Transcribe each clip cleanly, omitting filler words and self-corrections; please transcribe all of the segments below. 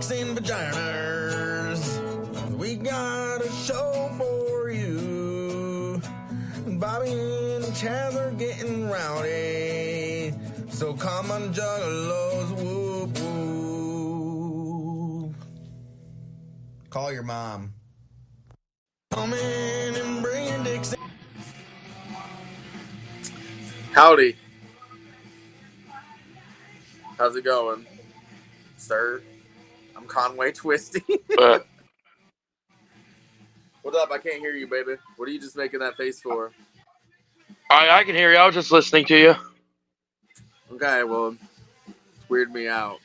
dicks and vaginas. We got a show for you. Bobby and Chaz are getting rowdy. So come on, juggalos, whoop, whoop. Call your mom. Come in and bring your dicks in. Howdy. How's it going, sir? I'm Conway Twisty. What up? I can't hear you, baby. What are you just making that face for? I can hear you. I was just listening to you. Okay, well, it's weirded me out.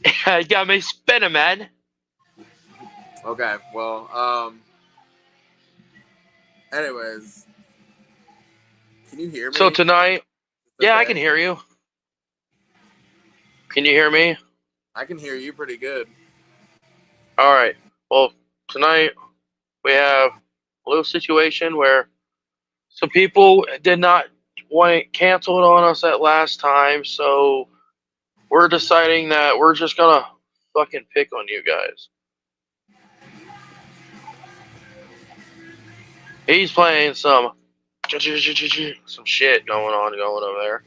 You got me spinning, man. Okay, well, anyways. Can you hear me? So tonight, yeah, I Okay. can hear you. Can you hear me? I can hear you pretty good. All right. Well, tonight we have a little situation where some people did not want it canceled on us at last time, so we're deciding that we're just gonna fucking pick on you guys. He's playing some shit going over there.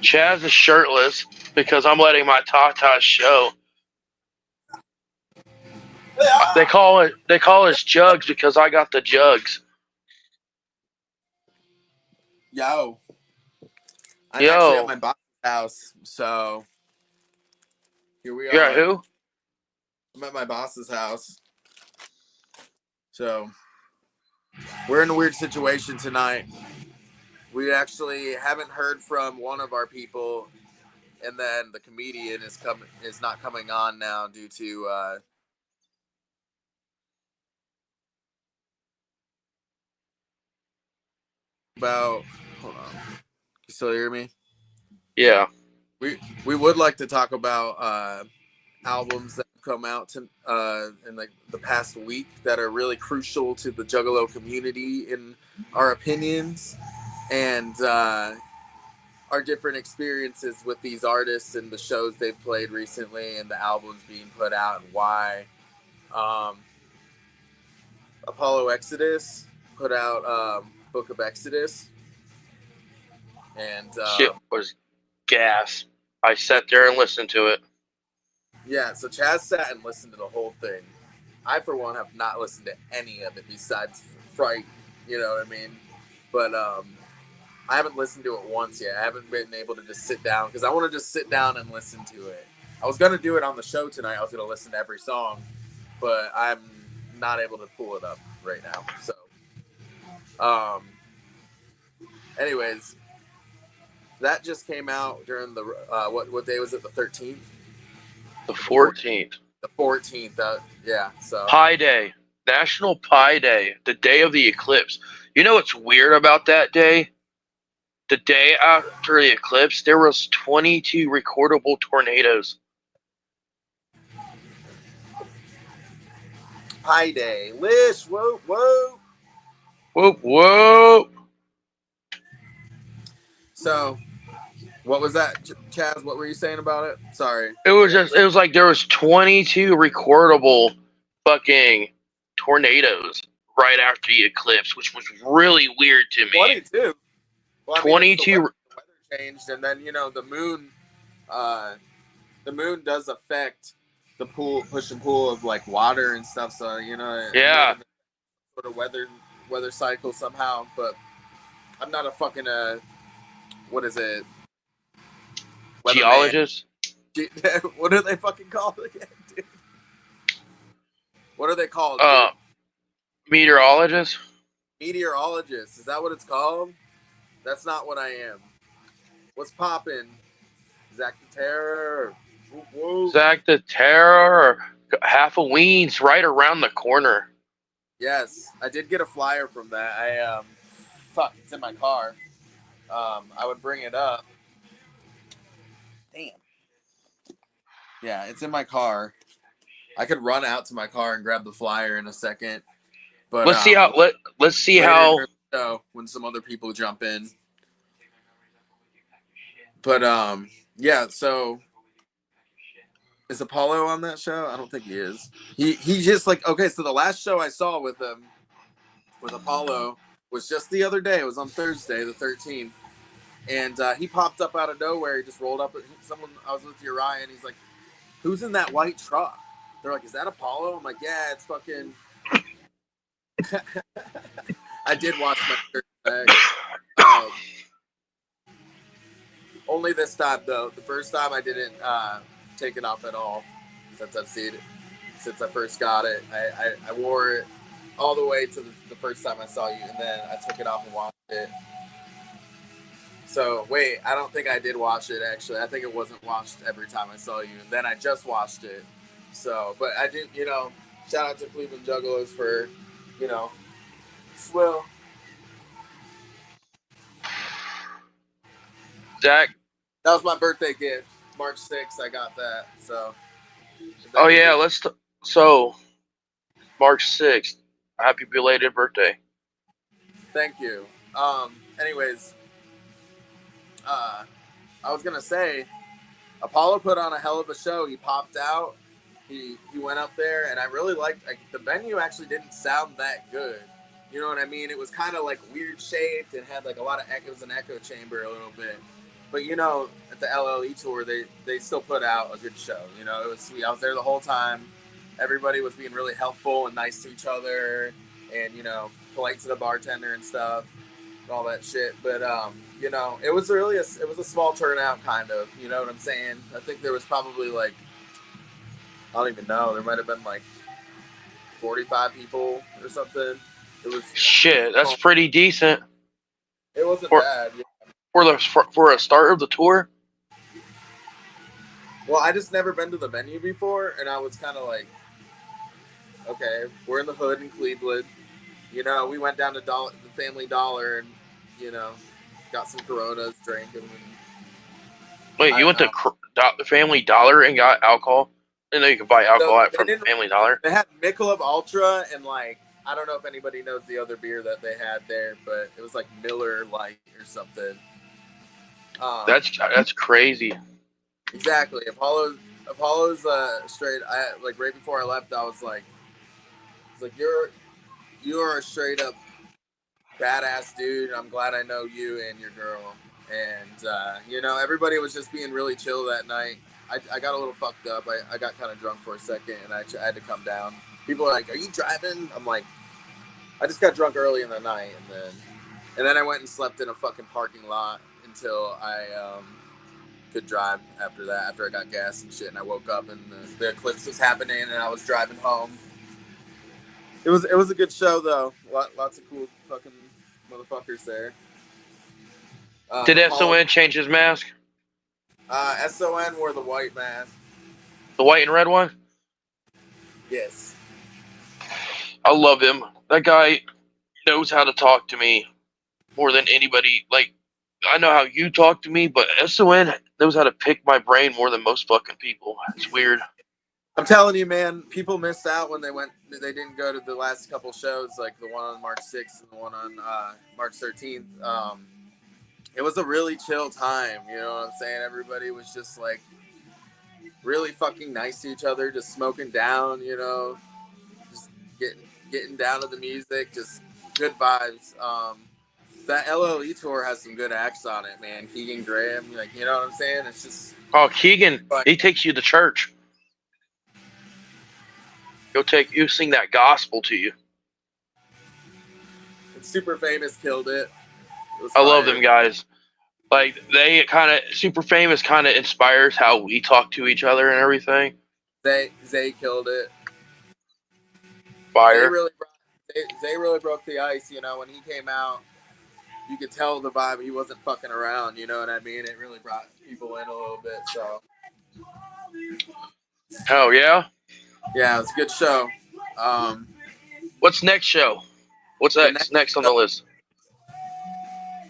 Chaz is shirtless because I'm letting my tatas show. They call us jugs because I got the jugs. Yo. I'm actually at my boss's house, so here we are. You're at who? I'm at my boss's house. So we're in a weird situation tonight. We actually haven't heard from one of our people, and then the comedian is not coming on now due to hold on. You still hear me? Yeah. We would like to talk about albums that have come out in the past week that are really crucial to the Juggalo community in our opinions, and our different experiences with these artists and the shows they've played recently and the albums being put out and why. Apollo Exodus put out Book of Exodus, and shit was gas. I sat there and listened to it. Yeah, so Chaz sat and listened to the whole thing. I, for one, have not listened to any of it besides Fright, you know what I mean? But I haven't listened to it once yet. I haven't been able to just sit down because I want to just sit down and listen to it. I was going to do it on the show tonight. I was going to listen to every song, but I'm not able to pull it up right now. So, anyways, that just came out during the, what day was it? The 13th? The 14th. The 14th, yeah. So Pi Day. National Pi Day. The day of the eclipse. You know what's weird about that day? The day after the eclipse, there was 22 recordable tornadoes. Pi Day. Lish, whoa, whoa. Whoop, whoop. So, what was that, Chaz? What were you saying about it? Sorry. It was like there was 22 recordable fucking tornadoes right after the eclipse, which was really weird to me. 22. Well, 22. The weather changed, and then the moon does affect the push and pull of like water and stuff. So yeah, sort of weather cycle somehow. But I'm not a fucking what is it? Geologist. What are they fucking called again, dude? What are they called? Meteorologist. Meteorologist. Is that what it's called? That's not what I am. What's poppin'? Zach the Terror? Whoa. Zach the Terror. Halloween's right around the corner. Yes, I did get a flyer from that. It's in my car. I would bring it up. Damn. Yeah, it's in my car. I could run out to my car and grab the flyer in a second. But let's see how when some other people jump in. But yeah, so Is Apollo on that show? I don't think he is. He just like, okay, so the last show I saw with him, with Apollo, was just the other day. It was on Thursday, the 13th. And he popped up out of nowhere. He just rolled up. Someone, I was with Uriah, and he's like, who's in that white truck? They're like, is that Apollo? I'm like, yeah, it's fucking... I did watch my shirt bag. Only this time, though. The first time I didn't take it off at all since I've seen it. Since I first got it. I wore it all the way to the first time I saw you, and then I took it off and watched it. So, wait, I don't think I did watch it, actually. I think it wasn't watched every time I saw you, and then I just watched it. So, but I did, you know, shout out to Cleveland Juggalos for, you know, Swill. Zach? That was my birthday gift. March 6th, I got that, so. Oh, yeah, so, March 6th. Happy belated birthday. Thank you. Anyways, I was gonna say, Apollo put on a hell of a show. He popped out. He went up there, and I really liked. Like, the venue actually didn't sound that good. You know what I mean? It was kind of like weird shaped and had like a lot of echo. It was an echo chamber a little bit. But you know, at the LLE tour, they still put out a good show. You know, it was sweet. I was there the whole time. Everybody was being really helpful and nice to each other, and you know, polite to the bartender and stuff, and all that shit. But you know, it was really it was a small turnout, kind of. You know what I'm saying? I think there was probably like, I don't even know. There might have been like 45 people or something. It was shit. That's pretty decent. It wasn't bad. Yeah. For a start of the tour. Well, I just never been to the venue before, and I was kind of like, okay, we're in the hood in Cleveland. You know, we went down to the Family Dollar and, you know, got some Coronas, drank them. Wait, you went to the Family Dollar and got alcohol? I didn't know you could buy alcohol from Family Dollar. They had Michelob Ultra and, like, I don't know if anybody knows the other beer that they had there, but it was like Miller Lite or something. That's crazy. Exactly. Apollo's straight. Like right before I left, I was like, you are a straight up badass dude. I'm glad I know you and your girl. And you know, everybody was just being really chill that night. I got a little fucked up. I got kind of drunk for a second, and I had to come down. People are like, "Are you driving?" I'm like, I just got drunk early in the night, and then I went and slept in a fucking parking lot until I could drive after that, after I got gas and shit, and I woke up and the eclipse was happening and I was driving home. It was a good show though. Lots of cool fucking motherfuckers there. Did SON change his mask? SON wore the white mask. The white and red one? Yes. I love him. That guy knows how to talk to me more than anybody. Like, I know how you talk to me, but SON knows how to pick my brain more than most fucking people. It's weird. I'm telling you, man, people missed out when they didn't go to the last couple shows, like the one on March 6th and the one on March 13th. It was a really chill time, you know what I'm saying? Everybody was just like really fucking nice to each other, just smoking down, you know, just getting down to the music, just good vibes. That LLE tour has some good acts on it, man. Keegan Graham, like, you know what I'm saying? It's just... Oh, Keegan, he takes you to church. You sing that gospel to you. And Super Famous killed it. I love them guys. Like, they kind of... Super Famous kind of inspires how we talk to each other and everything. Zay killed it. Fire. Zay really broke the ice, you know, when he came out. You could tell the vibe. He wasn't fucking around, you know what I mean? It really brought people in a little bit, so. Oh, yeah? Yeah, it was a good show. What's next show? What's next on the list?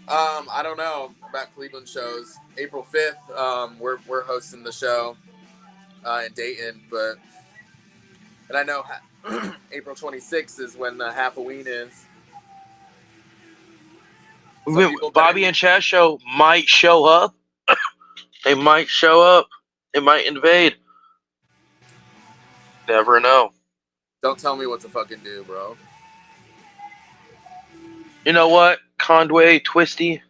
I don't know about Cleveland shows. April 5th, we're hosting the show in Dayton, and I know April 26th is when the Halloween is. Bobby and Chaz show might show up. They might show up. They might invade. Never know. Don't tell me what to fucking do, bro. You know what, Conway, Twisty?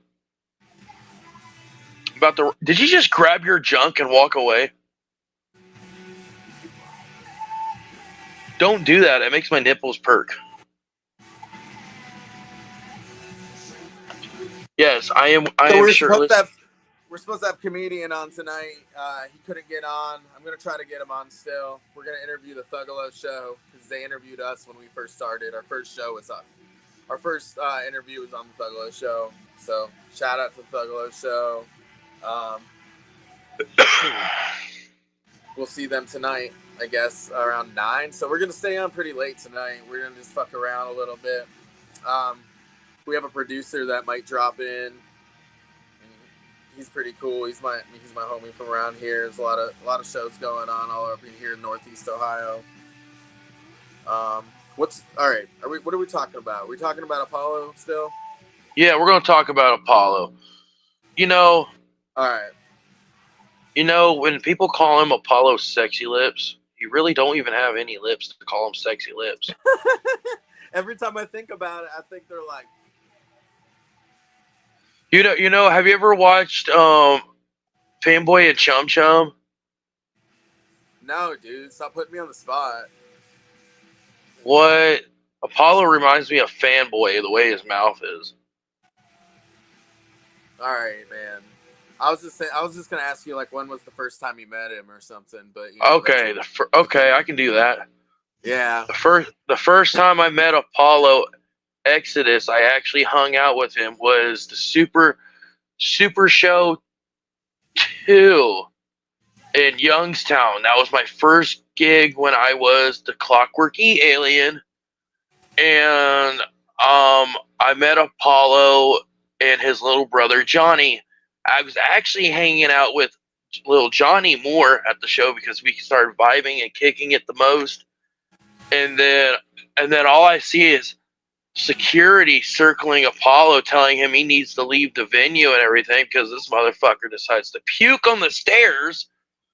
Did you just grab your junk and walk away? Don't do that. It makes my nipples perk. Yes, I am. I am shirtless. We're supposed to have comedian on tonight. He couldn't get on. I'm gonna try to get him on still. We're gonna interview the Thuggalo show because they interviewed us when we first started. Our first show was on. Our first interview was on the Thuggalo show. So shout out to the Thuggalo show. We'll see them tonight, I guess, around 9. So we're gonna stay on pretty late tonight. We're gonna just fuck around a little bit. We have a producer that might drop in. He's pretty cool. He's my homie from around here. There's a lot of shows going on all up in here in Northeast Ohio. What are we talking about? Are we talking about Apollo still? Yeah, we're gonna talk about Apollo. All right. When people call him Apollo Sexy Lips, you really don't even have any lips to call him sexy lips. Every time I think about it, I think they're like. Have you ever watched Fanboy and Chum Chum? No, dude. Stop putting me on the spot. What? Apollo reminds me of Fanboy, the way his mouth is. All right, man. I was just gonna ask you, like, when was the first time you met him or something, but okay, I can do that. Yeah. The first time I met Apollo Exodus, I actually hung out with him, was the Super Show 2 in Youngstown. That was my first gig when I was the Clockworky Alien, and I met Apollo and his little brother Johnny. I was actually hanging out with little Johnny more at the show because we started vibing and kicking it the most. And then all I see is security circling Apollo, telling him he needs to leave the venue and everything because this motherfucker decides to puke on the stairs.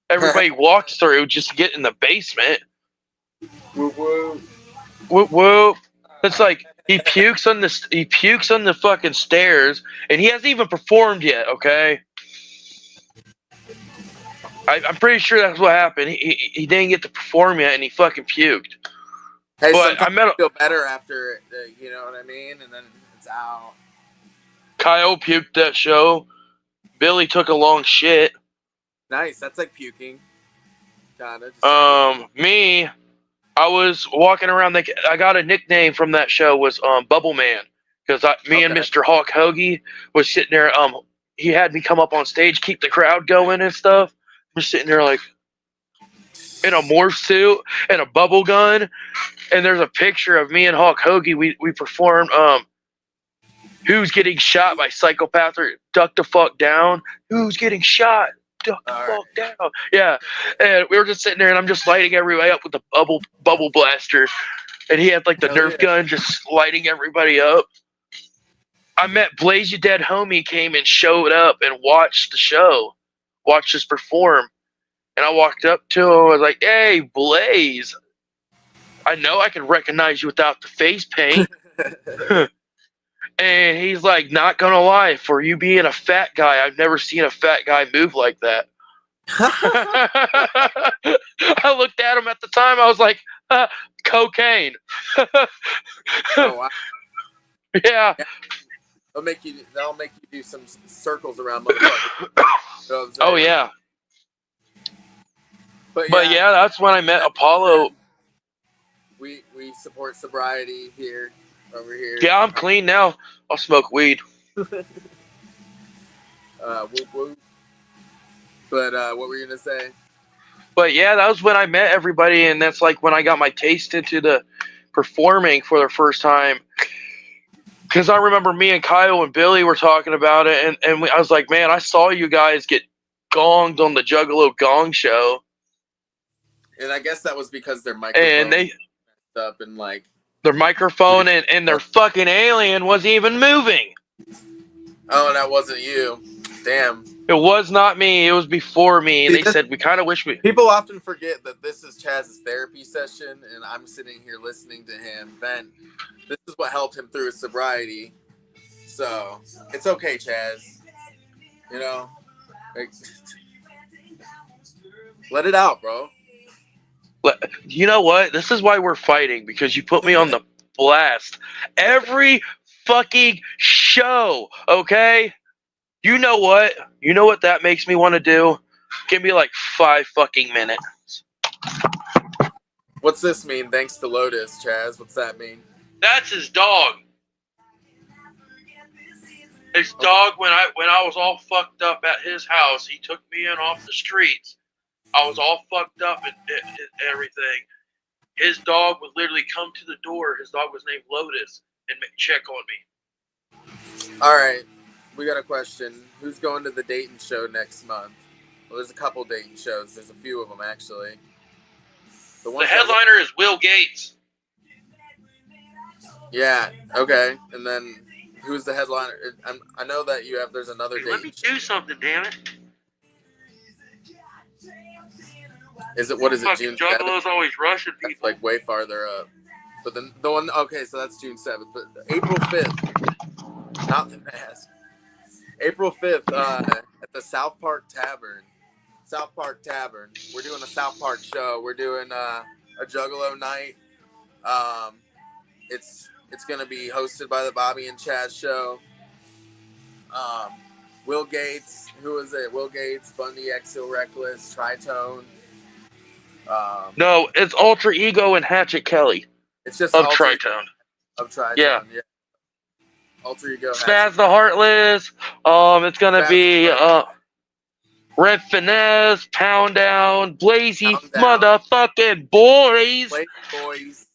Everybody walks through just to get in the basement. Whoop whoop. Whoop whoop. It's like he pukes on the fucking stairs, and he hasn't even performed yet. Okay, I'm pretty sure that's what happened. He didn't get to perform yet, and he fucking puked. Hey, but I feel better after it, you know what I mean, and then it's out. Kyle puked that show. Billy took a long shit. Nice, that's like puking. Kinda. Me. I was walking around. I got a nickname from that show was Bubble Man because me and Mr. Hulk Hoagie was sitting there. He had me come up on stage, keep the crowd going and stuff. We're sitting there like in a morph suit and a bubble gun, and there's a picture of me and Hulk Hoagie. We performed Who's Getting Shot by Psychopath or Duck the Fuck Down. Who's Getting Shot? Duck the fuck down. Yeah. And we were just sitting there, and I'm just lighting everybody up with the bubble blaster. And he had like the Nerf gun just lighting everybody up. I met Blaze, You Dead Homie, came and showed up and watched the show, watched us perform. And I walked up to him, I was like, hey, Blaze, I know I can recognize you without the face paint. And he's like, not gonna lie, for you being a fat guy, I've never seen a fat guy move like that. I looked at him at the time, I was like, cocaine. Oh, wow. Yeah. That'll make you do some circles around motherfuckers. Oh yeah. But yeah, that's when I met Apollo. We support sobriety here. Over here. Yeah, I'm clean now. I'll smoke weed. Whoop whoop. But what were you gonna say? But yeah, that was when I met everybody, and that's like when I got my taste into the performing for the first time. Because I remember me and Kyle and Billy were talking about it, and I was like, man, I saw you guys get gonged on the Juggalo Gong show. And I guess that was because their microphone and they messed up and like. Their microphone and their fucking alien wasn't even moving. Oh, that wasn't you. Damn. It was not me. It was before me. And See, they said, we kind of wish we... people often forget that this is Chaz's therapy session, and I'm sitting here listening to him vent. This is what helped him through his sobriety. So, it's okay, Chaz. You know? Like, let it out, bro. You know what? This is why we're fighting, because you put me on the blast. Every fucking show, okay? You know what? You know what that makes me want to do? Give me like 5 fucking minutes. What's this mean? Thanks to Lotus, Chaz. What's that mean? That's his dog. His dog, when I was all fucked up at his house, he took me in off the streets. I was all fucked up and everything. His dog would literally come to the door. His dog was named Lotus and check on me. All right. We got a question. Who's going to the Dayton show next month? Well, there's a couple Dayton shows. There's a few of them, actually. The headliner is Will Gates. Yeah, okay. And then who's the headliner? I know that there's another Dayton. Let me do something, damn it. What is it, June 7th? Juggalo's always rushing people. That's like way farther up. But then the one, okay, so that's June 7th. But April 5th, not the mask. April 5th at the South Park Tavern. South Park Tavern. We're doing a South Park show. We're doing a Juggalo night. It's going to be hosted by the Bobby and Chaz show. Will Gates, who is it? Will Gates, Bundy, Exil, Reckless, Tritone. No, it's Ultra Ego and Hatchet Kelly. It's just of Tritone. Of Tritone, yeah. Alter Ego. Spaz the Heartless. It's gonna be Red Finesse, Pound Down, Blazy motherfucking boys. Blazy Boys,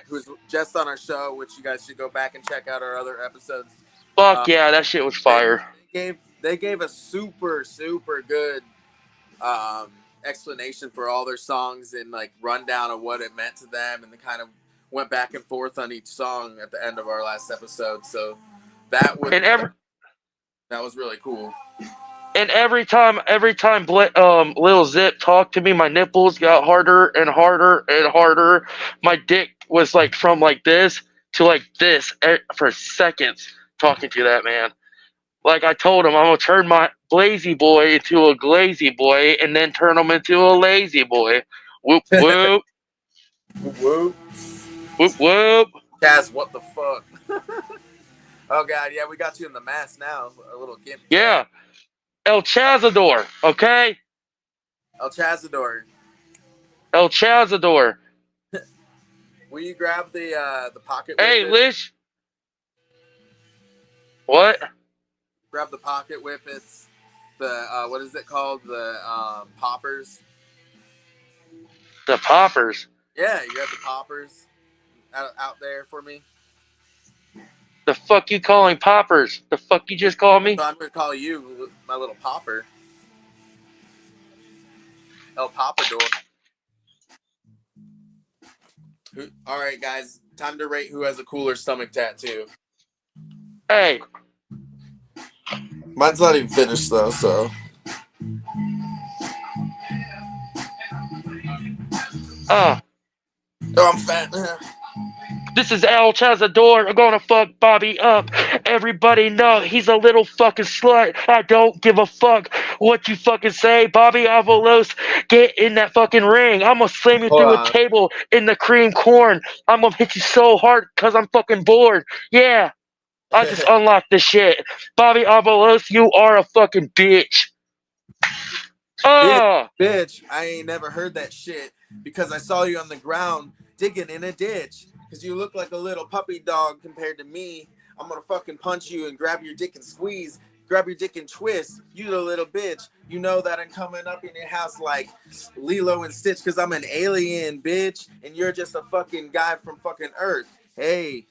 who's just on our show, which you guys should go back and check out our other episodes. Fuck yeah, that shit was fire. They gave a super, super good explanation for all their songs and like rundown of what it meant to them, and they kind of went back and forth on each song at the end of our last episode. So that was really cool. And every time Lil Zip talked to me, my nipples got harder and harder and harder. My dick was like from like this to like this for seconds talking to that man. Like I told him, I'm gonna turn my Blazy boy into a glazy boy and then turn him into a lazy boy. Whoop whoop. Whoop. Whoop whoop. Chaz, what the fuck? Oh god, yeah, we got you in the mask now. A little gimp. Yeah. El Chazador, okay? El Chazador. El Chazador. Will you grab the pocket? Hey, Lish. What? Grab the pocket whippets. The what is it called? The poppers. The poppers. Yeah, you got the poppers out there for me. The fuck you calling poppers? The fuck you just called me? So I'm gonna call you my little popper. El Papador. All right, guys. Time to rate who has a cooler stomach tattoo. Hey. Mine's not even finished though, so. Oh, I'm fat. This is El Chazador. I'm gonna fuck Bobby up. Everybody know he's a little fucking slut. I don't give a fuck what you fucking say. Bobby Avalos, get in that fucking ring. I'm gonna slam you through a table in the cream corn. I'm gonna hit you so hard because I'm fucking bored. Yeah, I just unlocked this shit. Bobby Avalos, you are a fucking bitch. Bitch, I ain't never heard that shit because I saw you on the ground digging in a ditch. Because you look like a little puppy dog compared to me. I'm going to fucking punch you and grab your dick and squeeze. Grab your dick and twist. You the little bitch. You know that I'm coming up in your house like Lilo and Stitch because I'm an alien, bitch. And you're just a fucking guy from fucking Earth. Hey,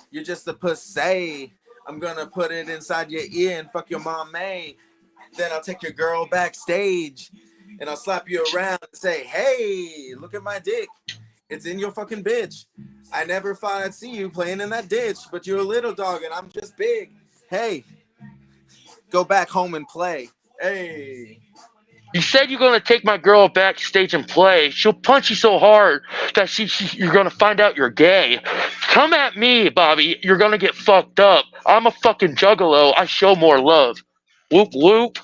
you're just a pussy. I'm going to put it inside your ear and fuck your mom, May. Then I'll take your girl backstage. And I'll slap you around and say, hey, look at my dick. It's in your fucking bitch. I never thought I'd see you playing in that ditch, but you're a little dog and I'm just big. Hey, go back home and play. Hey. You said you're gonna take my girl backstage and play. She'll punch you so hard that you're gonna find out you're gay. Come at me, Bobby. You're gonna get fucked up. I'm a fucking juggalo. I show more love. Whoop whoop.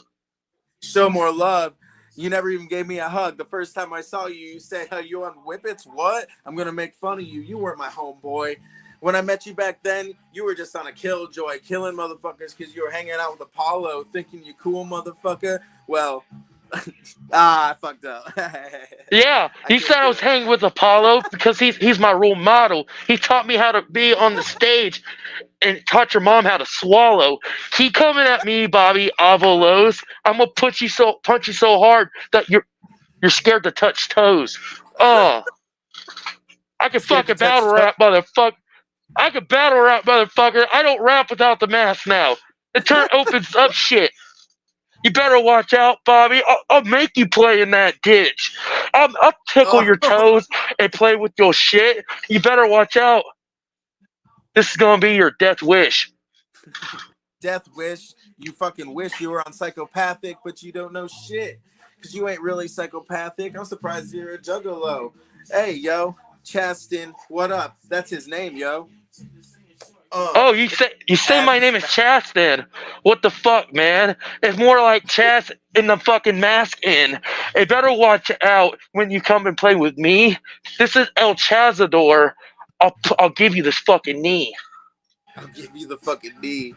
Show more love. You never even gave me a hug. The first time I saw you, you said, "Hey, you on Whippets? What? I'm gonna make fun of you. You weren't my homeboy." When I met you back then, you were just on a killjoy, killing motherfuckers because you were hanging out with Apollo, thinking you cool, motherfucker. Well, I fucked up. Yeah, he said I was hanging with Apollo because he's my role model. He taught me how to be on the stage and taught your mom how to swallow. Keep coming at me, Bobby Avalos. I'm gonna punch you so hard that you're scared to touch toes. I can fucking battle rap, motherfucker. I can battle rap, motherfucker. I don't rap without the mask now. It opens up shit. You better watch out, Bobby. I'll make you play in that ditch. I'll tickle your toes and play with your shit. You better watch out. This is gonna be your death wish. Death wish. You fucking wish you were on Psychopathic, but you don't know shit. Because you ain't really psychopathic. I'm surprised you're a juggalo. Hey, yo. Chaston, what up? That's his name, yo. Oh, you say my name is Chaz then? What the fuck, man? It's more like Chaz in the fucking mask in. You better watch out when you come and play with me. This is El Chazador. I'll give you this fucking knee. I'll give you the fucking knee.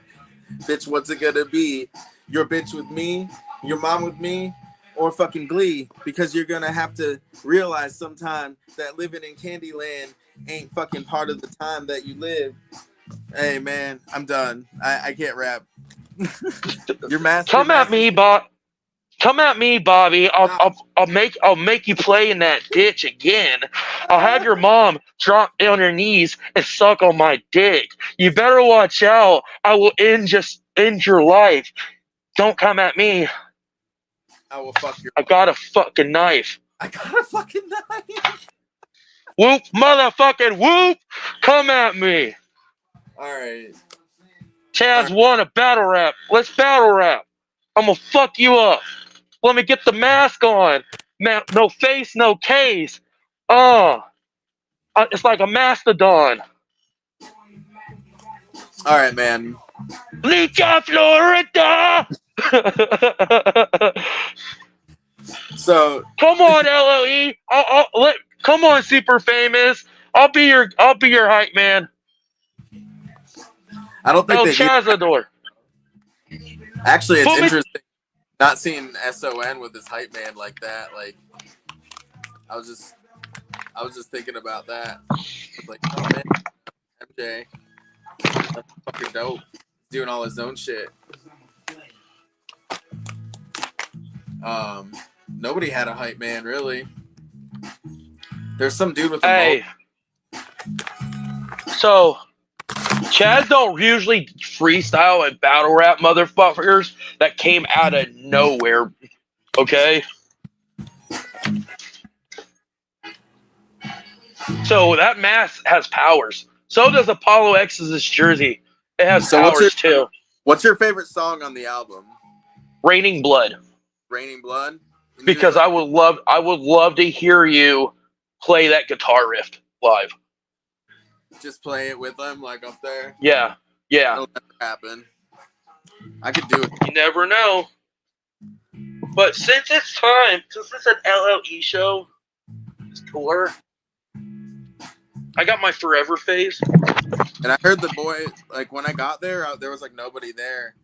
Bitch, what's it gonna be? Your bitch with me? Your mom with me? Or fucking Glee? Because you're gonna have to realize sometime that living in Candyland ain't fucking part of the time that you live. Hey man, I'm done. I can't rap. Your master. Come at me, Bobby. I'll make you play in that ditch again. I'll have your mom drop on her knees and suck on my dick. You better watch out. I will end your life. Don't come at me. I will fuck your. I got a fucking knife. I got a fucking knife. Whoop, motherfucking whoop! Come at me. All right. Chaz won a battle rap. Let's battle rap. I'm gonna fuck you up. Let me get the mask on. Man, no face, no case. It's like a mastodon. All right, man. Licha, Florida. So come on, LOE. Come on, super famous. I'll be your hype man. I don't think El Chazador. Actually, it's interesting not seeing SON with his hype man like that. Like, I was just thinking about that. Like, oh man, MJ, that's fucking dope. He's doing all his own shit. Nobody had a hype man really. There's some dude with a So Chaz don't usually freestyle and battle rap motherfuckers that came out of nowhere. Okay? So that mask has powers. So does Apollo X's jersey. It has powers too. What's your favorite song on the album? Raining Blood. Raining Blood? Because I would love to hear you play that guitar riff live. Just play it with them, like up there. Yeah. It'll never happen. I could do it. You never know. But since it's an LLE show, it's cooler. I got my forever phase. And I heard the boy, like when I got there, there was like nobody there.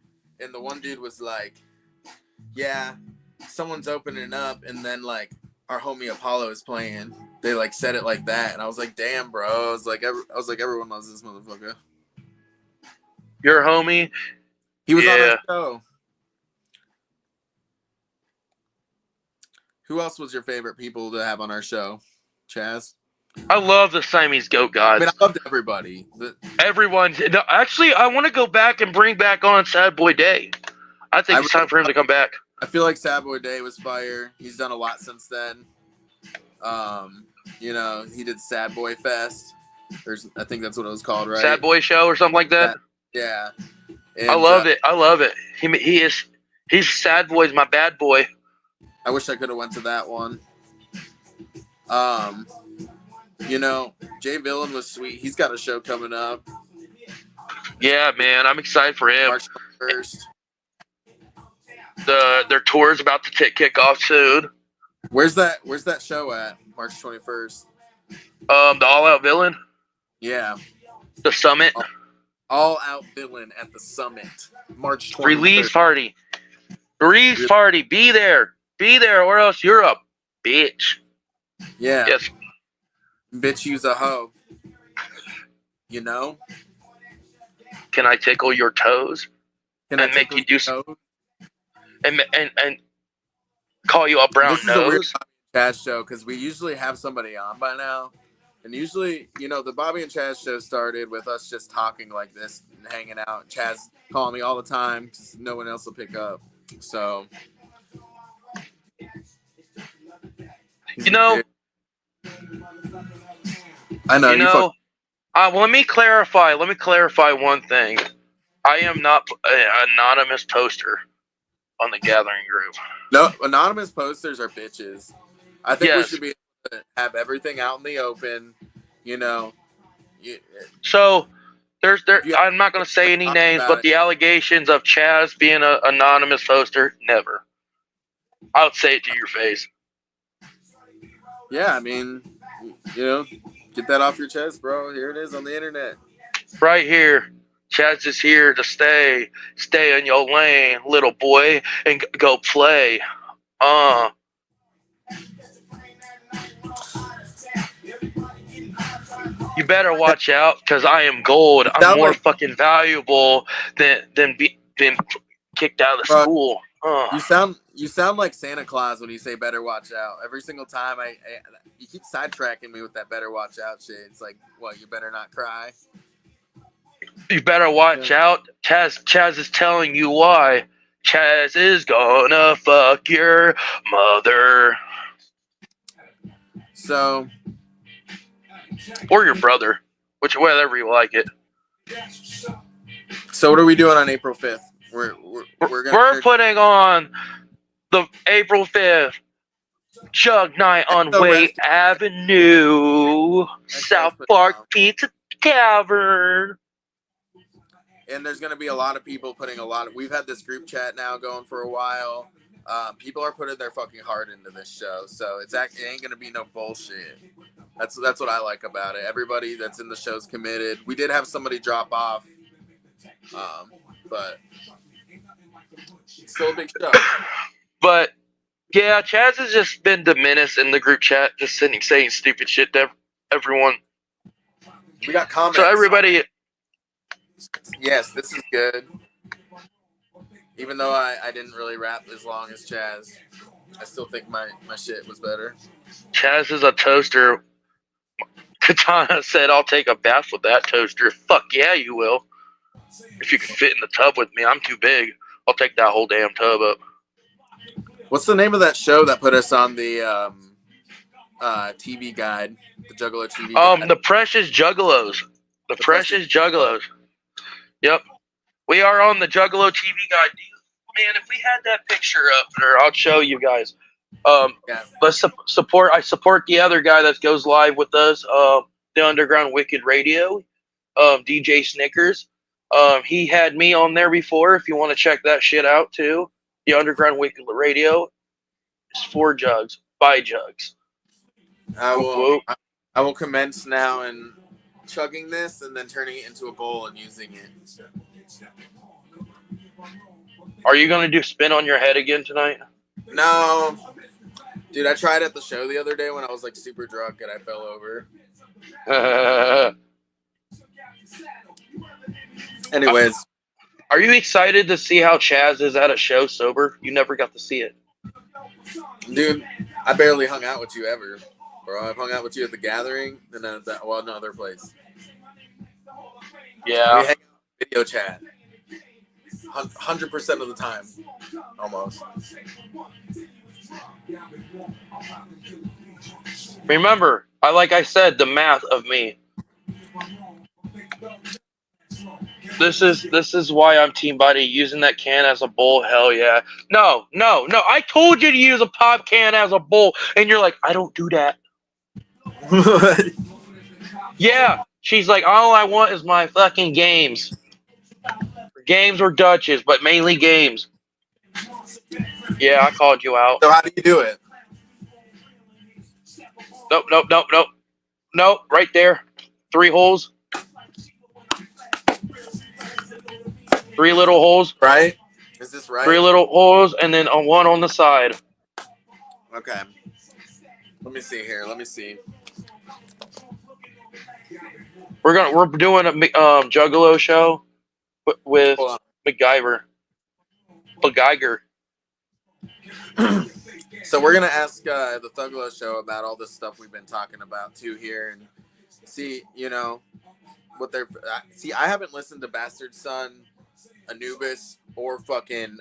And the one dude was like, yeah, someone's opening up. And then like our homie Apollo is playing. They like said it like that. And I was like, damn, bro. I was like, everyone loves this motherfucker. Your homie? He was on our show. Who else was your favorite people to have on our show? Chaz? I love the Siamese Goat Gods. I mean, I loved everybody. Everyone. Actually, I want to go back and bring back on Sad Boy Day. I think it's time for him to come back. I feel like Sad Boy Day was fire. He's done a lot since then. You know, he did Sad Boy Fest. I think that's what it was called, right? Sad Boy Show or something like that. Yeah. And, I love it. He is He's Sad Boy's my bad boy. I wish I could have went to that one. You know, Jay Villain was sweet. He's got a show coming up. Yeah, man, I'm excited for him. March 1st. Their tour is about to kick off soon. Where's that show at? March 21st. The All Out Villain. Yeah. The Summit. All Out Villain at the Summit. March 21st. Release party. Release party. Be there. Be there, or else you're a bitch. Yeah. Yes. Bitch, use a hoe. You know? Can I tickle your toes? Can and I make you do some? And call you a brown This is nose? a weird Chaz show because we usually have somebody on by now. And usually, you know, the Bobby and Chaz show started with us just talking like this and hanging out. Chaz calling me all the time because no one else will pick up. So, you know, I know. You know, well, let me clarify one thing. I am not an anonymous poster on the Gathering group. No, anonymous posters are bitches. I think we Yes. should be able to have everything out in the open. You know. So I'm not going to say any names, but the allegations of Chaz being an anonymous poster, never. I would say it to your face. Yeah, I mean, you know, get that off your chest, bro. Here it is on the internet. Right here. Chaz is here to stay. Stay in your lane, little boy, and go play. You better watch out, because I am gold. I'm more fucking valuable than being kicked out of the school. You sound like Santa Claus when you say "better watch out." Every single time, you keep sidetracking me with that "better watch out" shit. It's like, well, you better not cry. You better watch out. Chaz is telling you why. Chaz is gonna fuck your mother. So, or your brother, whatever you like it. So what are we doing on April 5th? We're putting on the April 5th Jug Night on Wade Avenue, South Park Pizza Tavern. And there's going to be a lot of people we've had this group chat now going for a while. People are putting their fucking heart into this show. So it ain't going to be no bullshit. That's what I like about it. Everybody that's in the show's committed. We did have somebody drop off. But it's still a big show. But yeah, Chaz has just been the menace in the group chat, just saying stupid shit to everyone. We got comments. So everybody. Yes, this is good. Even though I didn't really rap as long as Chaz, I still think my shit was better. Chaz is a toaster. Katana said, "I'll take a bath with that toaster." Fuck yeah, you will. If you can fit in the tub with me, I'm too big. I'll take that whole damn tub up. What's the name of that show that put us on the TV guide? The Juggalo TV guide? The Precious Juggalos. The Precious Juggalos. Yep. We are on the Juggalo TV guide. Man, if we had that picture up there, I'll show you guys. But I support the other guy that goes live with us, the Underground Wicked Radio, DJ Snickers. He had me on there before. If you want to check that shit out too, the Underground Wicked Radio is 4 jugs, by jugs. I will commence now and chugging this and then turning it into a bowl and using it. Are you gonna do spin on your head again tonight? No. Dude, I tried at the show the other day when I was like super drunk and I fell over. Anyways. Are you excited to see how Chaz is at a show sober? You never got to see it. Dude, I barely hung out with you ever. Bro, I've hung out with you at the Gathering and then at another place. Yeah. We hang out video chat. 100% of the time. Almost. Remember, like I said, the math of me. This is why I'm Team Buddy. Using that can as a bowl, hell yeah. No. I told you to use a pop can as a bowl, and you're like, I don't do that. Yeah. She's like, all I want is my fucking games. Games or Dutches, but mainly games. Yeah, I called you out. So how do you do it? Nope. Right there. 3 holes. 3 little holes. Right? Is this right? 3 little holes, and then one on the side. Okay. Let me see here. Let me see. We're doing a Juggalo show with MacGyver. So we're gonna ask the thuggalo show about all this stuff we've been talking about too here, and see, you know, what they're. See, I haven't listened to Bastard Son, Anubis, or fucking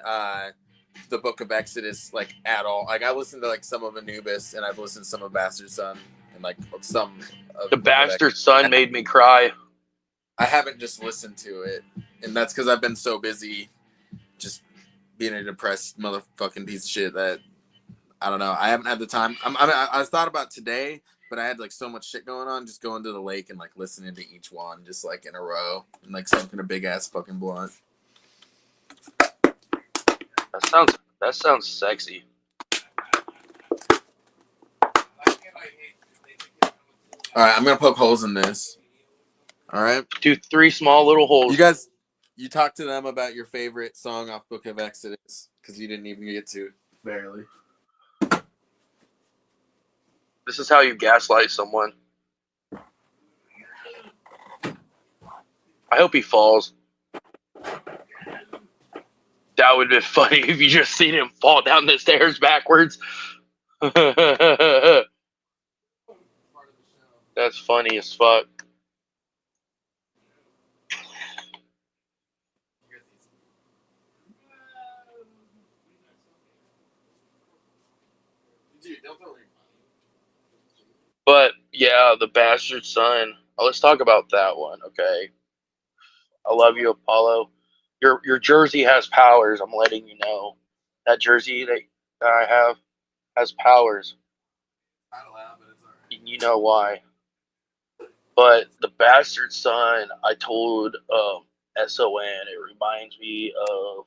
the Book of Exodus like at all. Like I listened to like some of Anubis, and I've listened to some of Bastard Son, and like some. Of the Bastard Son made me cry. I haven't just listened to it, and that's because I've been so busy, just being a depressed motherfucking piece of shit that I don't know. I haven't had the time. I thought about today, but I had like so much shit going on. Just going to the lake and like listening to each one, just like in a row, and like smoking a big ass fucking blunt. That sounds sexy. All right, I'm gonna poke holes in this. All right, do 3 small little holes. You guys, you talk to them about your favorite song off Book of Exodus because you didn't even get to barely. This is how you gaslight someone. I hope he falls. That would have been funny if you just seen him fall down the stairs backwards. That's funny as fuck. But yeah, the Bastard Son. Oh, let's talk about that one, okay? I love you, Apollo. Your jersey has powers. I'm letting you know. That jersey that I have has powers. You know why? But the Bastard Son, I told SON. It reminds me of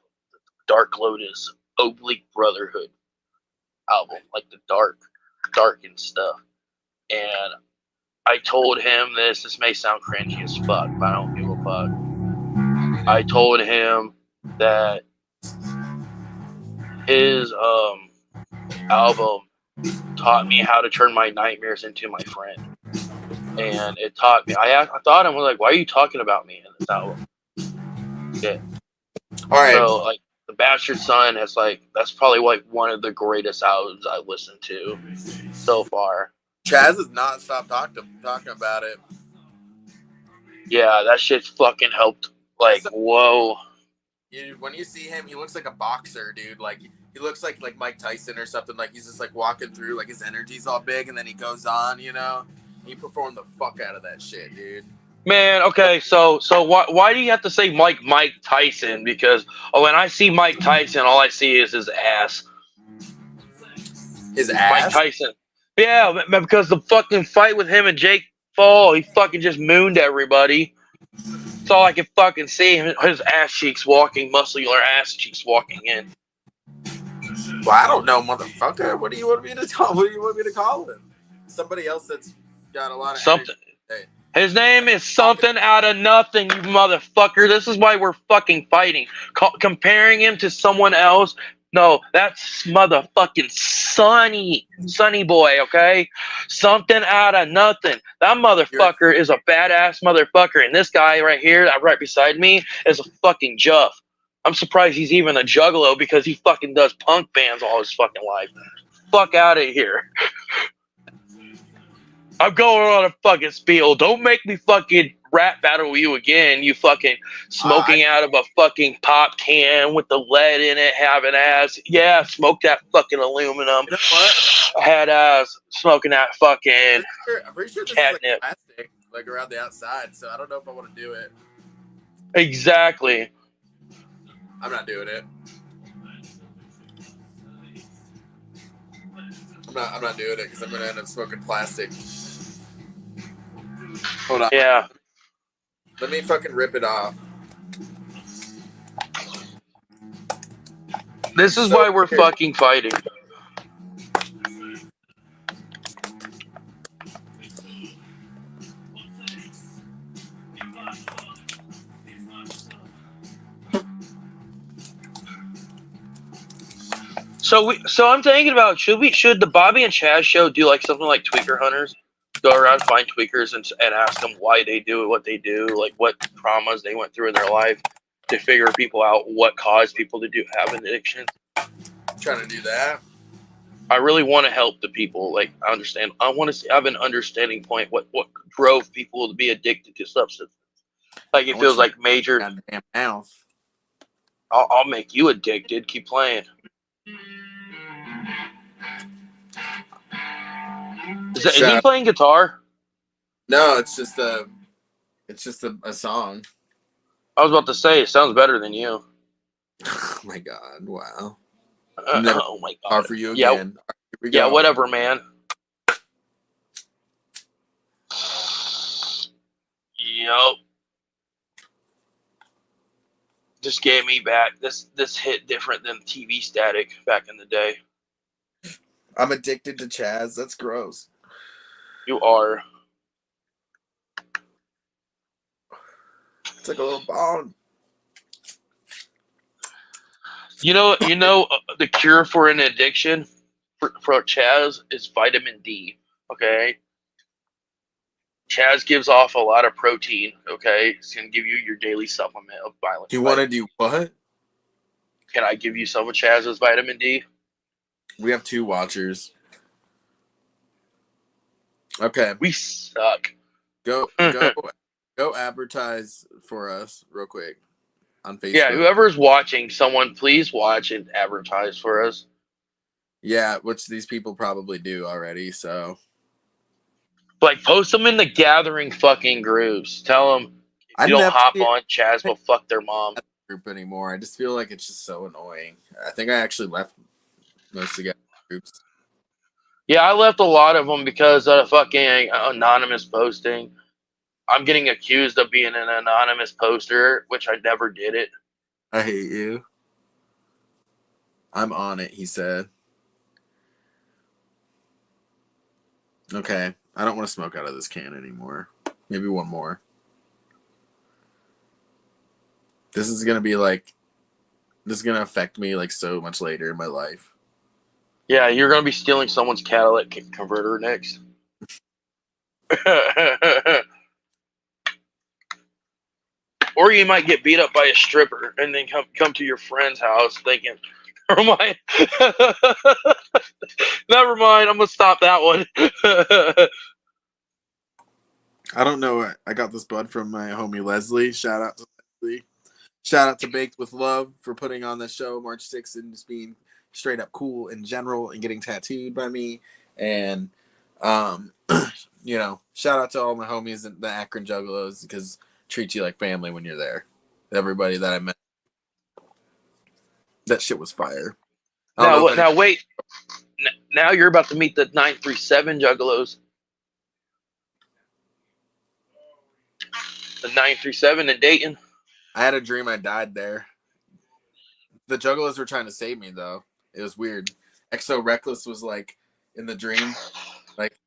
Dark Lotus Oblique Brotherhood album, like the dark and stuff. And I told him this. This may sound cringy as fuck, but I don't give a fuck. I told him that his album taught me how to turn my nightmares into my friend. And it taught me. I thought him, was like, why are you talking about me in this album? Yeah. All right. So like the Bastard Son has like, that's probably like one of the greatest albums I've listened to so far. Chaz has not stopped talking about it. Yeah, that shit's fucking helped. Like, whoa. When you see him, he looks like a boxer, dude. Like he looks like Mike Tyson or something. Like he's just like walking through, like his energy's all big, and then he goes on, you know. He performed the fuck out of that shit, dude. Man, okay, so why do you have to say Mike Tyson? Because when I see Mike Tyson, all I see is his ass. His ass? Mike Tyson. Yeah, because the fucking fight with him and Jake Paul, he fucking just mooned everybody. That's all I can fucking see. His ass cheeks walking, muscular ass cheeks walking in. Well, I don't know, motherfucker. What do you want me to call? What do you want me to call him? Somebody else that's got a lot of something. Hey. His name is something out of nothing, you motherfucker. This is why we're fucking fighting. Comparing him to someone else. No, that's motherfucking Sonny boy, okay? Something out of nothing. That motherfucker is a badass motherfucker. And this guy right here, right beside me, is a fucking Juff. I'm surprised he's even a juggalo because he fucking does punk bands all his fucking life. Fuck out of here. I'm going on a fucking spiel. Don't make me fucking rap battle you again. You fucking smoking out of a fucking pop can with the lead in it, having ass. Yeah, smoke that fucking aluminum. You know what? I had ass smoking that fucking I'm pretty sure this catnip. is like plastic, like around the outside. So I don't know if I want to do it. Exactly. I'm not doing it. I'm not doing it because I'm gonna end up smoking plastic. Hold on. Yeah. Let me fucking rip it off. This It's is so why we're weird. fucking fighting. So I'm thinking about should the Bobby and Chaz show do like something like Tweaker Hunters? Go around, find tweakers, and ask them why they do what they do, like what traumas they went through in their life, to figure people out what caused people to have an addiction. Trying to do that. I really want to help the people. Like, I want to have an understanding point. What drove people to be addicted to substance? Like, it feels like major. Goddamn mouth. I'll make you addicted. Keep playing. Is he playing guitar? No, it's just a song. I was about to say it sounds better than you. Oh my god! Wow. Oh my god! Hard for you again. Here we go. Whatever, man. Yup. Just gave me back. This hit different than TV static back in the day. I'm addicted to Chaz. That's gross. You are. It's like a little bone. You know, the cure for an addiction for Chaz is vitamin D. Okay. Chaz gives off a lot of protein. Okay, it's gonna give you your daily supplement of vitamin. Do you want to do what? Can I give you some of Chaz's vitamin D? We have 2 watchers. Okay. We suck. Go advertise for us real quick on Facebook. Yeah, whoever's watching, someone please watch and advertise for us. Yeah, which these people probably do already, so. Like, post them in the gathering fucking groups. Tell them if you don't hop on, Chaz will fuck their mom. Group anymore. I just feel like it's just so annoying. I think I actually left most of the groups. Yeah, I left a lot of them because of fucking anonymous posting. I'm getting accused of being an anonymous poster, which I never did it. I hate you. I'm on it, he said. Okay. I don't want to smoke out of this can anymore. Maybe one more. This is going to affect me like so much later in my life. Yeah, you're going to be stealing someone's catalytic converter next. Or you might get beat up by a stripper and then come to your friend's house thinking, never mind. Never mind, I'm going to stop that one. I don't know. I got this bud from my homie Leslie. Shout out to Leslie. Shout out to Baked with Love for putting on the show March 6th and just being straight up cool in general and getting tattooed by me. And, you know, shout out to all my homies in the Akron Juggalos because treat you like family when you're there. Everybody that I met. That shit was fire. Now wait. Now you're about to meet the 937 Juggalos. The 937 in Dayton. I had a dream I died there. The Juggalos were trying to save me, though. It was weird. XO Reckless was, like, in the dream. Like,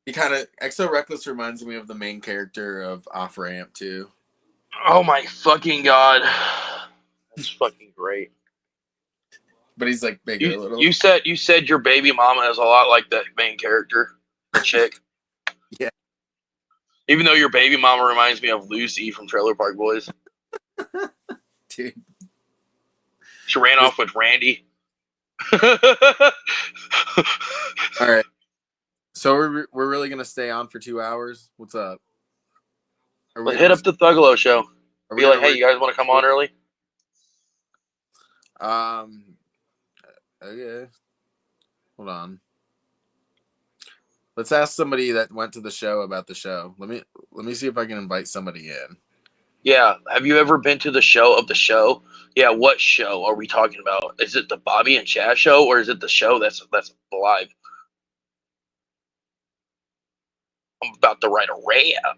XO Reckless reminds me of the main character of Off Ramp, too. Oh, my fucking God. That's fucking great. But he's, like, bigger a little. You said your baby mama is a lot like that main character chick. Yeah. Even though your baby mama reminds me of Lucy from Trailer Park Boys. Dude. She ran off with Randy. All right. So we're really going to stay on for 2 hours? What's up? Let's hit up the Thuggalo show. Be like, hey, you guys want to come on early? Okay. Hold on. Let's ask somebody that went to the show about the show. Let me see if I can invite somebody in. Yeah. Have you ever been to the show of the show? Yeah. What show are we talking about? Is it the Bobby and Chaz show, or is it the show that's live? I'm about to write a rap.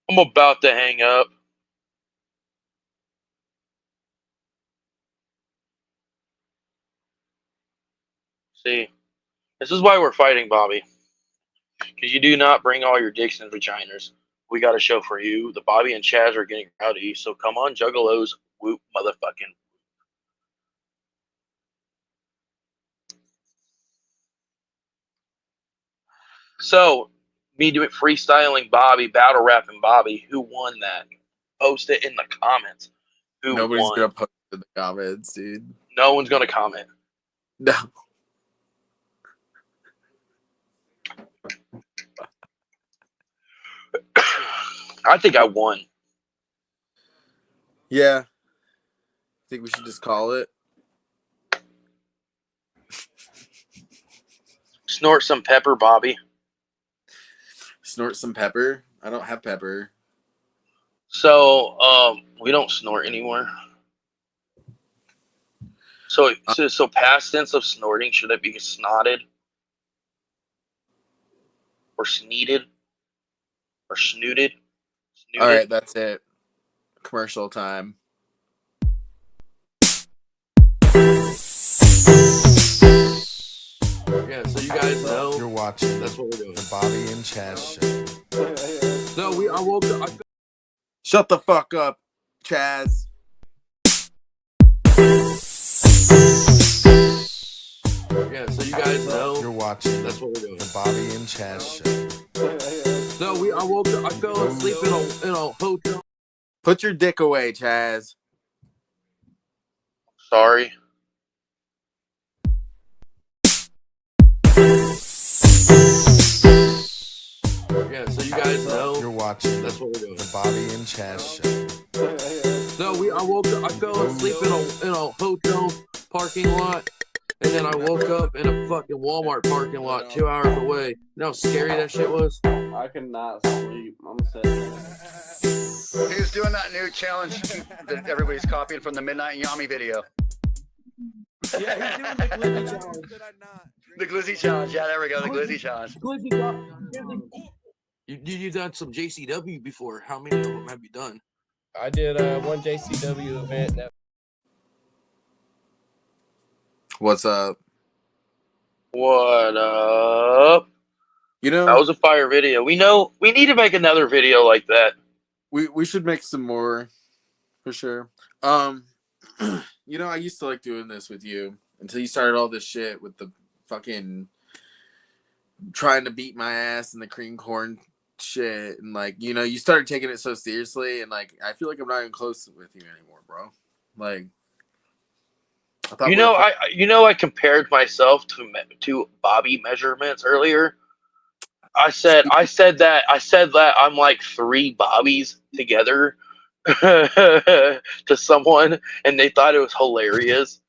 I'm about to hang up. See, this is why we're fighting, Bobby. Because you do not bring all your dicks and vaginas. We got a show for you. The Bobby and Chaz are getting rowdy, so come on, juggalos, whoop, motherfucking. So, me doing freestyling Bobby, battle rapping Bobby. Who won that? Post it in the comments. Who Nobody's won? gonna post in the comments, dude. No one's gonna comment. No. I think I won. Yeah. I think we should just call it. Snort some pepper, Bobby. Snort some pepper. I don't have pepper. So, we don't snort anymore. So past tense of snorting, should it be snotted? Or sneeted? Or snooted? All right, that's it. Commercial time. Yeah, so you guys know You're watching that's what we're doing. the Bobby and Chaz show. No, I woke up. Shut the fuck up, Chaz. Yeah, so you guys know You're watching that's what we're doing. the Bobby and Chaz show. No, I woke up. I fell asleep in a hotel. Put your dick away, Chaz. Sorry. Yeah, so you guys know You're watching that's what we're doing. the Bobby and Chaz show. No, I woke up. I fell asleep in a hotel parking lot, and then I woke up in a fucking Walmart parking lot 2 hours away. You know how scary that shit was? I cannot sleep. I'm sitting. Who's doing that new challenge that everybody's copying from the Midnight Yami video? Yeah, he's doing the glizzy challenge. The Glizzy Challenge. Yeah, there we go. The Glizzy Challenge. You done some JCW before? How many of them have you done? I did one JCW event. What's up? What up? You know, That was a fire video. We need to make another video like that. we should make some more for sure. You know, I used to like doing this with you until you started all this shit with the fucking trying to beat my ass and the cream corn shit, and like, you know, you started taking it so seriously, and like I feel like I'm not even close with you anymore, bro. Like, I thought I compared myself to Bobby measurements earlier. I said that I'm like 3 Bobbies together to someone, and they thought it was hilarious.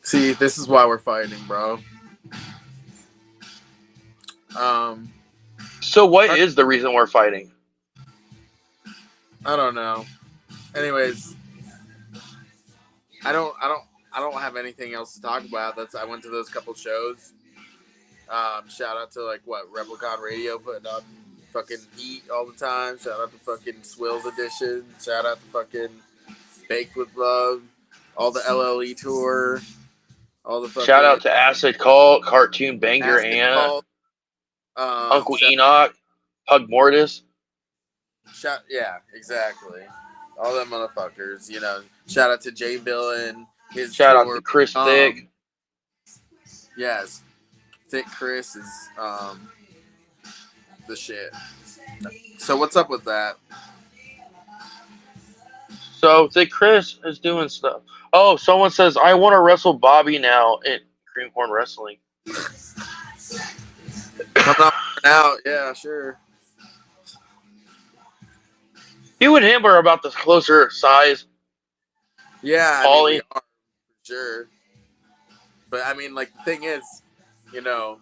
See, this is why we're fighting, bro. So what is the reason we're fighting? I don't know. Anyways, I don't have anything else to talk about. I went to those couple shows. Shout out to like Replicon Radio putting on fucking heat all the time. Shout out to fucking Swills Edition. Shout out to fucking Baked with Love. All the LLE tour. All the fucking Shout out to Acid Cult, Cartoon Bang Your Acid Aunt, Cult. Uncle Enoch, Pug Mortis. Yeah, exactly. All them motherfuckers, you know. Shout out to Jay Villain. Shout out to Chris Thick. Yes. Thick Chris is the shit. So what's up with that? So Thick Chris is doing stuff. Oh, someone says I want to wrestle Bobby now in Greenhorn Wrestling. Coming up out, yeah, sure. You and him are about the closer size. Yeah, Paulie. we are, for sure. But I mean, like, the thing is, you know,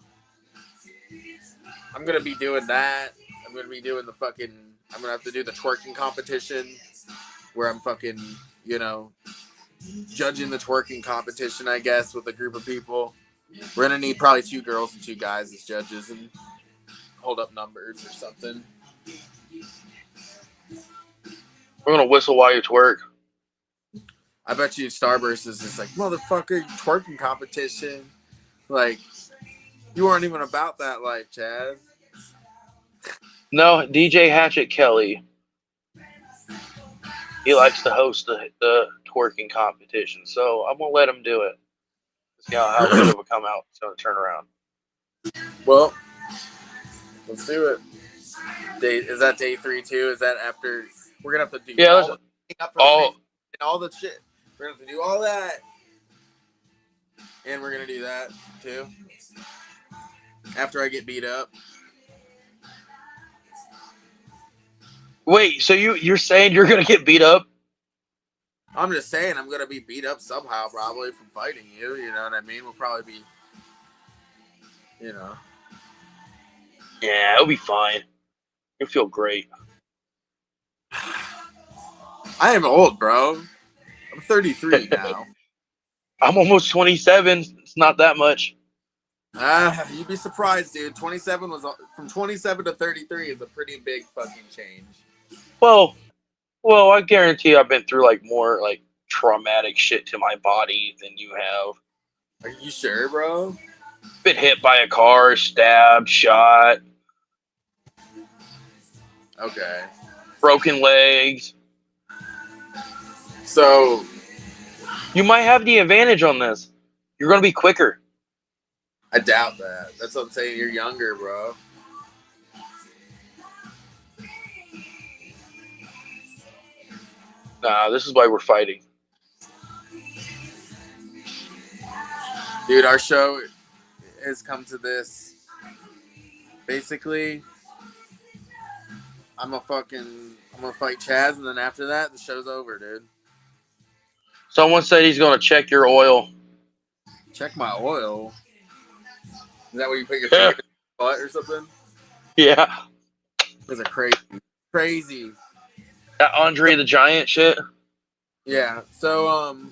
I'm gonna be doing that. I'm gonna be doing the fucking. I'm gonna have to do the twerking competition, where I'm fucking, you know, judging the twerking competition, I guess, with a group of people. We're gonna need probably 2 girls and 2 guys as judges and hold up numbers or something. We're gonna whistle while you twerk. I bet you Starburst is just like, motherfucker, twerking competition. Like, you weren't even about that life, Chaz. No, DJ Hatchet Kelly. He likes to host the twerking competition, so I'm gonna let him do it. See how good of a come out it's gonna turn around. Well, let's do it. Is that day 3 too? Is that after? We're gonna have to do all the shit. We're gonna have to do all that, and we're gonna do that too. After I get beat up. Wait, so you're saying you're gonna get beat up? I'm just saying I'm gonna be beat up somehow, probably from fighting you. You know what I mean? We'll probably be, you know. Yeah, it'll be fine. You'll feel great. I am old, bro. I'm 33 now. I'm almost 27. It's not that much. You'd be surprised, dude. 27 was from 27 to 33 is a pretty big fucking change. Well, I guarantee I've been through like more like traumatic shit to my body than you have. Are you sure, bro? Been hit by a car, stabbed, shot. Okay. Broken legs. So you might have the advantage on this. You're gonna be quicker. I doubt that. That's what I'm saying. You're younger, bro. Nah, this is why we're fighting. Dude, our show has come to this. Basically, I'm gonna fight Chaz, and then after that, the show's over, dude. Someone said he's gonna check your oil. Check my oil. Is that where you put your finger in your butt or something? Yeah. Those are crazy. That Andre the Giant shit. Yeah. So,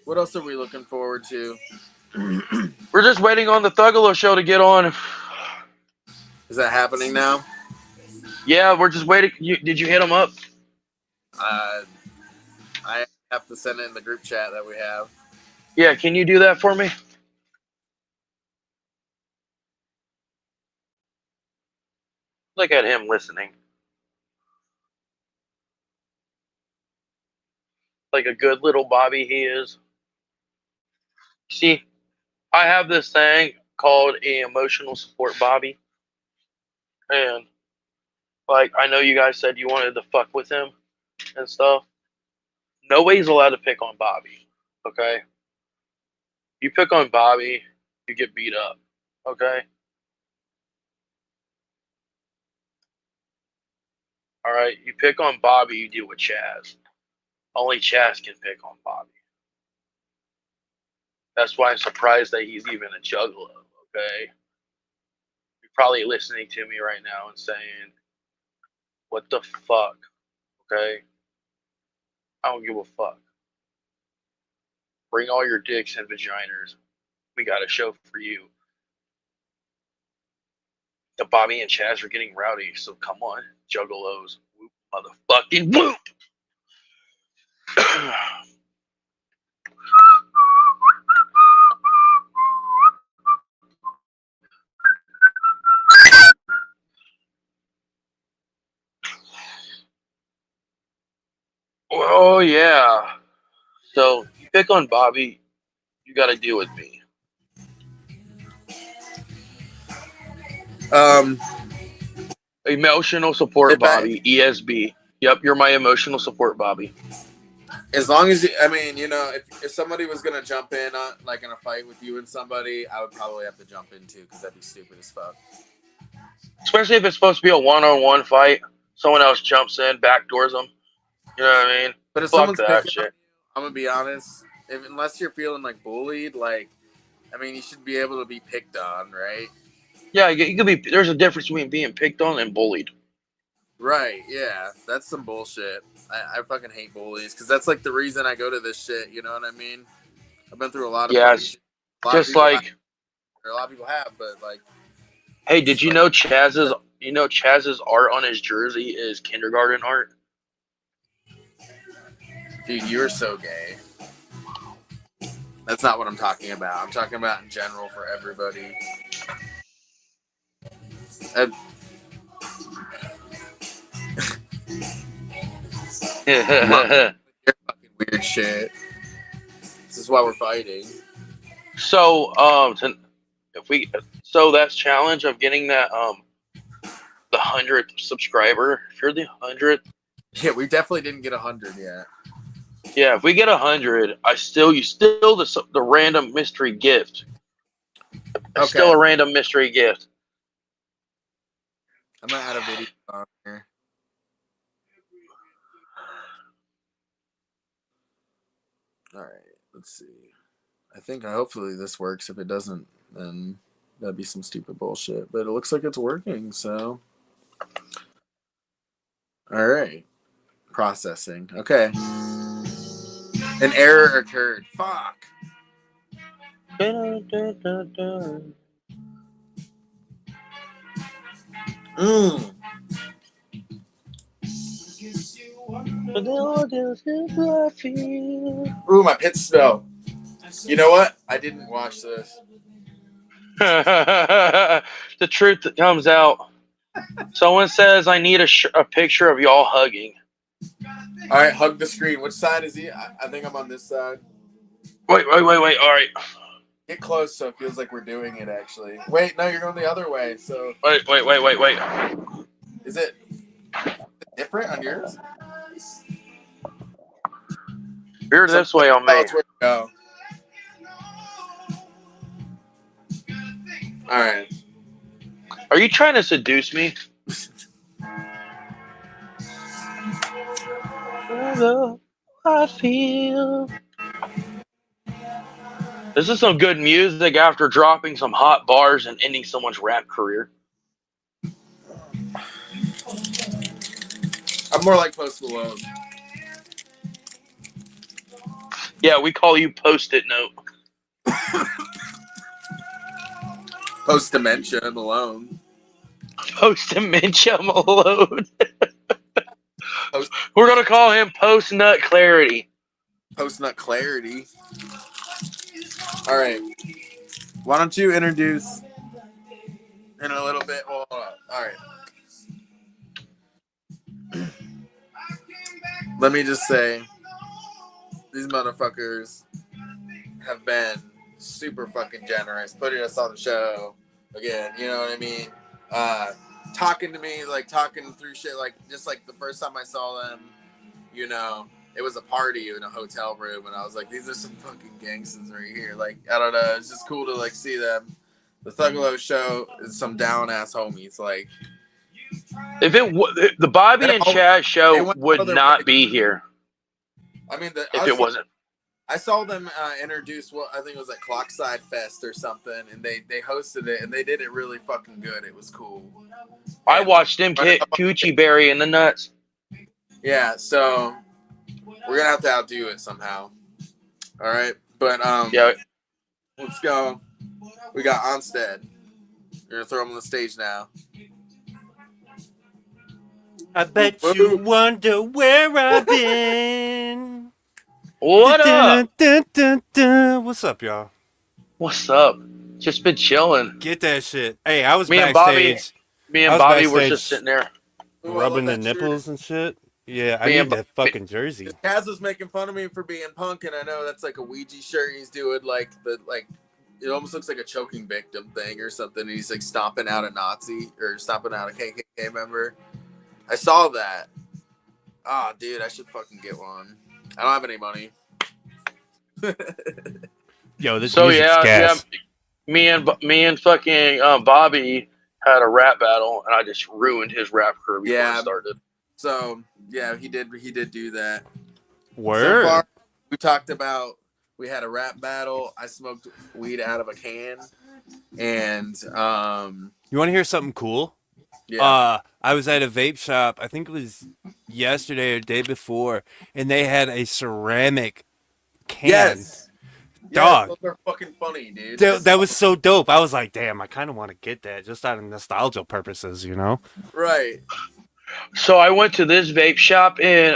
what else are we looking forward to? We're just waiting on the Thuggalo show to get on. Is that happening now? Yeah, we're just waiting. Did you hit him up? I have to send it in the group chat that we have. Yeah, can you do that for me? Look at him listening. Like a good little Bobby he is. See, I have this thing called a emotional support Bobby. And like I know you guys said you wanted to fuck with him and stuff. Nobody's allowed to pick on Bobby. Okay? You pick on Bobby, you get beat up. Okay? Alright, you pick on Bobby, you deal with Chaz. Only Chaz can pick on Bobby. That's why I'm surprised that he's even a juggalo, okay? You're probably listening to me right now and saying, what the fuck, okay? I don't give a fuck. Bring all your dicks and vaginas. We got a show for you. The Bobby and Chaz are getting rowdy, so come on, juggalos. Whoop, motherfucking whoop! Oh yeah. So you pick on Bobby, you got to deal with me. Emotional support Bobby, ESB. Yep, you're my emotional support Bobby. As long as I mean, you know, if somebody was gonna jump in on like in a fight with you and somebody, I would probably have to jump in too because that'd be stupid as fuck. Especially if it's supposed to be a one-on-one fight, someone else jumps in, backdoors them. You know what I mean? But if Fuck someone's that picking shit. on you, I'm gonna be honest. unless you're feeling like bullied, like, I mean, you should be able to be picked on, right? Yeah, you could be. There's a difference between being picked on and bullied. Right, yeah. That's some bullshit. I fucking hate bullies because that's like the reason I go to this shit, you know what I mean? I've been through a lot of fucking Yes, shit. A lot of just people like. have, or a lot of people have, but like, Hey, it's did just you like, know Chaz's? You know Chaz's art on his jersey is kindergarten art. dude, you're so gay. That's not what I'm talking about. I'm talking about in general for everybody. You're fucking weird shit. This is why we're fighting. So, that's challenge of getting that the 100th subscriber. If you're the 100th, Yeah, we definitely didn't get 100 yet. yeah. If we get 100, you still the random mystery gift. It's still Okay. a random mystery gift. I'm gonna add a video on here. All right, let's see. Hopefully this works. If it doesn't, then that'd be some stupid bullshit. But it looks like it's working, so. All right. Processing. Okay. An error occurred. Fuck. Mm. Ooh, my pits smell. You know what? I didn't watch this. The truth comes out. Someone says I need a picture of y'all hugging. All right, hug the screen. Which side is he? I think I'm on this side. Wait. All right. Get close so it feels like we're doing it, actually. Wait, no, you're going the other way. So Wait. is it different on yours? You're this way on me. That's where to go. All right. Are you trying to seduce me? I feel. This is some good music after dropping some hot bars and ending someone's rap career. I'm more like Post Malone. Yeah, we call you Post-it Note. Post Dementia Malone. Post-dementia Malone. We're going to call him Post-Nut Clarity. Post Nut Clarity. All right. Why don't you introduce in a little bit? Well, all right. Let me just say, these motherfuckers have been super fucking generous, putting us on the show again. You know what I mean? Talking to me, like talking through shit, like just like the first time I saw them, you know, it was a party in a hotel room, and I was like, these are some fucking gangsters right here. Like, I don't know, it's just cool to like see them. The thuggalo show is some down ass homies, like. If the Bobby and Chaz show would not be here. I mean, if it wasn't. I saw them introduce what I think it was like Clockside Fest or something, and they hosted it, and they did it really fucking good. It was cool. I watched them hit Coochie Berry in the nuts. Yeah, so we're gonna have to outdo it somehow. All right, but yeah, let's go. We got Onstead. We're gonna throw him on the stage now. I bet you wonder where I've been. What up? What's up, y'all? What's up? Just been chilling. Get that shit. Hey, I was me backstage. Me and Bobby were just sitting there. Rubbing the nipples and shit. Yeah, I need that fucking jersey. Chaz was making fun of me for being punk, and I know that's like a Ouija shirt he's doing, like it almost looks like a choking victim thing or something. And he's like stomping out a Nazi or stomping out a KKK member. I saw that. Oh, dude, I should fucking get one. I don't have any money. Yo, this so music's gas. Me and fucking Bobby had a rap battle, and I just ruined his rap career before it started. So yeah, he did do that. Word. So far, we talked about We had a rap battle. I smoked weed out of a can, and You want to hear something cool? yeah, I was at a vape shop. I think it was yesterday or day before, and they had a ceramic can. yes, Dog. those are fucking funny, dude. That was so dope. I was like, damn, I kind of want to get that just out of nostalgia purposes, you know? right. So I went to this vape shop in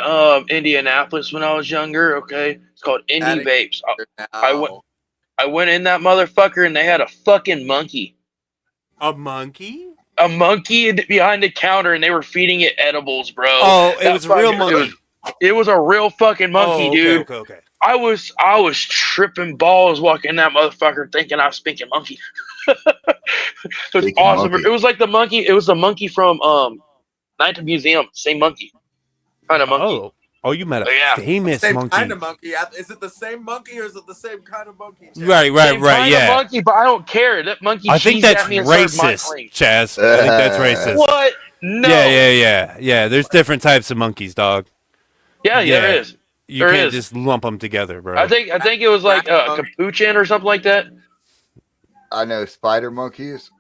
Indianapolis when I was younger. Okay, it's called Indie Adding- Vapes. Now. I went in that motherfucker and they had a fucking monkey. A monkey? A monkey behind the counter and they were feeding it edibles, bro. Oh, it That was a real fucking- monkey. It was a real fucking monkey, Oh, okay, dude. Okay. I was tripping balls walking in that motherfucker thinking I was speaking monkey. It was Speaking awesome. monkey. It was like the monkey. It was the monkey from Night at the Museum. Same monkey. Kind of monkey. Oh, you met a Yeah. famous Same monkey. kind of monkey. Is it the same monkey or is it the same kind of monkey? Chaz? Right, Same kind of yeah. monkey, but I don't care. That monkey I think cheesed that's at me and started racist, muttering. Chaz. I think that's racist. What? No. Yeah. There's different types of monkeys, dog. Yeah, there is. You There can't is. just lump them together, bro. I think it was like capuchin or something like that. I know spider monkeys.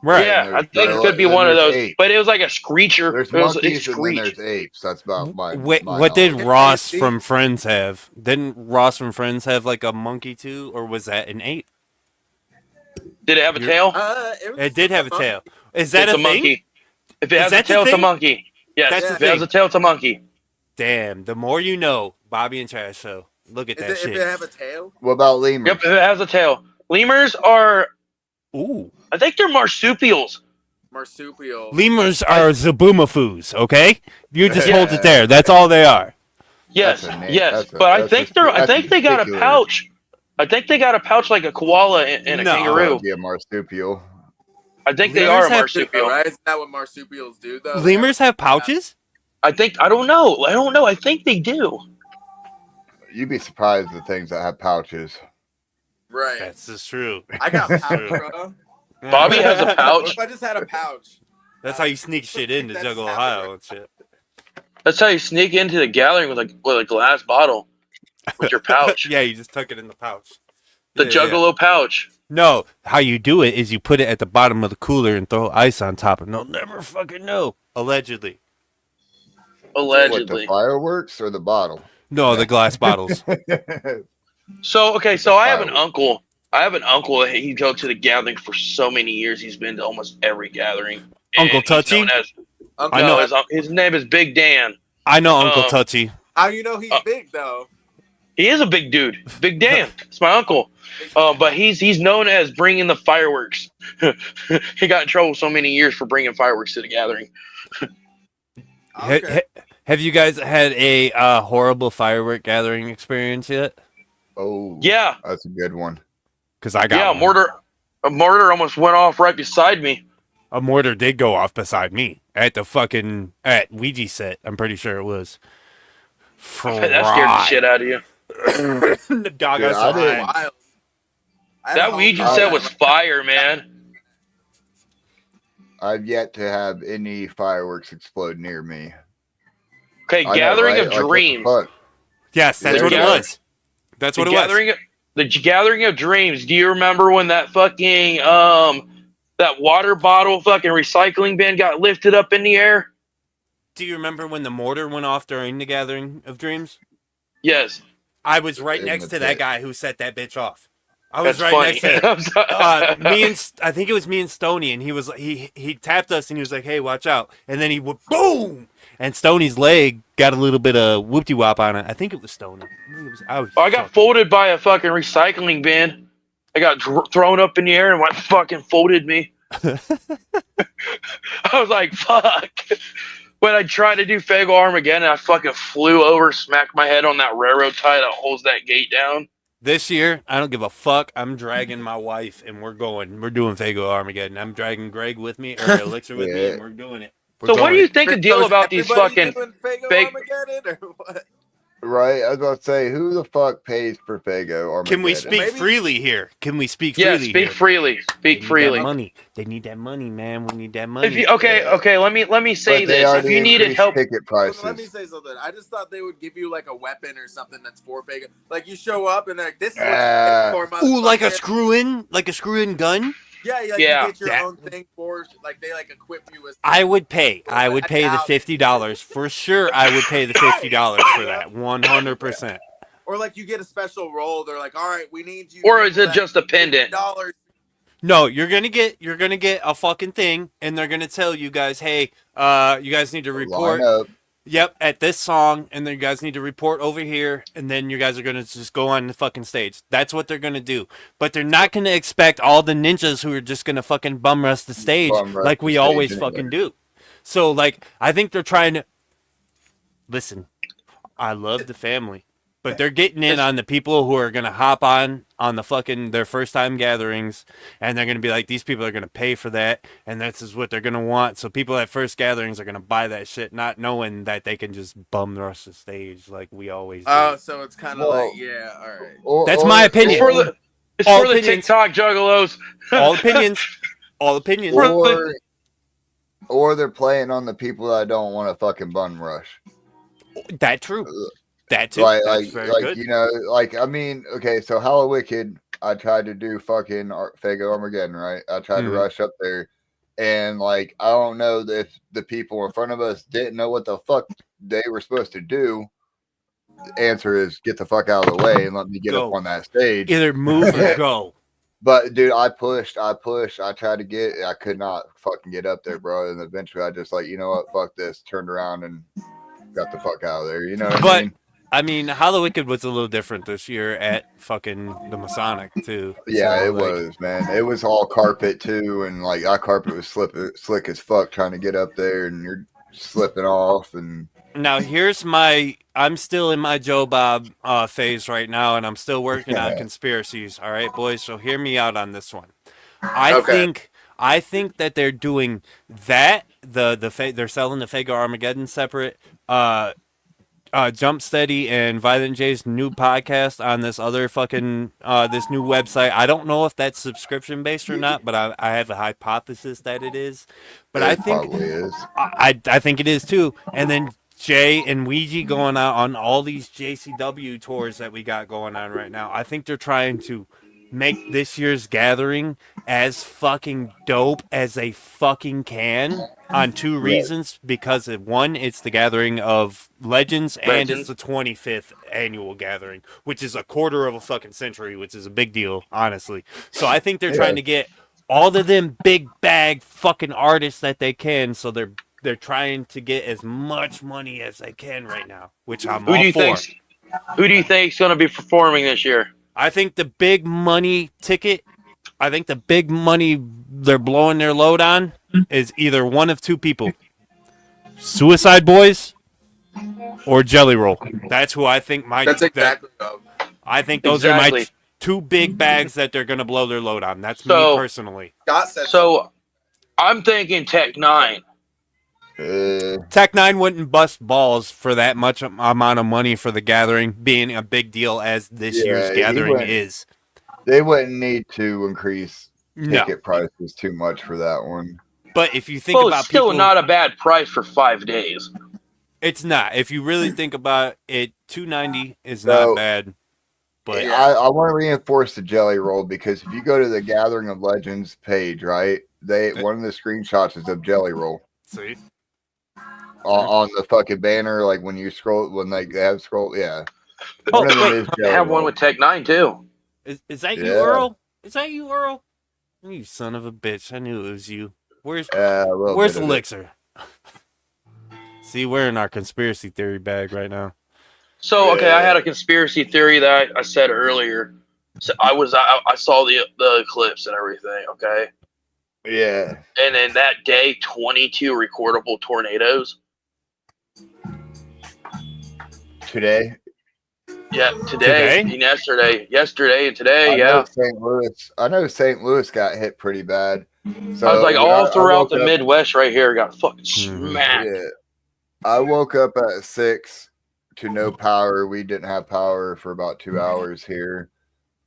right. Yeah, I think it There's- could be then one of there's those. apes. But it was like a screecher. There's It monkeys and then screeched. there's apes. That's about my. Wait, my what did knowledge. Ross from Friends have? Didn't Ross from Friends have like a monkey too, or was that an ape? Did it have a tail? It did have a tail. Is that It's a a thing? monkey. If it Is has a that the tail, it's a thing? monkey. Yes. That's the If it has thing. a tail, it's a monkey. Damn, the more you know, Bobby and Chaz show. Look at that If shit. it have a tail? What about lemurs? Yep, if it has a tail. Lemurs are, Ooh. I think they're marsupials. Marsupial. Lemurs are zaboomafus, okay? You just Yeah. hold it there. That's all they are. Yes, That's a name. yes. That's a- But I that's think a- they're. I that's think they got a particular- pouch. I think they got a pouch like a koala and a No. That kangaroo. would be a marsupial. I think they Lemurs are a have to- marsupial. Right? Isn't that what marsupials do, though? Lemurs have pouches? I don't know. I think they do. You'd be surprised at the things that have pouches. Right. That's just true. I got pouch, true. bro. Bobby has a What pouch. if I just had a pouch? That's how you sneak shit into That's Juggle, happening. Ohio and shit. That's how you sneak into the gathering with a glass bottle with your pouch. Yeah, you just tuck it in the pouch. The Yeah, Juggalo pouch. No, how you do it is you put it at the bottom of the cooler and throw ice on top, and they'll never fucking know. Allegedly. What, Allegedly. the fireworks or the bottle? No, the glass bottles. So I have an uncle. That he go to the gathering for so many years. He's been to almost every gathering. And Uncle he's Touchy? known as- Uncle, I know. his name is Big Dan. I know Uncle Oh. Touchy. How you know he's big, though? He is a big dude. Big Dan. It's my uncle. But he's known as bringing the fireworks. He got in trouble so many years for bringing fireworks to the gathering. Okay. Have you guys had a horrible firework gathering experience yet? Oh, Yeah. that's a good one. Because I got Yeah, one. a mortar almost went off right beside me. A mortar did go off beside me at Ouija set. I'm pretty sure it was. That scared the shit out of you. The dog Dude, I didn't- outside. Wild. I had That a Ouija home- set was fire, man. I've yet to have any fireworks explode near me. Okay, I know, Gathering right? of Like, what the Dreams. fuck? Yes, that's Yeah, what it yeah. was. That's what it was. The Gathering of Dreams. Do you remember when that fucking that water bottle fucking recycling bin got lifted up in the air? Do you remember when the mortar went off during the Gathering of Dreams? Yes. I was right In next the to that pit. guy who set that bitch off. I was That's right funny. next to him. I'm sorry. I think it was me and Stoney, and he was he tapped us and he was like, "Hey, watch out!" And then he went boom, and Stoney's leg got a little bit of whoopty wop on it. I think it was Stoney. I got folded by a fucking recycling bin. I got thrown up in the air and went fucking folded me. I was like, fuck. When I tried to do Fago Armageddon, I fucking flew over, smacked my head on that railroad tie that holds that gate down. This year, I don't give a fuck. I'm dragging my wife, and we're doing Fago Armageddon. I'm dragging Greg with me, or Elixir with me, and we're doing it. So what do you think the deal So is about these everybody fucking doing Fago fake- Armageddon, or what? Right? I was about to say, who the fuck pays for Fago or Can we Armageddon? speak Maybe- freely here? Can we speak Yeah, freely speak here? freely. They Speak need freely. that money. They need that money, man. We need that If money. you, okay. Let me say But they this. If already you needed increased help, ticket prices. Let me say something. I just thought they would give you like a weapon or something that's for Fago. Like you show up and they're like, this is what you pay for, Ooh, like a motherfucker. screw in gun. Yeah, Yeah. you get your That- own thing for like they like equip you with. I would pay the $50 for sure. I would pay the $50 for that, 100%. Or like you get a special role. They're like, all right, we need you. or is it just a pendant? $50? No, you're gonna get a fucking thing, and they're gonna tell you guys, hey, you guys need to report. Line up. Yep, at this song, and then you guys need to report over here, and then you guys are gonna just go on the fucking stage. That's what they're gonna do. But they're not gonna expect all the ninjas who are just gonna fucking bum rush the stage like we always fucking do. So like, I think they're trying to listen. I love the family, but they're getting in on the people who are gonna hop on the fucking their first time gatherings, and they're gonna be like, these people are gonna pay for that, and this is what they're gonna want. So people at first gatherings are gonna buy that shit, not knowing that they can just bum rush the stage like we always do. Oh, so it's kind of Well, like, yeah, all right. That's my opinion. It's All for the opinions. TikTok juggalos. All opinions. All opinions. Or they're playing on the people that don't want to fucking bum rush. That true. That too. Like, That's very like good. you know, like I mean, okay, so Hello Wicked, I tried to do fucking Fago Armageddon, right? I tried to rush up there, and like I don't know if the people in front of us didn't know what the fuck they were supposed to do. The answer is get the fuck out of the way and let me get up on that stage. Either move or go. But dude, I pushed. I tried to get. I could not fucking get up there, bro. And eventually, I just like, you know what, fuck this. Turned around and got the fuck out of there. You know what I mean? I mean, Hollow Wicked was a little different this year at fucking the Masonic too. Yeah, So, it like, was, man. It was all carpet too, and like our carpet was slick as fuck trying to get up there, and you're slipping off. And now I'm still in my Joe Bob phase right now, and I'm still working on conspiracies. All right, boys. So hear me out on this one. I think that they're doing that. They're selling the Fago Armageddon separate. Jump Steady and Violent J's new podcast on this other fucking this new website. I don't know if that's subscription based or not, but I have a hypothesis that it is. But I think probably is. I think it is too. And then Jay and Ouija going out on all these JCW tours that we got going on right now. I think they're trying to make this year's gathering as fucking dope as they fucking can on two reasons. Because one, it's the gathering of legends, and it's the 25th annual gathering, which is a quarter of a fucking century, which is a big deal, honestly. So I think they're trying to get all of them big bag fucking artists that they can. So they're trying to get as much money as they can right now, which I'm all for. Who do you think's going to be performing this year? I think the big money ticket, I think the big money they're blowing their load on is either one of two people. Suicide Boys or Jelly Roll. That's who I think might. That's exactly. I think those are my two big bags that they're going to blow their load on. That's me personally. So I'm thinking Tech 9. Tech 9 wouldn't bust balls for that much amount of money for the gathering being a big deal as this year's gathering is. They wouldn't need to increase ticket prices too much for that one. But if you think about it's still people, not a bad price for 5 days. It's not. If you really think about it, $290 is not bad. But I want to reinforce the Jelly Roll, because if you go to the Gathering of Legends page, right, one of the screenshots is of Jelly Roll. See? On the fucking banner, like when you scroll, when they have scroll, yeah. Oh, wait, I have one with Tech 9 too. Is that you, Earl? Is that you, Earl? You son of a bitch! I knew it was you. Where's Elixir? See, we're in our conspiracy theory bag right now. So okay, I had a conspiracy theory that I said earlier. So I saw the eclipse and everything. Okay. Yeah. And then that day, 22 recordable tornadoes. Today? Yeah, today? And yesterday and today, I know St. Louis got hit pretty bad. So I was like, all throughout the Midwest right here got fucking smacked. Yeah. I woke up at 6 to no power. We didn't have power for about 2 hours here.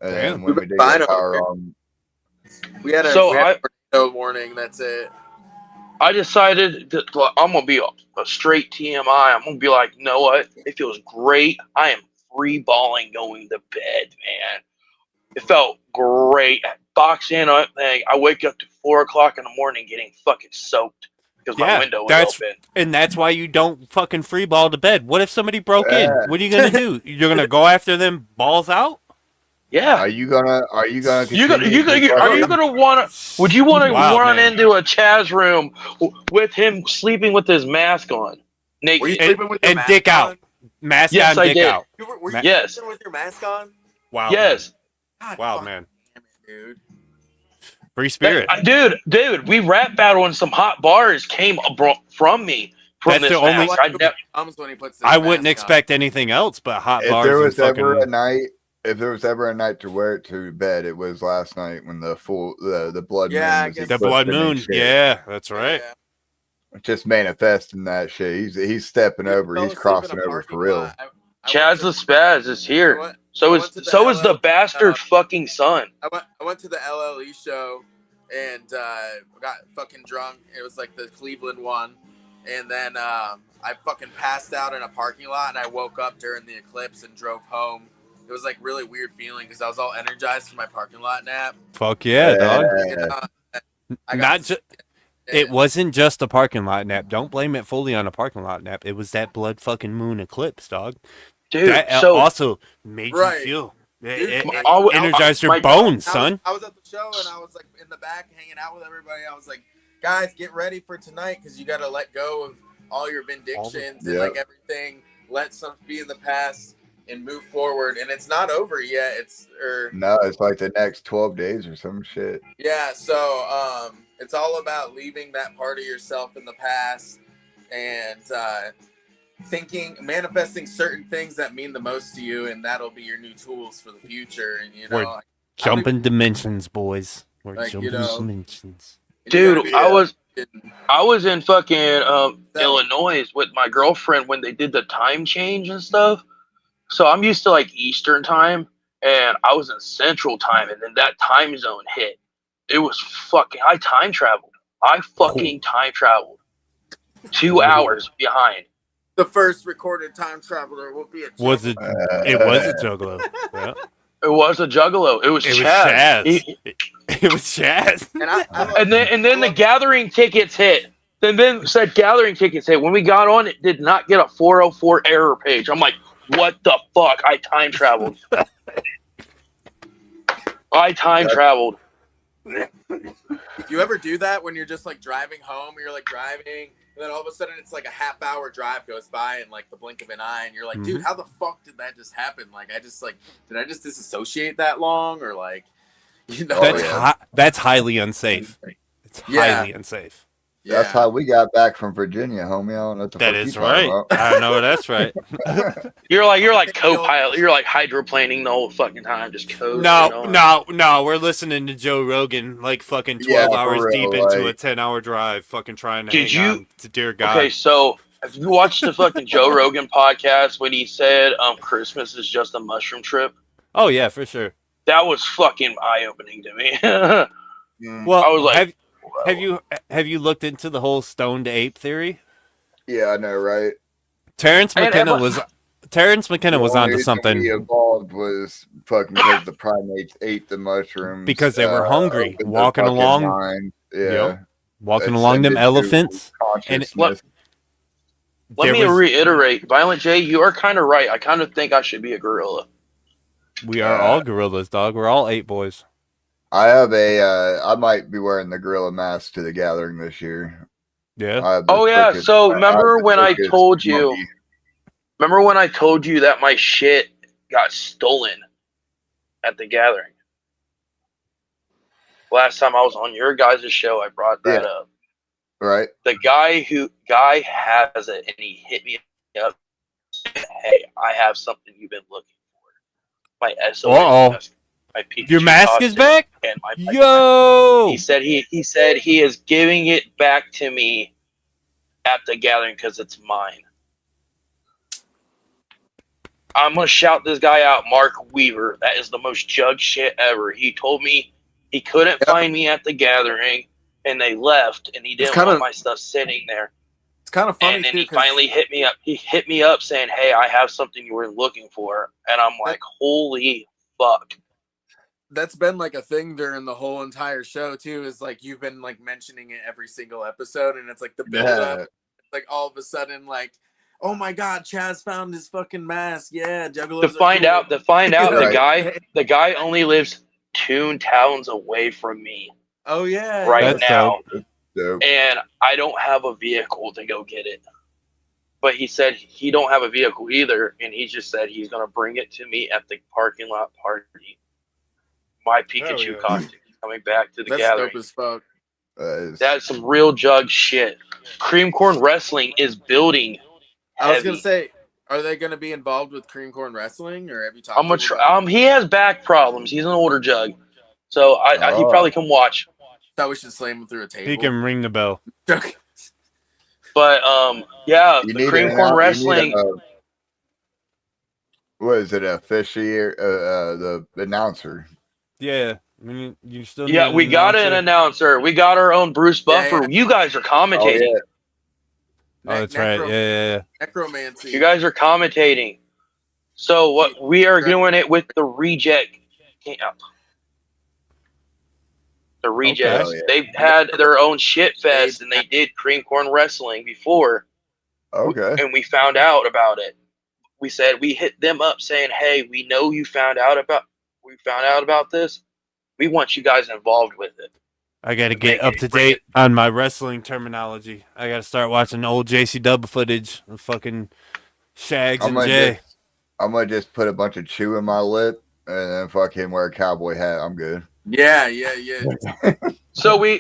And Damn. then when we did Fine get over power here. on, We had a So tornado warning. That's it. I decided that I'm gonna be a straight TMI. I'm gonna be like, you know what? It feels great. I am free balling going to bed, man. It felt great. Box in on thing. I wake up to 4 o'clock in the morning getting fucking soaked because my window was open. And that's why you don't fucking free ball to bed. What if somebody broke in? What are you gonna do? You're gonna go after them balls out? Yeah. are you gonna Are you gonna wanna? Would you want to Wow, run man. into a Chaz room with him sleeping with his mask on, naked? Were you sleeping with your And mask dick on? out. Mask Yes, on, I dick did. out. Were you Yes. sleeping with your mask on? Wow. Yes. God, Wow, fuck man. damn it, dude. Free spirit. Dude, we rap battle and some hot bars came from me from That's this the only- mask. Comes when he puts his I wouldn't mask expect anything else but hot If bars there and was ever fucking. a night, if there was ever a night to wear it to bed, it was last night when the blood Yeah, I moon was guess The blood eclipsing and moon. shit. Yeah, that's right. Yeah. Just manifesting that shit. He's stepping We over. fell He's asleep in crossing a over parking for real. lot. I Chaz went the to- Spaz is I here. went- So I is went to the the LL bastard fucking son. I went to the LLE show and got fucking drunk. It was like the Cleveland one, and then I fucking passed out in a parking lot, and I woke up during the eclipse and drove home. It was like really weird feeling because I was all energized from my parking lot nap. Fuck yeah, dog. And, I got Not just. It wasn't just a parking lot nap. Don't blame it fully on a parking lot nap. It was that blood fucking moon eclipse, dog. Dude, That so also made Right. you feel. Dude, It I- energized your my- bones, son. I was at the show and I was like in the back hanging out with everybody. I was like, guys, get ready for tonight because you got to let go of all your vindictions and like everything. Let some be in the past and move forward. And it's not over yet. It's like the next 12 days or some shit. Yeah, so it's all about leaving that part of yourself in the past and manifesting certain things that mean the most to you, and that'll be your new tools for the future. And We're jumping dimensions, boys. We're like, jumping dimensions. dude, I was in fucking Illinois with my girlfriend when they did the time change and stuff. So I'm used to like Eastern time, and I was in Central time, and then that time zone hit. It was fucking. I time traveled. I fucking time traveled. 2 hours behind. The first recorded time traveler will be a juggalo. Was it? It was a juggalo. Yeah. It was a juggalo. It was It was Chaz. Chaz. It was Chaz. And then the gathering tickets hit. Then said gathering tickets hit. When we got on, it did not get a 404 error page. I'm like, what the fuck? I time traveled. I time traveled. You ever do that when you're just like driving home? You're like driving, and then all of a sudden it's like a half-hour drive goes by in like the blink of an eye, and you're like, dude, how the fuck did that just happen? Like, did I just disassociate that long, or like, you know? That's highly unsafe. It's highly unsafe. That's how we got back from Virginia, homie. I don't know what the That fuck is you talking right. about. I know that's right. You're like co-pilot. You're like hydroplaning the whole fucking time, just coasting. No. We're listening to Joe Rogan like fucking 12 hours for deep real, into a like- 10-hour drive, fucking trying to Did hang you- on to dear God. Okay, so have you watched the fucking Joe Rogan podcast when he said Christmas is just a mushroom trip? Oh yeah, for sure. That was fucking eye-opening to me. Well, I was like, have you looked into the whole stoned ape theory? Yeah, I know, right? Terrence McKenna was The onto reason something we evolved was fucking because the primates ate the mushrooms because they were hungry, opened their walking fucking along. mind. Yeah, Yep. Walking along them ascended to elephants. And consciousness. let me reiterate, Violent J, you are kind of right. I kind of think I should be a gorilla. We are all gorillas, dog. We're all ape boys. I have I might be wearing the gorilla mask to the gathering this year. Yeah. Oh yeah. So remember when I told you? Remember when I told you that my shit got stolen at the gathering? Last time I was on your guys' show, I brought that up. Right. The guy has it, and he hit me up. Hey, I have something you've been looking for. My SOS mask. My Pikachu Your mask is back? And my Yo! He said he is giving it back to me at the gathering because it's mine. I'm gonna shout this guy out, Mark Weaver. That is the most jug shit ever. He told me he couldn't find me at the gathering, and they left, and he didn't want my stuff sitting there. It's kind of funny, and then too, he finally hit me up. He hit me up saying, "Hey, I have something you were looking for," and I'm like, "Holy fuck!" That's been like a thing during the whole entire show too. Is like you've been like mentioning it every single episode, and it's like the build up. Like all of a sudden, like, oh my god, Chaz found his fucking mask. Yeah, juggalos. To find out, Right. the guy only lives 2 towns away from me. Oh yeah, right now, Dope. and I don't have a vehicle to go get it. But he said he don't have a vehicle either, and he just said he's gonna bring it to me at the parking lot party. My Pikachu costume coming back to the gathering. Dope as fuck. That's some real jug shit. Cream Corn Wrestling is building. I was gonna say, are they gonna be involved with Cream Corn Wrestling, or have you talked? I'm gonna he has back problems. He's an older jug, so he probably can watch. Thought we should slam him through a table. He can ring the bell. But yeah, You the need Cream an Corn out- you Wrestling. need what is it? Officier, the announcer. Yeah, I mean, you still. Yeah, need we an got an announcer. announcer. We got our own Bruce Buffer. Yeah. You guys are commentating. Oh, that's right. Yeah. Necromancy. You guys are commentating. So what we are doing it with the Reject Camp. The Rejects. Okay. They've had their own shit fest, and they did Cream Corn Wrestling before. Okay. And we found out about it. We said we hit them up saying, "Hey, we know you found out about this. We want you guys involved with it." I got to get up to date on my wrestling terminology. I got to start watching old JCW footage of fucking Shags and Jay. I'm gonna just put a bunch of chew in my lip and then fucking wear a cowboy hat. I'm good. Yeah. So we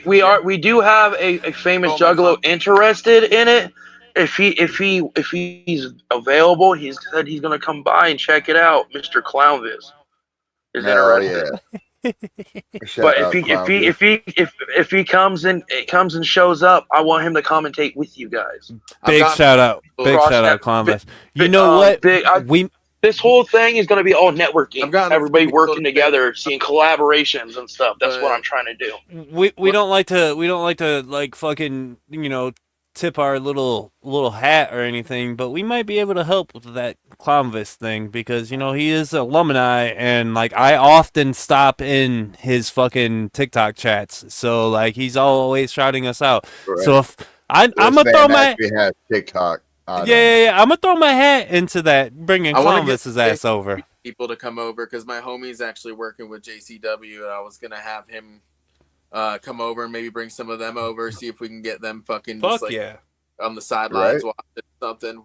do have a famous juggalo interested in it. If he's available, he said he's gonna come by and check it out. Mr. Clownvis is interested. Yeah. But if he comes and shows up, I want him to commentate with you guys. Big shout out, Clownvis. You know what? This whole thing is going to be all networking. Everybody working together, seeing collaborations and stuff. That's what I'm trying to do. We don't like to like fucking tip our little hat or anything, but we might be able to help with that Clownvis thing because he is alumni and like I often stop in his fucking TikTok chats, so like he's always shouting us out. Right. So if I'm gonna throw my TikTok. Yeah, I'm gonna throw my hat into that, bringing Clownvis's ass over. People to come over because my homie's actually working with JCW, and I was gonna have him come over and maybe bring some of them over, see if we can get them fucking just, like, on the sidelines watching something.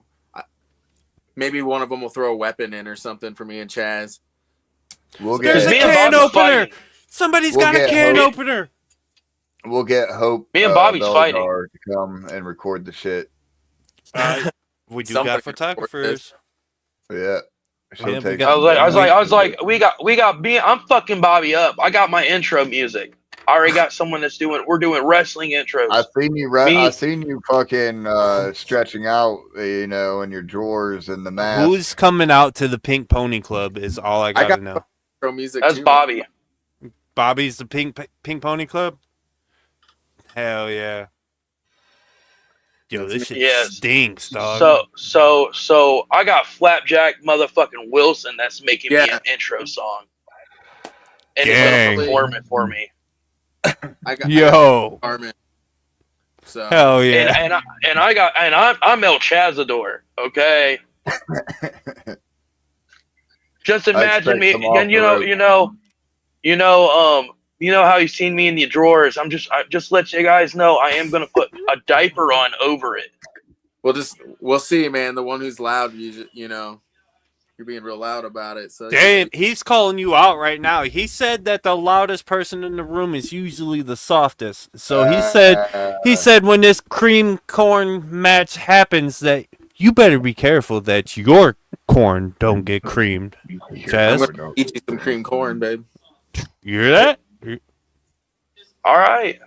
Maybe one of them will throw a weapon in or something for me and Chaz. There's a can opener. Somebody's got a can opener. We'll get Hope. Me and Bobby's fighting to come and record the shit. We do got photographers. Yeah. I was like, we got me. I'm fucking Bobby up. I got my intro music. I already got someone we're doing wrestling intros. I seen you fucking stretching out, in your drawers and the mask. Who's coming out to the Pink Pony Club is all I gotta know. Music That's too. Bobby. Bobby's the Pink Pony Club? Hell yeah. Yo, this shit stinks, dog. So I got Flapjack motherfucking Wilson that's making me an intro song. And he's gonna perform it for me. Yo. So hell yeah. I'm El Chazador, okay? Just imagine me, and you know how you've seen me in the drawers. I just let you guys know I am gonna put a diaper on over it. We'll see, man. The one who's loud, you're being real loud about it. So damn, he's calling you out right now. He said that the loudest person in the room is usually the softest. So he said when this cream corn match happens that you better be careful that your corn don't get creamed. Chaz, I'm gonna eat you some cream corn, babe. You hear that? All right.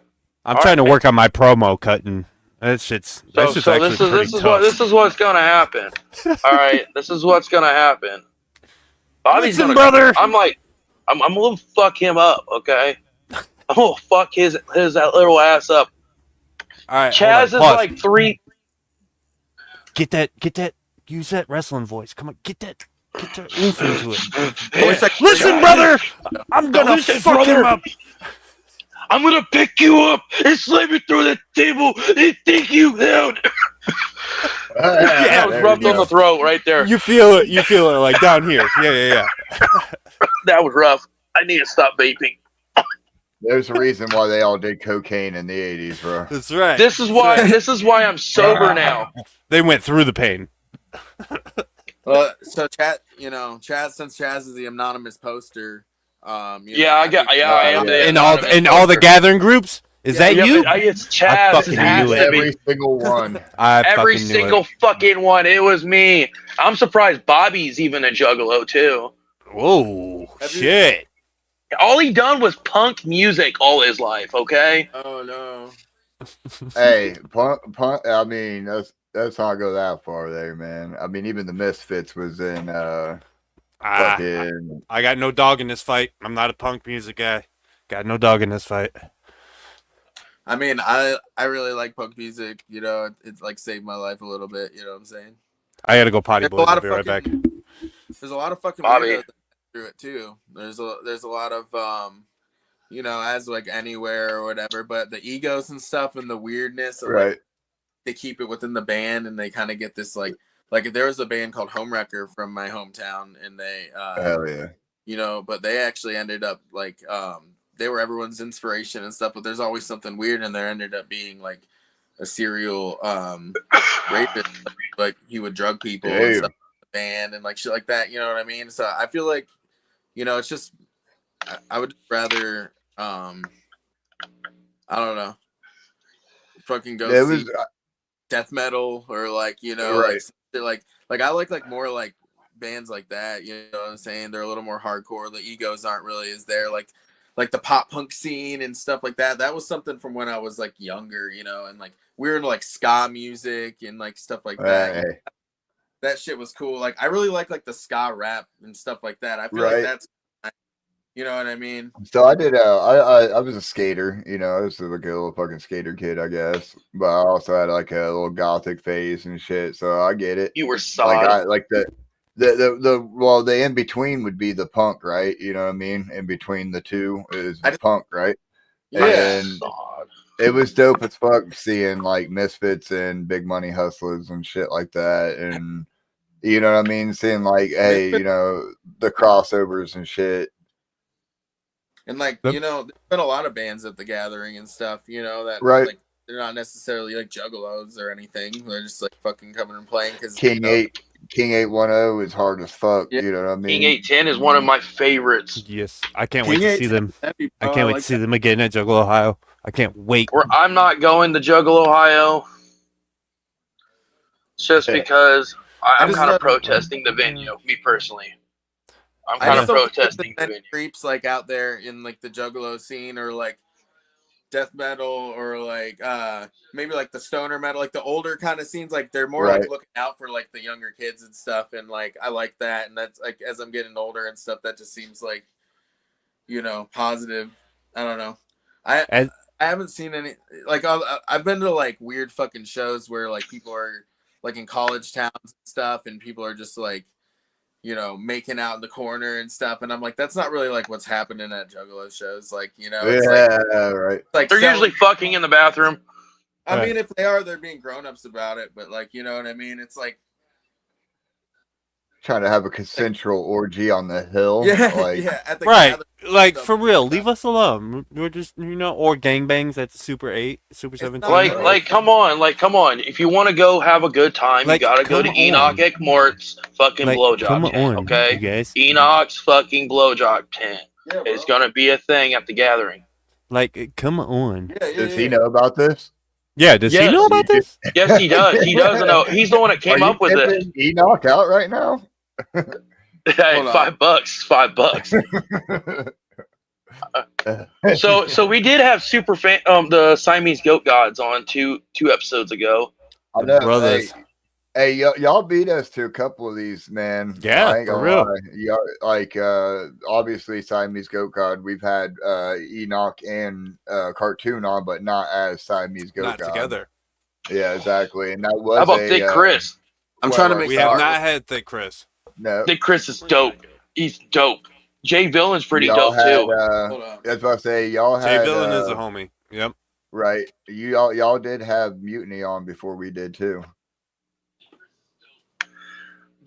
I'm trying to work on my promo cutting. This is what's gonna happen. All right, this is what's gonna happen. Bobby's Listen, gonna, brother. I'm gonna fuck him up, okay? I'm gonna fuck his that little ass up. All right, Chaz hold is on, pause. like 3. Get that. Use that wrestling voice. Come on, get that oomph into it. I wish I could Listen, brother. I'm gonna Listen, fuck him brother. up. I'm gonna pick you up and slam you through the table and take you down. That was There rubbed you on go. the throat right there. You feel it. You feel it like down here. Yeah. That was rough. I need to stop vaping. There's a reason why they all did cocaine in the 80s, bro. That's right. This is why I'm sober now. They went through the pain. Well, so Chaz, since Chaz is the anonymous poster, I am the In all the poster. gathering groups. Is that you? It's Chaz. I fucking It has knew to it. be. Every single one. Every fucking knew single it. fucking one. It was me. I'm surprised Bobby's even a juggalo too. Whoa, shit. All he done was punk music all his life. Okay. Oh no. Hey, punk. I mean, let's not go that far there, man. I mean, even the Misfits was in fucking. I got no dog in this fight. I'm not a punk music guy. Got no dog in this fight. I mean, I really like punk music. You know, it's like saved my life a little bit. You know what I'm saying? I gotta go potty, There's a boys. lot I'll of be right back. There's a lot of fucking Bobby. weirdos through it too. There's a lot of as like anywhere or whatever, but the egos and stuff and the weirdness of Right. like they keep it within the band and they kind of get this like there was a band called Homewrecker from my hometown and they Hell yeah. but they actually ended up like they were everyone's inspiration and stuff, but there's always something weird and there ended up being like a serial rapist, like he would drug people and stuff in the band and like shit like that, you know what I mean? So I feel like, it's just I would rather I don't know, fucking go see death metal or like, Right. like I like more like bands like that, you know what I'm saying? They're a little more hardcore. The egos aren't really as there, like the pop punk scene and stuff like that. That was something from when I was like younger, and like we were into like ska music and like stuff like that. Hey. That shit was cool. Like I really like the ska rap and stuff like that. I feel Right. like that's, you know what I mean? So I did. I was a skater. I was like a little fucking skater kid, I guess. But I also had like a little gothic phase and shit. So I get it. You were solid. Like the in between would be the punk, right? You know what I mean? In between the two is punk, right? Yeah. And it was dope as fuck seeing like Misfits and Big Money Hustlers and shit like that. And you know what I mean? Seeing like, hey, the crossovers and shit. And like, there's been a lot of bands at the gathering and stuff, that Right. like they're not necessarily like juggalos or anything. They're just like fucking coming and playing because King 810 is hard as fuck. Yeah. You know what I mean? King 810 is one of my favorites. Yes, I can't wait to see them. I can't wait to see them again at Juggalo, Ohio. I can't wait. Or I'm not going to Juggalo, Ohio, just because I'm kind of protesting the venue. Me personally, I'm kind of protesting the venue. Creeps like out there in like the juggalo scene or like death metal or like maybe like the stoner metal, like the older kind of scenes, like they're more like looking out for like the younger kids and stuff, and like I like that, and that's like as I'm getting older and stuff, that just seems like positive. I don't know. I haven't seen any like I've been to like weird fucking shows where like people are like in college towns and stuff, and people are just like making out in the corner and stuff. And I'm like, that's not really like what's happening at Juggalo shows. Like, it's right. Like they're usually fucking in the bathroom. I mean, if they are, they're being grown-ups about it. But like, you know what I mean? It's like trying to have a consensual orgy on the hill. Yeah, like, yeah. At the Right. gathering, Like, for real, leave us alone. We're just, or gangbangs at the Super 8, Super 17. Like, come on. If you want to go have a good time, Like, you gotta go to come Enoch on. Ekmort's fucking Like, blowjob come tent, on, okay? you guys. Enoch's fucking blowjob tent yeah, is gonna be a thing at the gathering. Like, come on. does he know about this? Yeah, does he Yes. know about this? Yes, he does. He does know. He's the one that came Are you up with it. tipping Enoch out right now? Hey, Hold on. $5. So we did have the Siamese goat gods on two episodes ago. I know, Brothers. Hey, y'all beat us to a couple of these, man. Yeah, I ain't for gonna real. lie. Y'all, like, obviously Siamese Goat God. We've had Enoch and Cartoon on, but not as Siamese Goat Not God. together. Yeah, exactly. And that was How about Thick Chris? I'm trying to make We have art not with- had Thick Chris. No, Thick Chris is dope. He's dope. Jay Villain's pretty y'all dope had, too. Hold on. that's what I say. Y'all Jay had Villain is a homie. Yep. right. Y'all did have Mutiny on before we did too.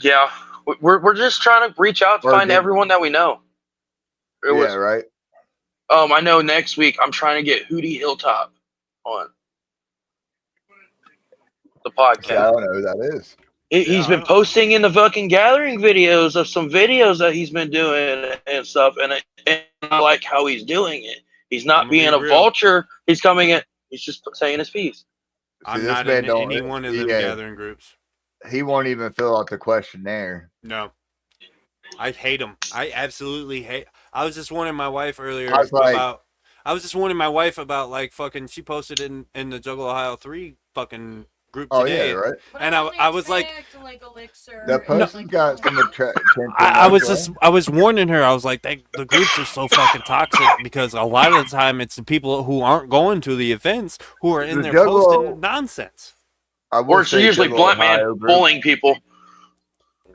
Yeah, we're just trying to reach out to Or find did- everyone that we know. It was, Yeah, right. I know next week I'm trying to get Hootie Hilltop on the See, I podcast. don't know who that is. He's been posting in the fucking gathering videos of some videos that he's been doing and stuff, and I like how he's doing it. He's not I'ma being be a real. vulture. He's coming in. He's just saying his piece. I'm this not man in don't- any one of them yeah. gathering groups. He won't even fill out the questionnaire. No. I hate him. I absolutely hate. I was just warning my wife earlier I was like- about. I was just warning my wife about like fucking. She posted in the Juggle Ohio 3 fucking group Oh today. yeah, right. And I was like, That person's got some attention. I was warning her. I was like, the groups are so fucking toxic because a lot of the time it's the people who aren't going to the events who are in The there Juggalo- posting nonsense. I will Or it's say usually Juggalo Blunt Ohio Man group- bullying people.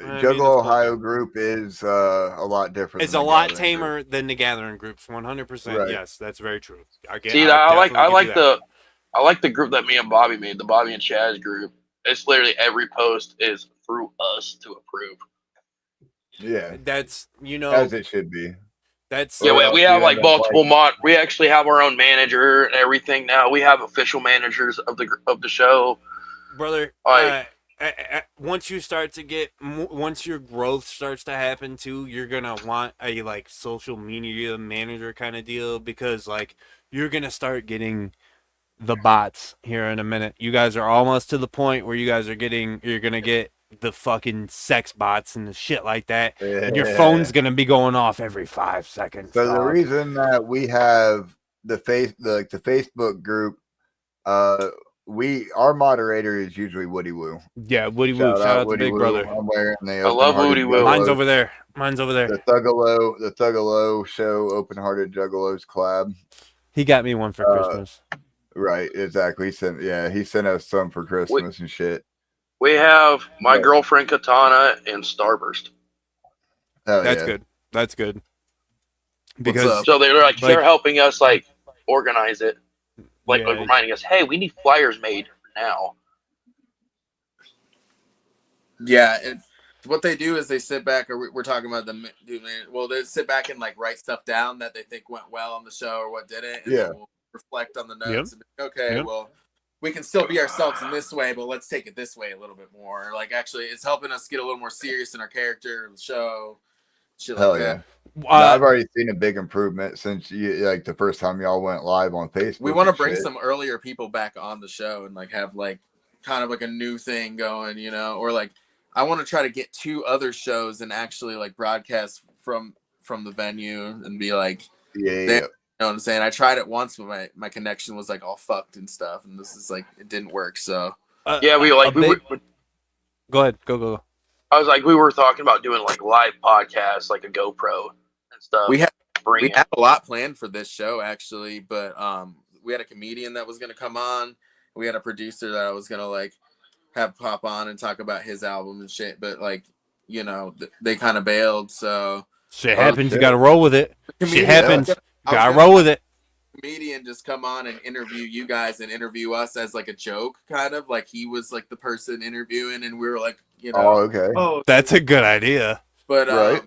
I mean, Juggle it's cool, Ohio man. group is a lot different. It's than a the lot Gathering tamer group. than the gathering groups. 100%. Right. Yes, that's very true. See, I like the group that me and Bobby made, the Bobby and Chaz group. It's literally every post is through us to approve. Yeah, That's as it should be. That's Yeah, Or we else have you like end up multiple like- We actually have our own manager and everything now. We have official managers of the show. brother. Like- Once you start to get, once your growth starts to happen too, you're gonna want a like social media manager kind of deal because like you're gonna start getting the bots here in a minute. You guys are almost to the point where you're gonna get the fucking sex bots and the shit like that, and your phone's gonna be going off every 5 seconds. So the dog. reason that we have the Facebook group, our moderator is usually Woody Woo. Yeah, Woody Woo. Shout out to Woody Big Woo. Brother. I'm wearing the I love Open-Hearted Woody Woo. Mine's Juggalos. over there. Mine's over there. The Thuggalo show, Open Hearted Juggalos collab. He got me one for Christmas. Right, exactly. He sent us some for Christmas and shit. We have my Yeah. girlfriend Katana and Starburst. Hell That's yeah. good. That's good. What's Because up? So they're Like- they're helping us like organize it, like Yeah. reminding us, hey, we need flyers made now. Yeah, and what they do is they sit back, or we're talking about them. Well, they sit back and like write stuff down that they think went well on the show or what didn't. And Yeah. then we'll reflect on the notes. Yep. And be like, okay, Yep. well, we can still be ourselves in this way, but let's take it this way a little bit more. Like, actually, it's helping us get a little more serious in our character, the show, shit Hell like yeah. that. No, I've already seen a big improvement since the first time y'all went live on Facebook. We want to and bring shit. some earlier people back on the show and like have like kind of like a new thing going, or like I want to try to get 2 other shows and actually like broadcast from the venue and be like, Yeah. you know what I'm saying? I tried it once, but my connection was like all fucked and stuff, and this is like it didn't work. So Yeah, we like we were, Go ahead. Go. I was like we were talking about doing like live podcasts, like a GoPro and stuff. we have bring a lot planned for this show actually, but we had a comedian that was gonna come on. We had a producer that I was gonna like have pop on and talk about his album and shit, but like they kind of bailed. So Shit happens. shit. You gotta roll with it. Shit Comedian- happens. I was Gotta gonna roll with it. comedian just come on and interview you guys and interview us as like a joke, kind of like he was like the person interviewing, and we were like, Oh, okay. That's a good idea. but Right.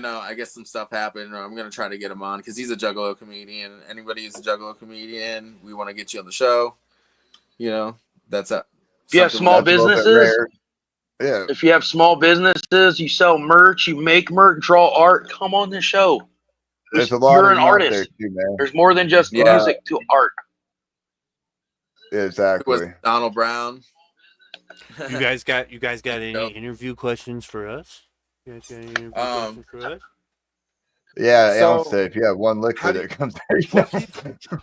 I guess some stuff happened, or I'm gonna try to get him on because he's a Juggalo comedian. Anybody who's a Juggalo comedian, we want to get you on the show. That's a If you have something small That's a little bit businesses, rare. Yeah. if you have small businesses, you sell merch, you make merch, draw art, come on this show. There's a lot You're of an them out artist. there too, man. There's more than just Yeah. music to art. It was Exactly. Donald Brown. You guys got any Nope. interview questions for us? You guys got any interview questions for us? Yeah, So, Alan said if you have one how liquid do that comes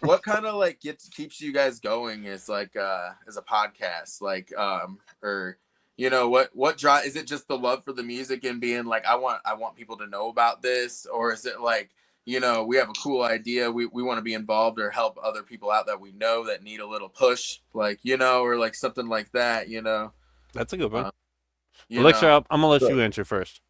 What kind of like keeps you guys going as like as a podcast, like or You know, what drive is it? Just the love for the music and being like, I want people to know about this, or is it like, you know, we have a cool idea, we want to be involved or help other people out that we know that need a little push, like, you know, or like something like that, you know. That's a good one. You Elixir, know, I'm gonna let you answer first.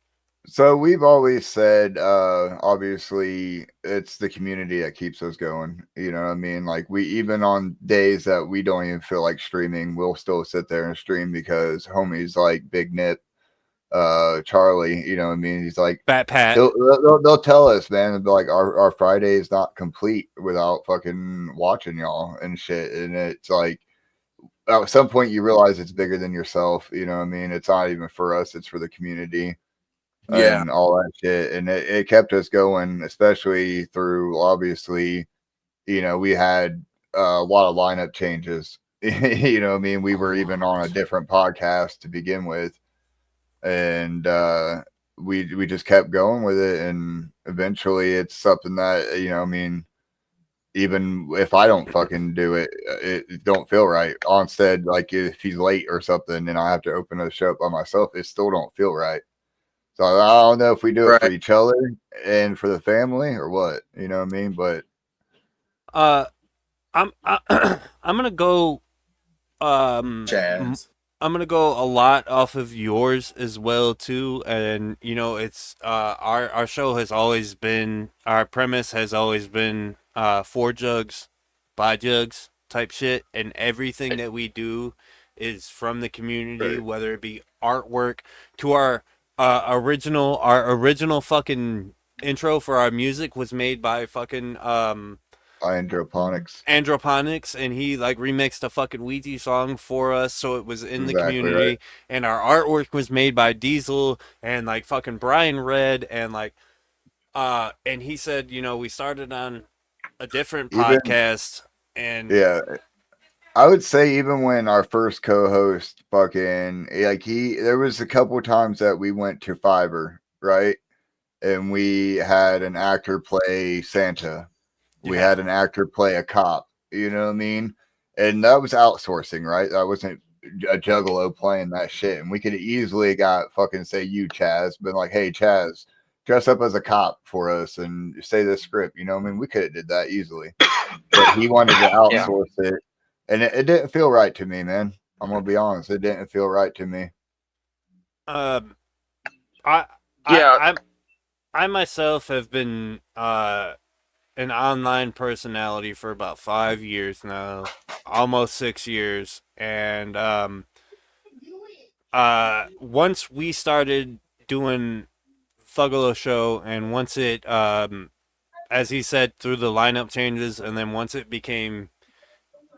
So we've always said, obviously, it's the community that keeps us going. You know what I mean? Like, we, even on days that we don't even feel like streaming, we'll still sit there and stream because homies like Big Nip, Charlie, you know what I mean? He's like, Fat Pat. they'll tell us, man, and be like, our Friday is not complete without fucking watching y'all and shit. And it's like, at some point you realize it's bigger than yourself. You know what I mean? It's not even for us, it's for the community. yeah, And all that shit. And it kept us going, especially through, obviously, you know, we had a lot of lineup changes. You know what I mean? We were even on a different podcast to begin with. And we just kept going with it. And eventually it's something that, you know, I mean, even if I don't fucking do it, it don't feel right. Instead, like if he's late or something and I have to open the show up by myself, it still don't feel right. So I don't know if we do it for each other and for the family or what, you know what I mean? But I'm gonna go Chaz. I'm gonna go a lot off of yours as well too, and you know it's our show has always been, our premise has always been for jugs, by jugs type shit, and everything that we do is from the community, whether it be artwork to our original fucking intro for our music was made by fucking Androponics, and he like remixed a fucking Ouija song for us, so it was in the community. Right. And our artwork was made by Diesel and like fucking Brian Red, and like and he said, you know, we started on a different podcast, and yeah, I would say even when our first co-host fucking like there was a couple of times that we went to Fiverr, right? And we had an actor play Santa. We had an actor play a cop, you know what I mean? And that was outsourcing, right? That wasn't a juggalo playing that shit. And we could easily got fucking say you, Chaz, been like, hey, Chaz, dress up as a cop for us and say the script. You know what I mean? We could have did that easily. But he wanted to outsource it. And it didn't feel right to me, man. I'm going to be honest. It didn't feel right to me. I myself have been an online personality for about 5 years now, almost 6 years, and once we started doing Thuggalo show, and once it as he said, through the lineup changes, and then once it became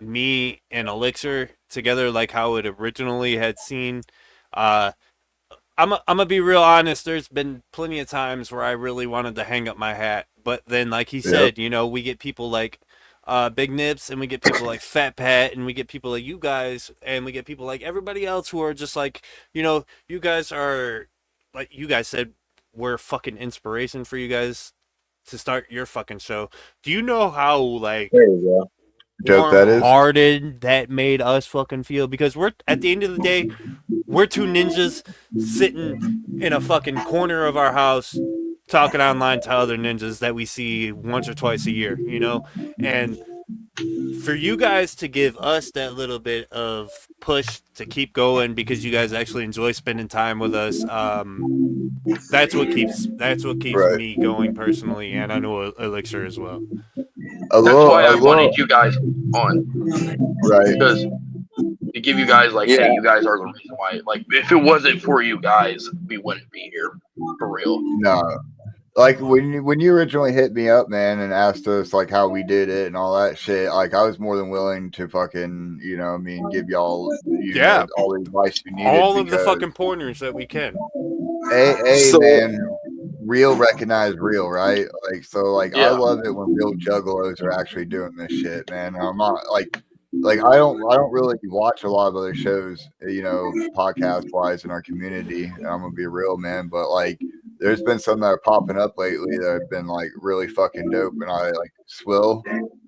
me and Elixir together like how it originally had seen, I'm gonna be real honest. There's been plenty of times where I really wanted to hang up my hat, but then, like he said, you know, we get people like Big Nips, and we get people like Fat Pat, and we get people like you guys, and we get people like everybody else who are just like, you know, you guys are, like you guys said, we're fucking inspiration for you guys to start your fucking show. Do you know how like warm-hearted that made us fucking feel? Because we're, at the end of the day, we're two ninjas sitting in a fucking corner of our house talking online to other ninjas that we see once or twice a year, you know? And for you guys to give us that little bit of push to keep going because you guys actually enjoy spending time with us, that's what keeps me going personally, and I know Elixir as well. That's why I wanted you guys on. Right. Because to give you guys, like, hey, you guys are the reason why. Like, if it wasn't for you guys, we wouldn't be here. For real. No. Like, when you originally hit me up, man, and asked us, like, how we did it and all that shit, like, I was more than willing to fucking, you know, I mean, give y'all, know, all the advice you needed. All of the fucking pointers that we can. Man, real recognize real, right? Like, so, like, I love it when real juggalos are actually doing this shit, man. I'm not, like I don't really watch a lot of other shows, you know, podcast wise in our community. I'm gonna be real, man, but like there's been some that are popping up lately that have been like really fucking dope, and I like Swill,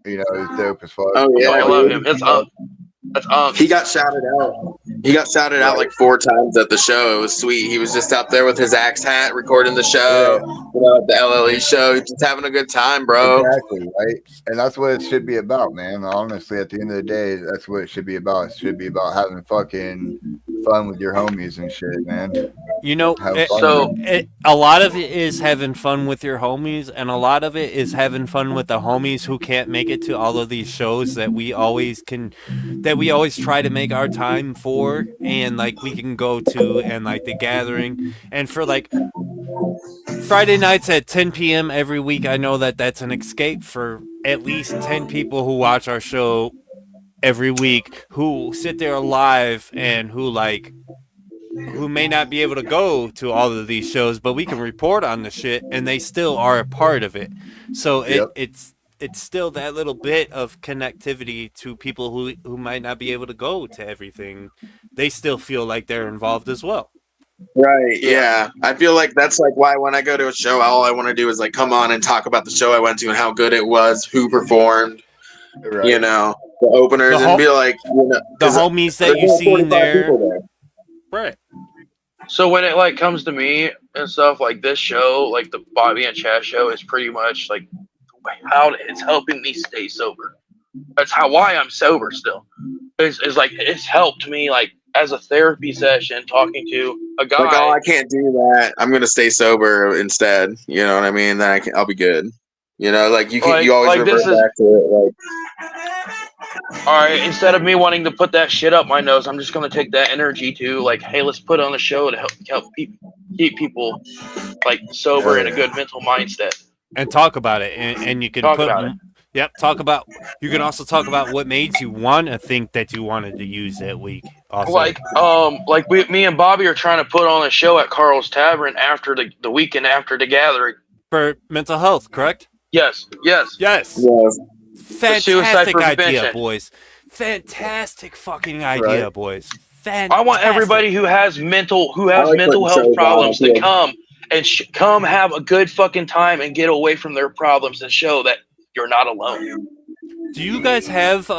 you know, is dope as fuck. Oh yeah, I love him. It's That's He got shouted out. He got shouted out like 4 times at the show. It was sweet. He was just out there with his axe hat recording the show. You know, at the LLE show. He's just having a good time, bro. Exactly, right? And that's what it should be about, man. Honestly, at the end of the day, that's what it should be about. It should be about having fucking fun with your homies and shit, man. You know, Have fun. a lot of it is having fun with your homies, and a lot of it is having fun with the homies who can't make it to all of these shows that we always try to make our time for, and like we can go to, and like the gathering, and for like Friday nights at 10 p.m. every week. I know that that's an escape for at least 10 people who watch our show every week, who sit there live and who may not be able to go to all of these shows, but we can report on the shit and they still are a part of it. So it's still that little bit of connectivity to people who might not be able to go to everything. They still feel like they're involved as well. Right, yeah. I feel like that's like why when I go to a show, all I want to do is like come on and talk about the show I went to and how good it was, who performed, you know, the openers, and be like, you know, the homies that you see in there. Right. So when it like comes to me and stuff, like this show, like the Bobby and Chaz show, is pretty much like how it's helping me stay sober. That's why I'm sober still. Is like it's helped me like as a therapy session talking to a guy. Like, oh, I can't do that. I'm gonna stay sober instead. You know what I mean? Then I'll be good. You know, like you always like revert back to it. Like, all right, instead of me wanting to put that shit up my nose, I'm just gonna take that energy to like, hey, let's put on a show to help keep people like sober in a good mental mindset and talk about it. And you can talk about it. Yep, you can also talk about what made you want to think that you wanted to use that week. Also. Like me and Bobby are trying to put on a show at Carl's Tavern after the weekend after the gathering. For mental health, correct? Yes. Fantastic idea, boys. Fantastic fucking idea, boys. Fantastic. I want everybody who has mental health problems to come and come have a good fucking time and get away from their problems and show that you're not alone. Do you guys have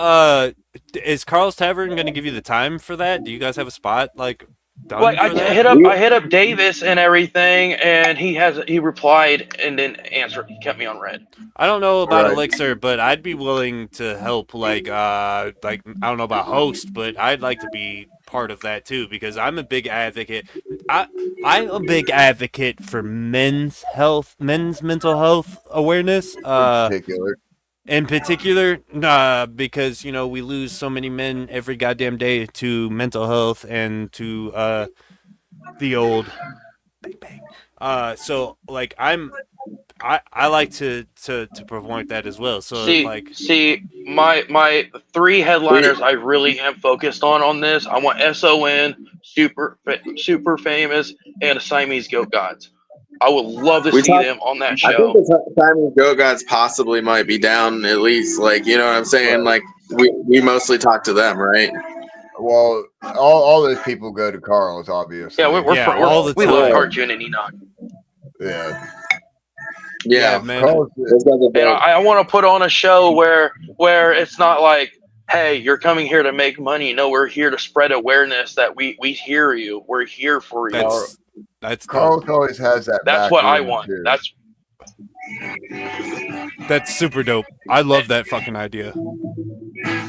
is Carl's Tavern going to give you the time for that? Do you guys have a spot like done like for that? I hit up Davis and everything, and he replied and didn't answer. He kept me on red. I don't know about Elixir, but I'd be willing to help. Like I don't know about host, but I'd like to be part of that too because I'm a big advocate. I'm a big advocate for men's mental health awareness. In particular, because you know we lose so many men every goddamn day to mental health and to the old bang bang. So like I like to promote that as well. So my 3 headliners I really am focused on this. I want SON, super famous, and Siamese Goat Gods. I would love to see them on that show. I think the Siamese Goat Gods possibly might be down at least. Like, you know what I'm saying? Like we mostly talk to them, right? Well, all those people go to Carl's, obviously. Yeah, we love Cartoon and Enoch. Yeah, man. And I want to put on a show where it's not like, hey, you're coming here to make money. No, we're here to spread awearness that we hear you. We're here for you. That's Carl's always has that. That's what I want. Too. That's super dope. I love that fucking idea.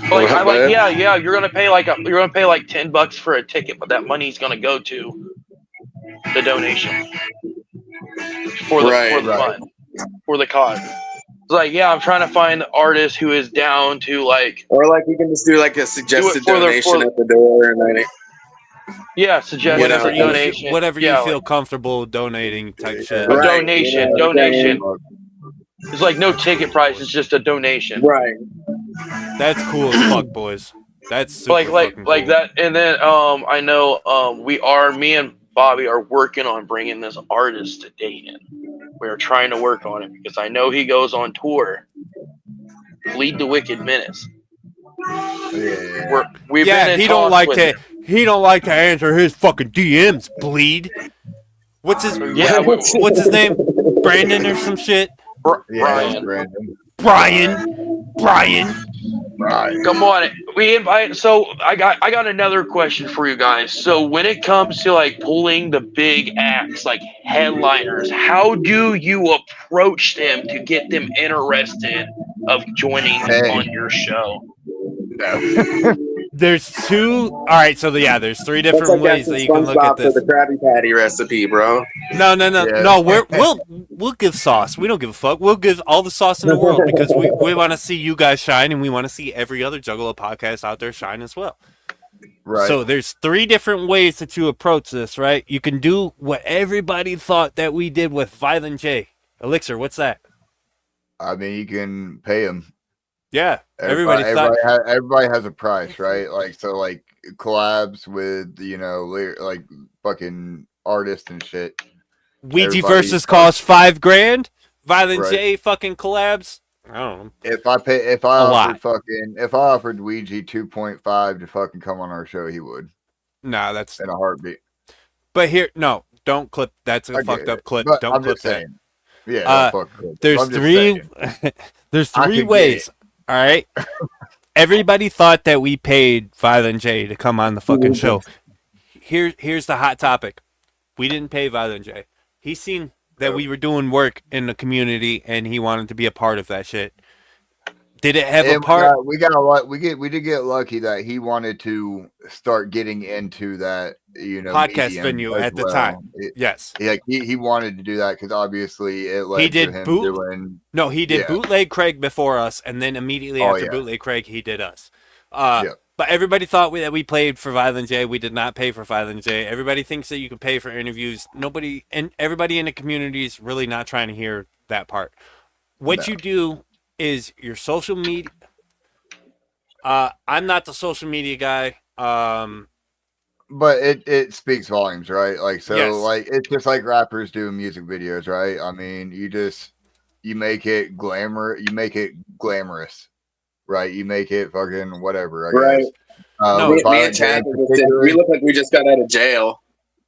You're gonna pay like $10 for a ticket, but that money's gonna go to the donation for the fund, for the cause. It's like, I'm trying to find an artist who is down to like, or like you can just do like a suggested donation at the door and then suggested donation, whatever you feel comfortable donating type shit. Donation. It's like no ticket price. It's just a donation. Right. That's cool as fuck, boys. That's super like cool. that. And then I know me and Bobby are working on bringing this artist to Dayton. We are trying to work on it because I know he goes on tour. Lead the Wicked Menace. We've been in he don't talks like to. He don't like to answer his fucking DMs. Bleed. What's his name? Brandon or some shit. Brian. Brian. Right. Come on, we invite. So I got another question for you guys. So when it comes to like pulling the big acts, like headliners, how do you approach them to get them interested of joining on your show? There's two. All right, so there's three That's different like ways that you can look at SpongeBob for this. the Krabby Patty recipe, bro. No. Yeah. We'll give sauce. We don't give a fuck. We'll give all the sauce in the world because we want to see you guys shine, and we want to see every other Juggalo podcast out there shine as well. Right. So there's three different ways that you approach this, right? You can do what everybody thought that we did with Violent J. Elixir, what's that? I mean, you can pay them. Yeah, everybody has a price, right? Like, so like collabs with, you know, like fucking artists and shit. Ouija versus cost $5,000. Violent J fucking collabs. I don't know. If I offered Ouija 2.5 to fucking come on our show, he would. Nah, that's in a heartbeat. But here, no, don't clip. That's a fucked up clip. But don't clip that. Yeah, there's three. There's three ways. All right. Everybody thought that we paid Violent J to come on the fucking show. Here's the hot topic. We didn't pay Violent J. He seen that we were doing work in the community, and he wanted to be a part of that shit. Did it have a part? We did get lucky that he wanted to start getting into that, you know, podcast venue at the time. Yes, he wanted to do that because obviously it led he did to him doing. No, he did Bootleg Craig before us, and then immediately after Bootleg Craig, he did us. But everybody thought that we played for Violent J. We did not pay for Violent J. Everybody thinks that you can pay for interviews. Everybody in the community is really not trying to hear that part. What you do is your social media. I'm not the social media guy. But it speaks volumes, right? Like, so like it's just like rappers doing music videos, right? I mean, you make it glamorous, right? You make it fucking whatever, I guess. No, me and Chaz we look like we just got out of jail.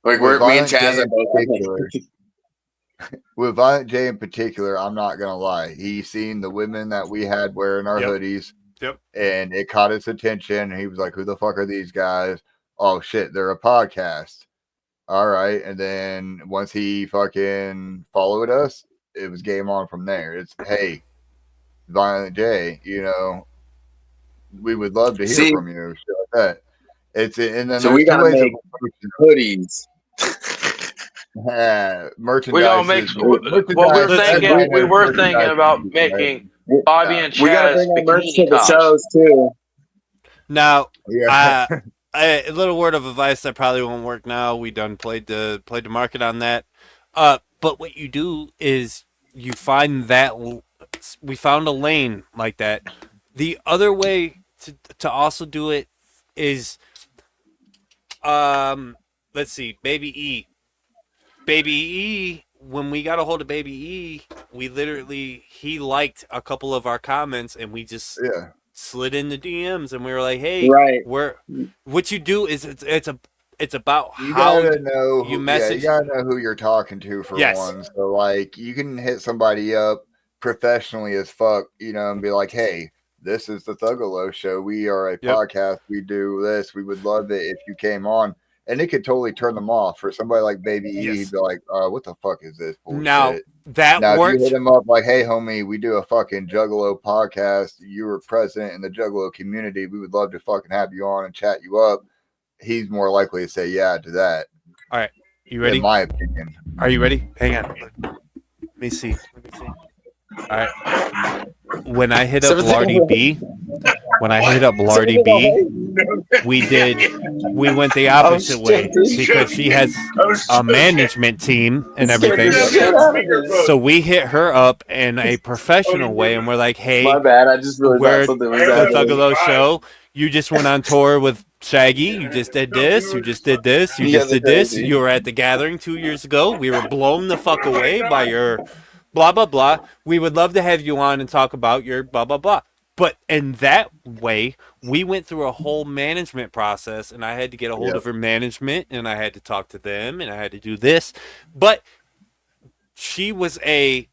Like me and Chaz are both. With Violent J in particular, I'm not gonna lie. He's seen the women that we had wearing our hoodies, and it caught his attention. He was like, "Who the fuck are these guys? Oh shit, they're a podcast." All right, and then once he fucking followed us, it was game on from there. It's hey, Violent J, you know, we would love to hear from you, shit like that. And then so we gotta make hoodies. Merchandise. We gonna make. We were thinking about making Bobby and Chaz. We gotta bring our merch to the shows too. Now, a little word of advice that probably won't work now. We done played the market on that. But what you do is you find that we found a lane like that. The other way to also do it is, let's see, Baby E. Baby E, when we got a hold of Baby E, he liked a couple of our comments, and we just slid in the DMs, and we were like, "Hey, what you do is it's about you how gotta know you message. You gotta know who you're talking to for one. So like, you can hit somebody up professionally as fuck, you know, and be like, "Hey, this is the Thuggalo Show. We are a podcast. We do this. We would love it if you came on." And it could totally turn them off. For somebody like Baby E, he'd be like, what the fuck is this bullshit? Now works. If you hit him up like, hey, homie, we do a fucking Juggalo podcast. You were president in the Juggalo community. We would love to fucking have you on and chat you up. He's more likely to say yeah to that. All right. You ready? In my opinion. Are you ready? Hang on. Let me see. All right. When I hit up Lardy B, we went the opposite way because she has a management team and everything. So we hit her up in a professional way, and we're like, "Hey, my bad. I just realized something was the Thuggalo Show. You just went on tour with Shaggy. You just did this. You just did this. You just did this. You were at the Gathering 2 years ago. We were blown the fuck away by your blah, blah, blah. We would love to have you on and talk about your blah, blah, blah." But in that way, we went through a whole management process, and I had to get a hold of her management, and I had to talk to them, and I had to do this. But she was a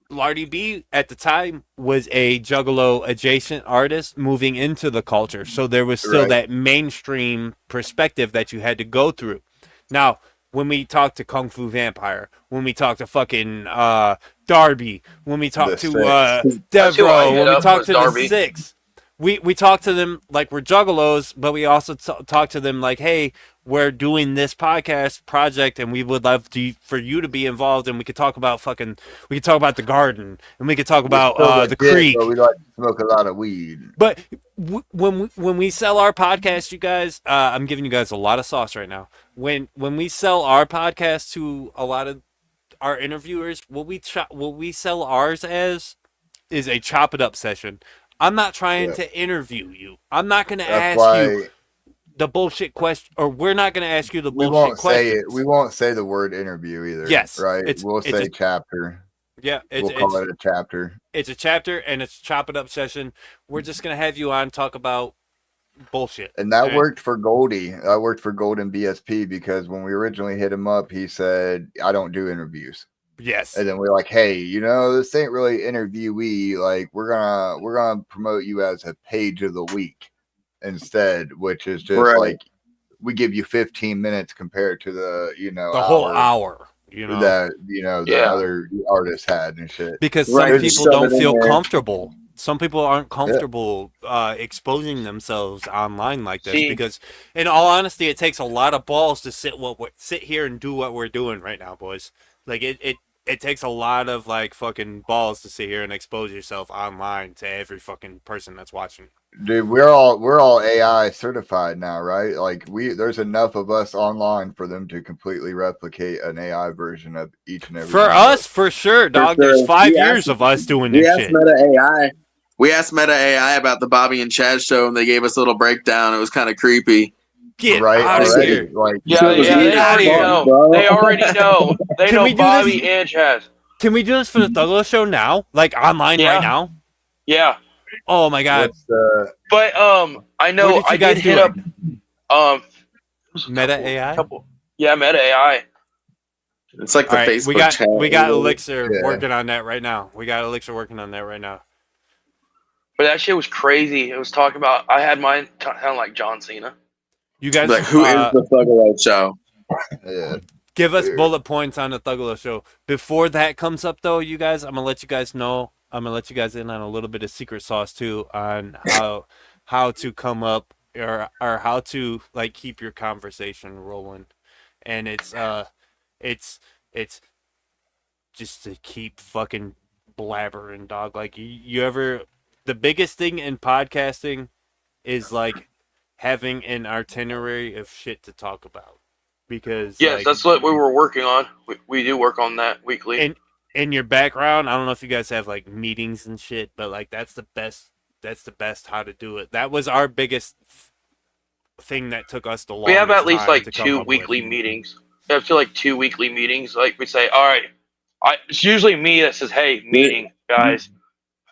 Lardy B at the time was a Juggalo adjacent artist moving into the culture. So there was still that mainstream perspective that you had to go through. Now, when we talk to Kung Fu Vampire, when we talk to fucking Darby, when we talk to Devro, when we talk to Darby. the Six, we talk to them like we're juggalos, but we also talk to them like, hey, we're doing this podcast project and we would love for you to be involved, and we could talk about the garden, and we could talk about the creek. But we like to smoke a lot of weed. But when we sell our podcast, you guys, I'm giving you guys a lot of sauce right now. When we sell our podcast to a lot of our interviewers, what we sell ours as is a chop it up session. I'm not trying to interview you. I'm not going to ask you the bullshit question, or we're not going to ask you the bullshit questions. We won't say the word interview either. Yes, right. We'll say chapter. Yeah, we'll call it a chapter. It's a chapter, and it's a chop it up session. We're just going to have you on, talk about bullshit. And that worked for Goldie. That worked for Golden BSP, because when we originally hit him up, he said, I don't do interviews. Yes. And then we're like, hey, this ain't really interviewee. Like, we're gonna promote you as a page of the week instead, which is just like we give you 15 minutes compared to the whole hour. That the other artists had and shit. Because some people don't feel comfortable. Some people aren't comfortable exposing themselves online like this, because, in all honesty, it takes a lot of balls to sit here and do what we're doing right now, boys. Like it takes a lot of like fucking balls to sit here and expose yourself online to every fucking person that's watching. Dude, we're all AI certified now, right? Like there's enough of us online for them to completely replicate an AI version of each and every. For us, for sure, dog. There's 5 years of us doing this shit. We asked Meta AI about the Bobby and Chaz show, and they gave us a little breakdown. It was kind of creepy. Get out of here! Like, they already know. They already know. They know Bobby and Chaz. Can we do this for the thuggalo show now? Like online right now? Yeah. Oh my god! But I know I did hit up Meta AI. Meta AI. It's like the Facebook chat. We got Elixir working on that right now. But that shit was crazy. It was talking about. I had mine sound like John Cena. You guys, like, who is the thuggalo show? Give us bullet points on the thuggalo show. Before that comes up, though, you guys, I'm gonna let you guys know. I'm gonna let you guys in on a little bit of secret sauce too, on how to come up or how to like keep your conversation rolling, and it's just to keep fucking blabbering, dog. Like you ever, the biggest thing in podcasting is like having an itinerary of shit to talk about, because that's what we were working on. We do work on that weekly. And in your background, I don't know if you guys have like meetings and shit, but like that's the best how to do it. That was our biggest thing that took us the longest. We have at least like 2 weekly meetings. We have like 2 weekly meetings. Like we say, all right, it's usually me that says, hey, meeting, guys.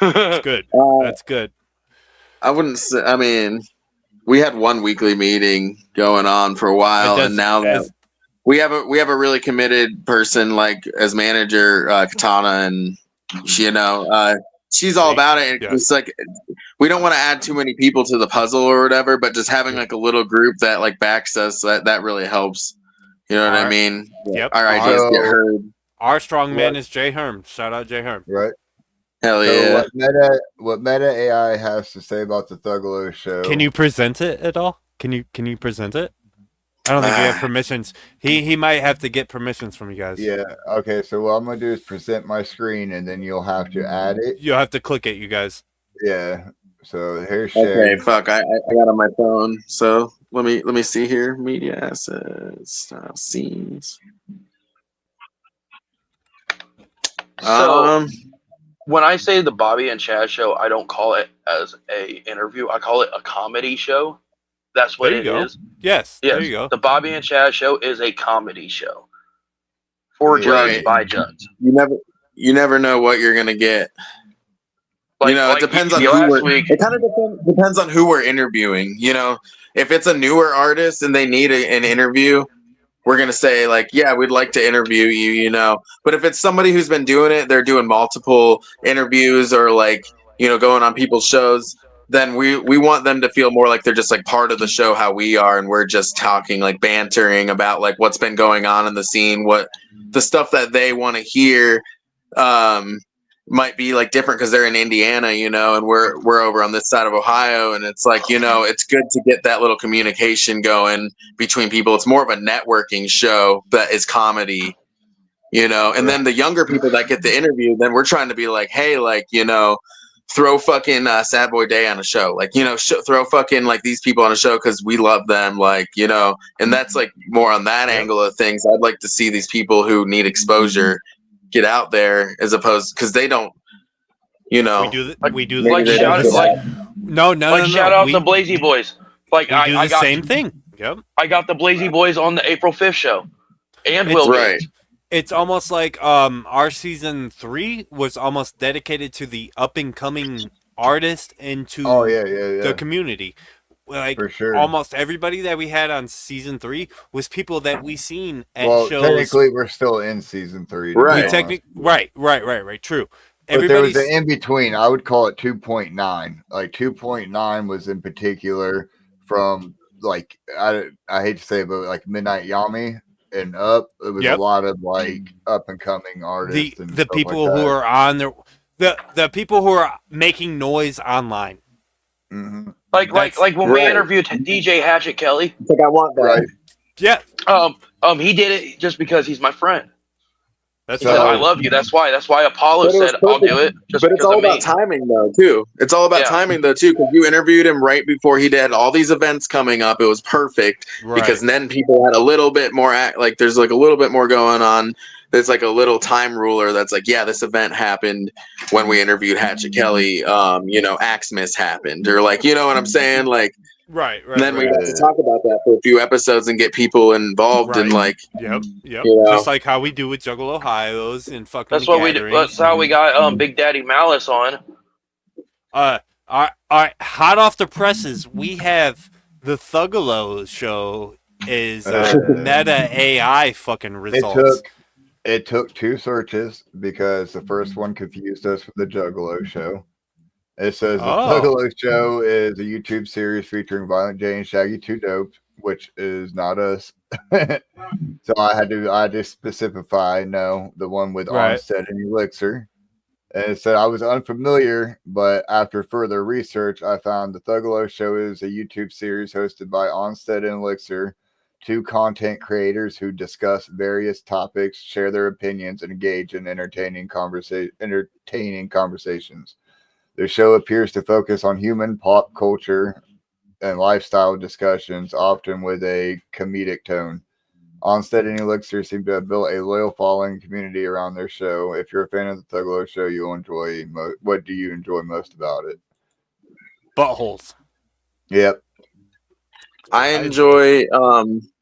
That's good. That's good. I wouldn't say, I mean, we had 1 weekly meeting going on for a while, and now we have a really committed person like as manager, Katana, and she, she's all about it. It's like we don't want to add too many people to the puzzle or whatever, but just having like a little group that like backs us, that really helps. You know what I mean? Yep. Our ideas get heard. Our strong man is Jay Herm. Shout out Jay Herm. Right. Hell yeah. What Meta AI has to say about the thuggalo show? Can you present it at all? Can you present it? I don't think we have permissions. He might have to get permissions from you guys. Yeah. Okay. So what I'm gonna do is present my screen, and then you'll have to add it. You'll have to click it, you guys. Yeah. So here's share. Okay. Fuck. I got on my phone. So let me see here. Media assets, scenes. So when I say the Bobby and Chaz show, I don't call it as a interview. I call it a comedy show. That's what it is. Yes. There you go. The Bobby and Chaz show is a comedy show for judge by judge. You never know what you're gonna get. Like, it depends on who it kind of depends on who we're interviewing. If it's a newer artist and they need an interview, we're gonna say like, yeah, we'd like to interview you, you know. But if it's somebody who's been doing it, they're doing multiple interviews or like, you know, going on people's shows, then we want them to feel more like they're just like part of the show, how we are, and we're just talking like bantering about like what's been going on in the scene, what the stuff that they want to hear. Might be like different because they're in Indiana, you know, and we're over on this side of Ohio, and it's like, you know, it's good to get that little communication going between people. It's more of a networking show that is comedy, you know. And then the younger people that get the interview, then we're trying to be like, hey, like, you know, throw fucking Sad Boy Day on a show, like, you know, throw fucking like these people on a show because we love them, like, you know. And that's like more on that angle of things. I'd like to see these people who need exposure get out there, as opposed because they don't, you know, we do like shout out the Blazy Boys. Like we do the same thing. Yep. I got the Blazy Boys on the April 5th show, and Will right. It's almost like our season 3 was almost dedicated to the up and coming artist and to the community. Like, for sure, almost everybody that we had on season 3 was people that we seen at shows. Technically, we're still in season 3, right? True. But there was an in between. I would call it 2.9. Like 2.9 was in particular from like I hate to say it, but like Midnight Yami and up. It was a lot of like up and coming artists. The people who are on the people who are making noise online. Mm-hmm. Like when we interviewed DJ Hatchet Kelly. Like I want that. Right. Yeah. He did it just because he's my friend. That's he said, I love you. That's why Apollo said I'll do it. But it's all about timing though too. It's all about timing though too, because you interviewed him right before he did all these events coming up. It was perfect because then people had a little bit more like there's like a little bit more going on. There's like a little time ruler that's like, yeah, this event happened when we interviewed Hatchet Kelly. You know, Axmas happened, or like, you know what I'm saying? Like, right. And then we have to talk about that for a few episodes and get people involved and like, yep. You know, just like how we do with Juggle Ohio's and fucking. That's what we do. That's how we got Big Daddy Malice on. All right, hot off the presses, we have the thuggalo show is Meta AI fucking results. It took 2 searches because the first one confused us with the Juggalo show. It says the Thuggalo Show is a YouTube series featuring Violent J and Shaggy 2 Dope, which is not us. So I had to specify the one with Onstead and Elixir. And it said I was unfamiliar, but after further research, I found the Thuggalo Show is a YouTube series hosted by Onstead and Elixir, 2 content creators who discuss various topics, share their opinions, and engage in entertaining conversations. The show appears to focus on human pop culture and lifestyle discussions, often with a comedic tone. Onstead and Elixir seem to have built a loyal following community around their show. If you're a fan of the Thuggalo Show, you'll enjoy. What do you enjoy most about it? Buttholes. Yep. I enjoy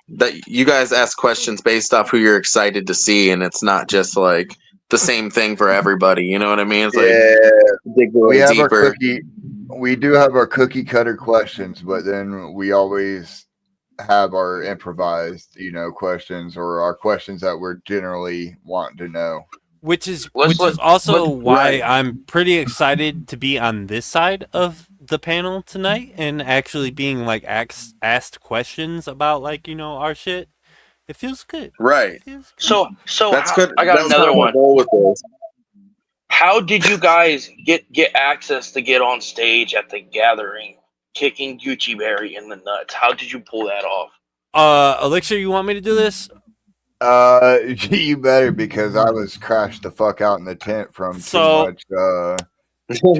that you guys ask questions based off who you're excited to see, and it's not just like the same thing for everybody. You know what I mean? It's like dig a little deeper. We do have our cookie cutter questions, but then we always have our improvised, questions or our questions that we're generally wanting to know. Which is also why I'm pretty excited to be on this side of the panel tonight and actually being like asked questions about our shit. It feels good. Right. So that's good. I got another one. With this. How did you guys get access to get on stage at the gathering, kicking Gucci Berry in the nuts? How did you pull that off? Elixir, you want me to do this? You better, because I was crashed the fuck out in the tent from too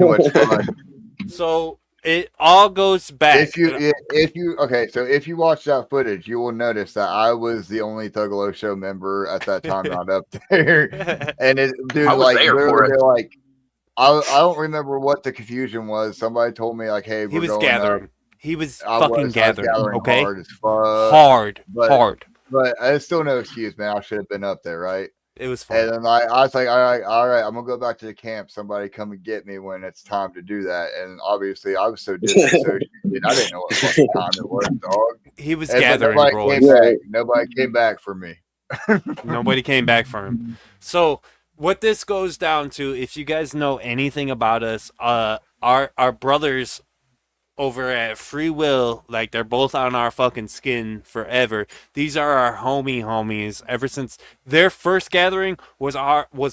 much fun. So it all goes back. If you watch that footage, you will notice that I was the only Thuggalo Show member at that time not up there. And I don't remember what the confusion was. Somebody told me hey, he was going gathering. Up. He was fucking gathering. Okay, hard as fuck. Hard. But it's still no excuse, man. I should have been up there, right? It was fun. And then I was like, all right, I'm gonna go back to the camp. Somebody come and get me when it's time to do that. And obviously, I was so disassociated, I didn't know what fucking time it was, dog. He was And gathering nobody boys. came back. Nobody came back for me. Nobody came back for him. So what this goes down to, if you guys know anything about us, our brothers over at Free Will, like they're both on our fucking skin forever. These are our homies ever since their first gathering was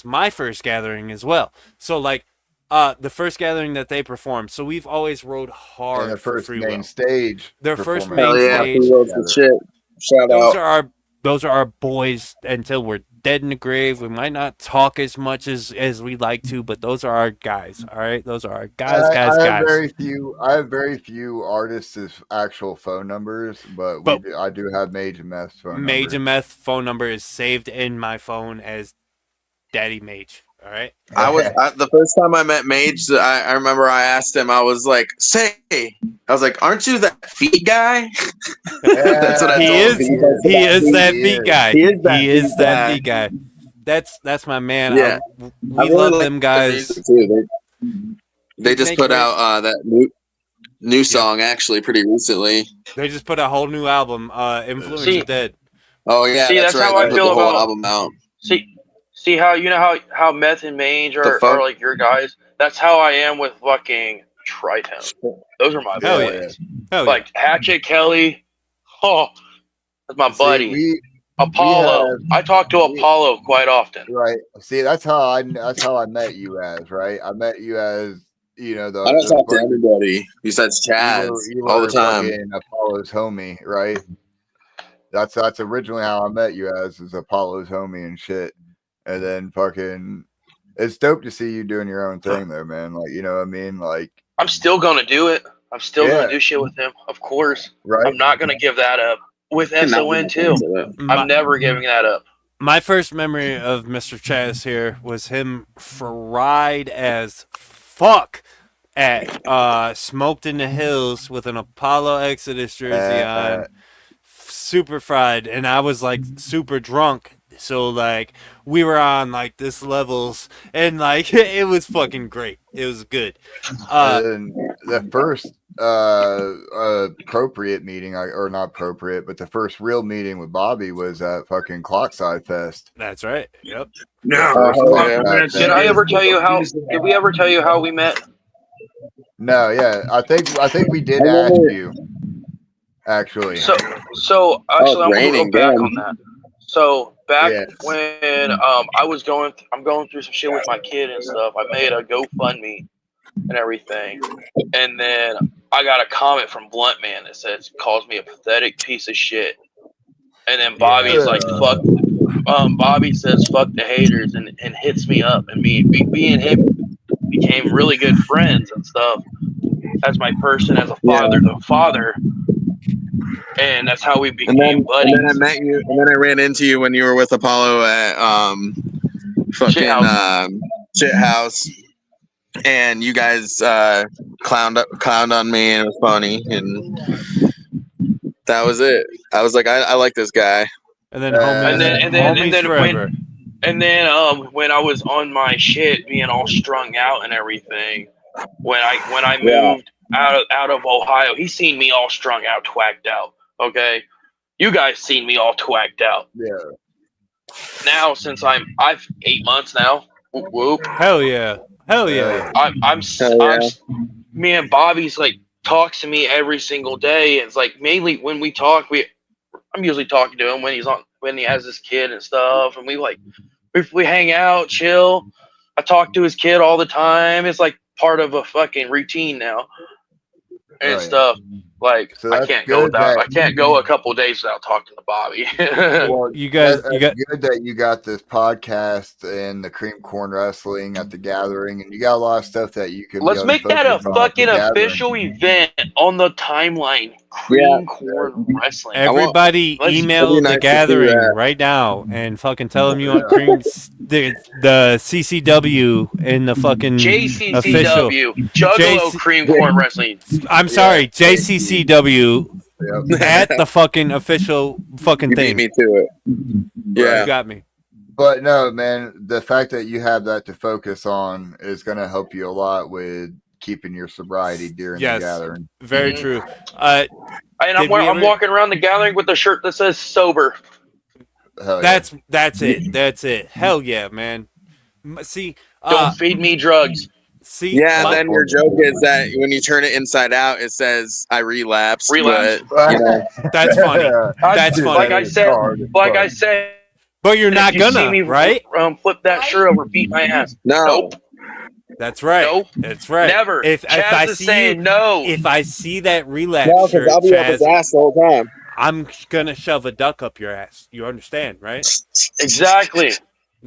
my first gathering as well. So like the first gathering that they performed. So we've always rode hard And the for first Free main Will. stage. Their first performance. main Hell yeah, stage. Free Will's the shit. Shout out. Those are our boys until we're dead in the grave. We might not talk as much as we like to, but those are our guys. All right, those are our guys. I have guys. I have very few artists' actual phone numbers, but I do have Mage and Meth's phone number. Mage and Meth phone number is saved in my phone as Daddy Mage. All right. The first time I met Mage, I remember I asked him. I was like, aren't you that feet guy? That's what I told him. He is that feet guy. He is that feet guy. That's my man. Yeah. We love them guys. Too. They just put out that new song actually pretty recently. They just put a whole new album, Influence is Dead. Oh yeah, that's right. how I feel about album out. See how you know how Meth and Mange are like your guys. That's how I am with fucking Tri-Town. Those are my boys. Hell like Hatchet Kelly. Oh, that's my buddy. Apollo. I talk to Apollo quite often. Right. See, that's how I met you as, right? I met you as, you know, I don't talk to everybody besides Chaz you all the time. Apollo's homie, right? That's originally how I met you as Apollo's homie and shit. And then fucking, it's dope to see you doing your own thing though, man. Like, you know what I mean? Like, I'm still gonna do it. I'm still gonna do shit with him, of course. Right. I'm not gonna give that up. With SON too. I'm never giving that up. My first memory of Mr. Chaz here was him fried as fuck at Smoked in the Hills with an Apollo Exodus jersey on. Super fried, and I was like super drunk. So like we were on like this levels, and like it was fucking great. It was good. And the first appropriate meeting, or not appropriate, but the first real meeting with Bobby was at fucking Clockside Fest. That's right. Yep. Did I ever tell you how? Did we ever tell you how we met? No. Yeah, I think we did ask you. Actually. So actually, I'm gonna go back on that. So back when I'm going through some shit with my kid and stuff. I made a GoFundMe and everything, and then I got a comment from Blunt Man that calls me a pathetic piece of shit. And then Bobby's like, fuck. Bobby says fuck the haters and hits me up, and me and him became really good friends and stuff. As my person, as a father. And that's how we became buddies. And then I met you, and then I ran into you when you were with Apollo at Shit House, and you guys clowned on me, and it was funny, and that was it. I was like, I like this guy. And then forever. When I was on my shit, being all strung out and everything, when I moved out of Ohio, he seen me all strung out, twacked out. Okay, you guys seen me all twacked out. Yeah. Now since I've 8 months now. Whoop, whoop. Hell yeah. I'm me and Bobby's like talks to me every single day. It's like mainly when we talk, I'm usually talking to him when he has his kid and stuff, and we hang out, chill. I talk to his kid all the time. It's like part of a fucking routine now and stuff. Like, so I can't go a couple of days without talking to Bobby. Well, you guys, good that you got this podcast and the Cream Corn Wrestling at the gathering, and you got a lot of stuff that you can. Let's make that a fucking official event on the timeline. Cream Corn Wrestling. Everybody email the gathering right now and fucking tell them you want the CCW in the fucking JCCW official Juggalo Cream Corn Wrestling. I'm sorry, JCCW at the fucking official fucking thing. Beat me to it. Yeah, you got me. But no, man, the fact that you have that to focus on is going to help you a lot with keeping your sobriety during the Yes, gathering. very Mhm. true. And Did we I'm ever- walking around the gathering with a shirt that says sober. Hell yeah. That's it. That's it. Hell yeah, man. See, Don't feed me drugs. see, Yeah, and my- then your joke is that when you turn it inside out, it says "I relapsed." Relapsed. But you know, that's funny. That's Dude, funny. Like that I is said, hard as like fuck. I said, But you're if not you see gonna, me right? Flip that shirt over, beat my ass. no. Nope. That's right. Nope. That's right. Never. If Chaz I is see saying you, no. if I see that relapse No, because shirt, I'll be up his Chaz, ass the whole time. I'm gonna shove a duck up your ass. You understand, right? Exactly.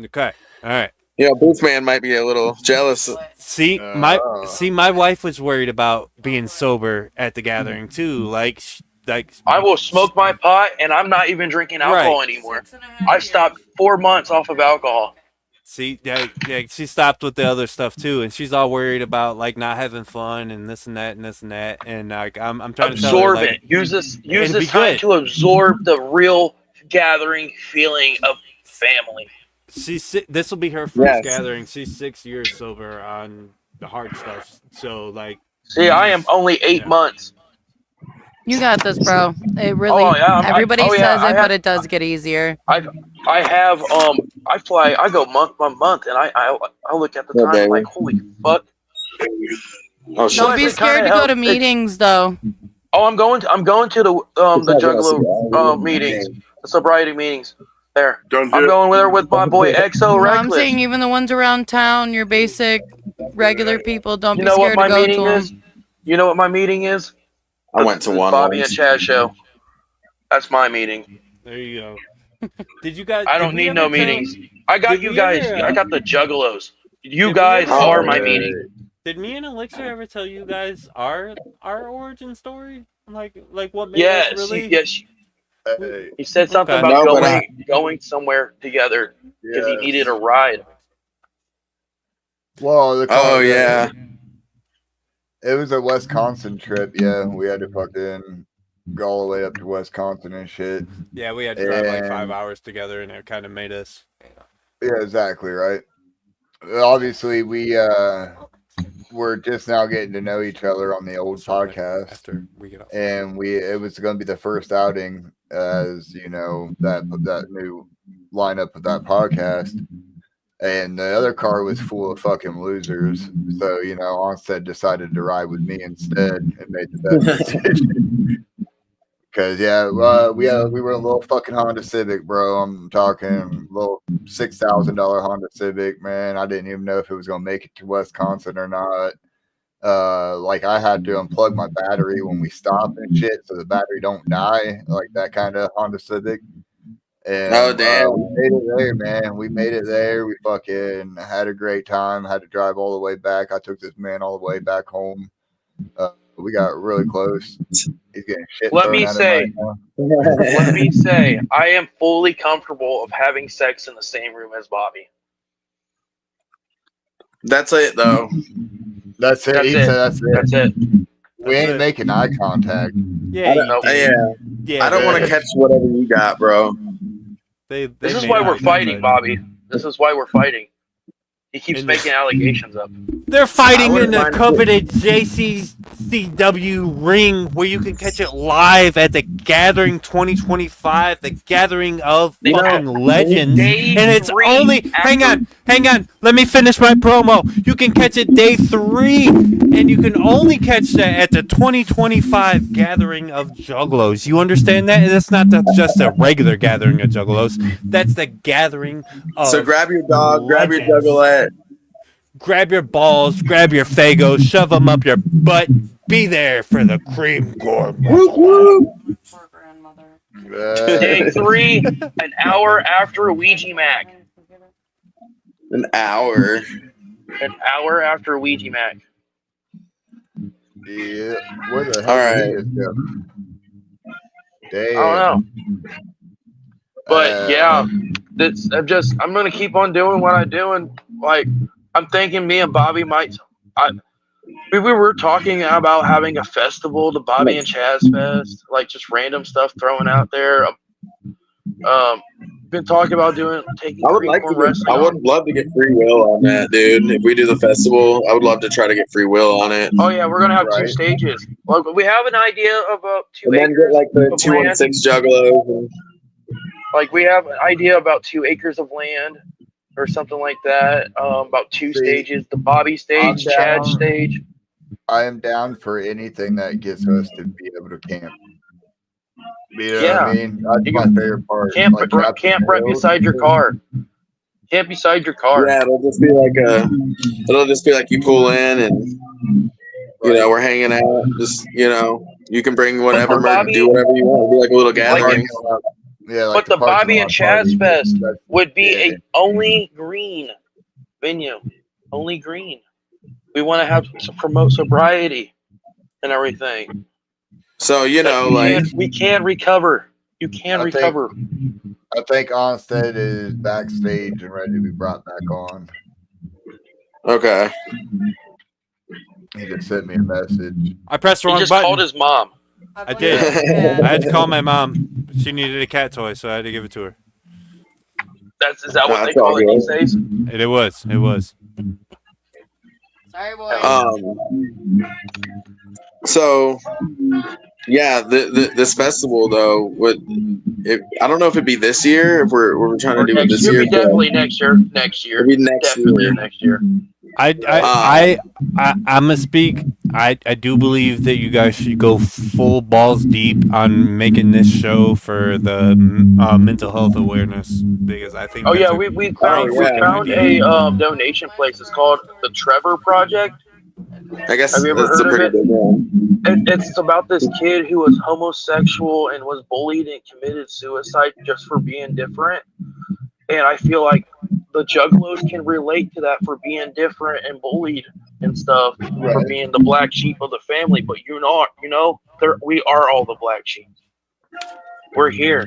Okay. All right. You know, Boothman might be a little jealous. See, my wife was worried about being sober at the gathering too. Like I will smoke my pot, and I'm not even drinking alcohol anymore. I stopped 4 months off of alcohol. See, yeah, she stopped with the other stuff too, and she's all worried about like not having fun and this and that and this and that. And like I'm trying to tell her, Absorb like, it. Use this be time good. to absorb the real gathering feeling of family. This will be her first Yes. gathering. She's 6 years sober on the hard stuff. So like, See, I am only 8 Yeah. months. You got this, bro. It really. Oh, yeah, everybody oh, yeah, says I it, have- but it does get easier. I have I go month by month, and I look at the Yeah, time baby. like, holy fuck. Oh shit! Don't Plus, be it scared kinda to go to helps- meetings, though. Oh, I'm going to the Juggalo meetings, the sobriety meetings. There, I'm going there with my boy XO No, I'm Reckless. saying even the ones around town, your basic, regular people, don't You be know what scared my to go meeting to is? them. You know what my meeting is? I went to one. Bobby once. and Chaz show. That's my meeting. there you go. Did you guys? I did don't we need ever no tell- meetings. I got Did you we guys. ever, I got the Juggalos. You did we guys ever- are Oh, my yeah. meeting. Did me and Elixir ever tell you guys our origin story? Like what made Yes, us really? yes. Hey, He said something Okay. about No, but going somewhere together because he yes. needed a ride. Well, the Oh car yeah. it was a Wisconsin trip. Yeah, we had to fucking go all the way up to Wisconsin and shit. Yeah, we had to drive like 5 And- hours together, and it kind of made us. Yeah, exactly right. Obviously, we're just now getting to know each other on the old podcast, After we get off. and it was going to be the first outing as that new lineup of that podcast. And the other car was full of fucking losers. So, Onstead decided to ride with me instead and made the best decision. Because, we were a little fucking Honda Civic, bro. I'm talking a little $6,000 Honda Civic, man. I didn't even know if it was going to make it to Wisconsin or not. I had to unplug my battery when we stopped and shit so the battery don't die, like that kind of Honda Civic. And Oh, damn. we made it there, man. We made it there. We fucking had a great time. Had to drive all the way back. I took this man all the way back home. We got really close. He's getting shit. Let thrown me at him say- right now. Let me say, I am fully comfortable of having sex in the same room as Bobby. That's it though. That's it. That's He it. said that's it. That's it. We That's ain't it. making eye contact. Yeah, you Nope. did. Yeah. Yeah, I don't want to man. catch whatever you got, bro. They This is made why eye we're fighting, contact. Bobby. This is why we're fighting. He keeps And making allegations up. They're fighting I in the wouldn't mind coveted JCCW ring where you can catch it live at the Gathering 2025, the gathering of You know, fucking legends. day And it's 3 only, hang on, let me finish my promo. You can catch it day 3, and you can only catch that at the 2025 Gathering of Juggalos. You understand that? And that's not just a regular Gathering of Juggalos. That's the Gathering of So grab your dog, grab your legends. juggalette. Grab your balls, grab your fagos, shove them up your butt. Be there for the cream corn. Poor grandmother. Day 3, an hour after Ouija Mac. An hour. An hour after Ouija Mac. Yeah. Where the hell All did right. he just go? Damn. I don't know. But yeah, I'm gonna keep on doing what I'm doing. Like, I'm thinking me and Bobby might. We were talking about having a festival, the Bobby and Chaz Fest, like just random stuff thrown out there. been talking about taking I would like to freeform get, wrestling. I would love to get free will on that, dude. If we do the festival, I would love to try to get free will on it. Oh yeah, we're gonna have 2 Right. stages. Like, we have an idea of 2 And then acres get like the of 216 land. juggalos. And, Like, we have an idea about 2 acres of land or something like that. About 2 See, stages: the Bobby stage, I'm Chad down. stage. I am down for anything that gets us to be able to camp. You know what Yeah, I mean? That's you my can favorite part. camp Like camp right beside your car. Camp beside your car. yeah, it'll just be like you pull in and you know we're hanging out. Just you can bring whatever, Bobby- do whatever you want. It'll be like a little gathering. Yeah, But the parking Bobby lot and Chaz party. Fest That's- would be yeah. a only green venue. Only green. We want to have to promote sobriety and everything. So we can recover. You can recover. I think Onstead is backstage and ready to be brought back on. Okay. He just sent me a message. I pressed the He wrong just button. called his mom. I did. I had to call my mom. She needed a cat toy, so I had to give it to her. Is that what they That's all call it good. these days? It was. It was. Sorry, boy. So yeah, this festival though I don't know if it'd be this year if we're trying to do it this year. It'll be definitely next year. Next year. It'll be next year. Next year. I'm gonna speak. I do believe that you guys should go full balls deep on making this show for the mental health awareness, because I think. Oh that's yeah, a we found great found idea. a donation place. It's called the Trevor Project. I guess Have you ever that's a heard of pretty it? big one. It's about this kid who was homosexual and was bullied and committed suicide just for being different. And I feel like the Juggalos can relate to that for being different and bullied and stuff, for being the black sheep of the family. But we are all the black sheep. We're here.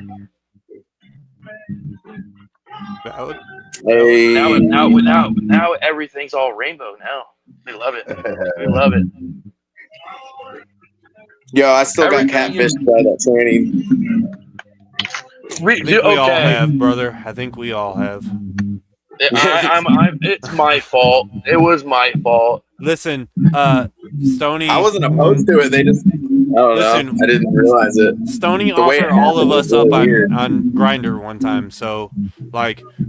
Valid. Hey. Now everything's all rainbow now. We love it. We love it. Yo, I still got catfished by that training. I think we all have, brother. I think we all have. It's my fault. It was my fault. Listen, Stoney. I wasn't opposed to it. They just, I don't know. I didn't realize it. Stoney The way it offered all of happened us was up really weird. on Grinder one time, so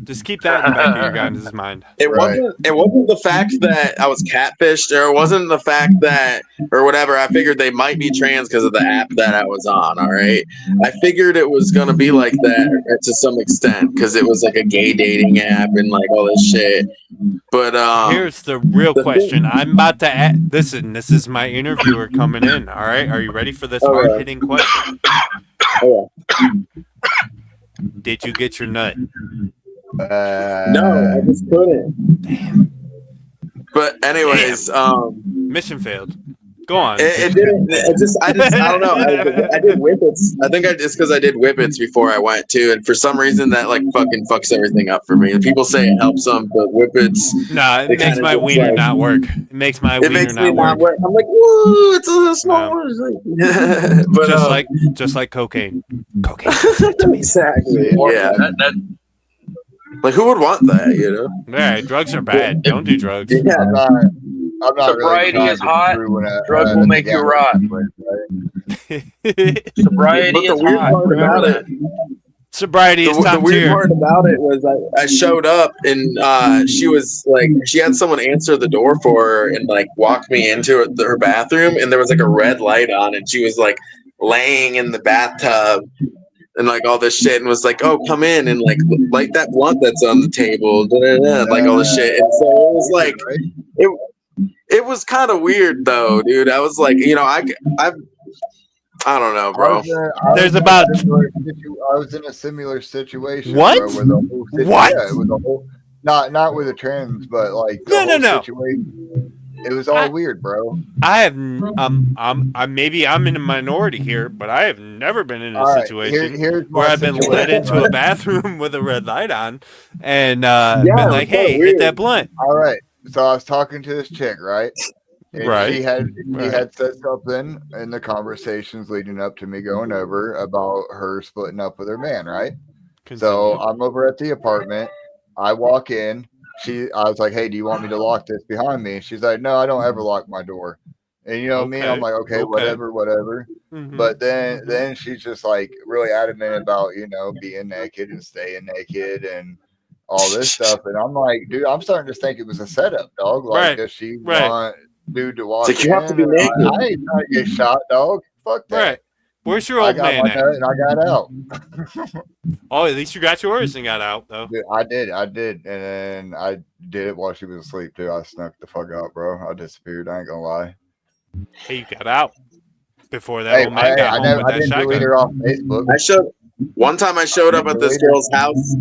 just keep that in the back of your guys' mind. It wasn't the fact that I was catfished, or it wasn't the fact that, or whatever. I figured they might be trans because of the app that I was on. All right, I figured it was gonna be like that to some extent because it was like a gay dating app and like all this shit. But here's the real question. I'm about to listen. This is my interviewer coming in. All right, are you ready for this hard-hitting question? Did you get your nut? No, I just couldn't. Damn. But anyways, mission failed. Go on. It didn't. I don't know. I did whippets. I think it's because I did whippets before I went too, and for some reason that like fucking fucks everything up for me. And people say it helps them, but whippets. Nah, it makes my wiener not work. It makes my wiener not work. I'm like, whoa, it's a small. But just like cocaine. Cocaine. Exactly. Yeah. Like who would want that? You know. Yeah, drugs are bad. Don't do drugs. Yeah. I'm not Sobriety really is hot. Drugs will make you yeah, rot. Sobriety is hot. Remember that. Sobriety is top tier. The weird part about it was I showed up and she was like, she had someone answer the door for her and like walked me into her bathroom, and there was like a red light on, and she was like laying in the bathtub and like all this shit, and was like, "Oh, come in and like light that blunt that's on the table," like all this shit. And so it was like it was kind of weird though, dude. I was like, I don't know, bro. I was in a similar situation. What? Bro, with a whole What? Yeah, with a whole, not with a trans, but like No. situation. It was all weird, bro. I have maybe I'm in a minority here, but I have never been in a situation where I've been led into a bathroom with a red light on and been like, "Hey, hit that blunt." All right. So I was talking to this chick, right? And Right. She had said something in the conversations leading up to me going over about her splitting up with her man, right? So I'm over at the apartment. I walk in. I was like, "Hey, do you want me to lock this behind me?" And she's like, "No, I don't ever lock my door." And you know me, I'm like, "Okay, whatever." Mm-hmm. But then she's just like really adamant about being naked and staying naked and all this stuff. And I'm like, dude, I'm starting to think it was a setup, dog. Like, does she want dude to walk like, in? you have to be naked. I ain't trying to get shot, dog. Fuck that. Right. Where's your old man I at? got my nut and I got out. Oh, at least you got yours and got out, though. Dude, I did. And then I did it while she was asleep, too. I snuck the fuck out, bro. I disappeared. I ain't gonna lie. Hey, you got out before that old man got home with that didn't delete shotgun. her off Facebook. One time I showed up at this girl's house.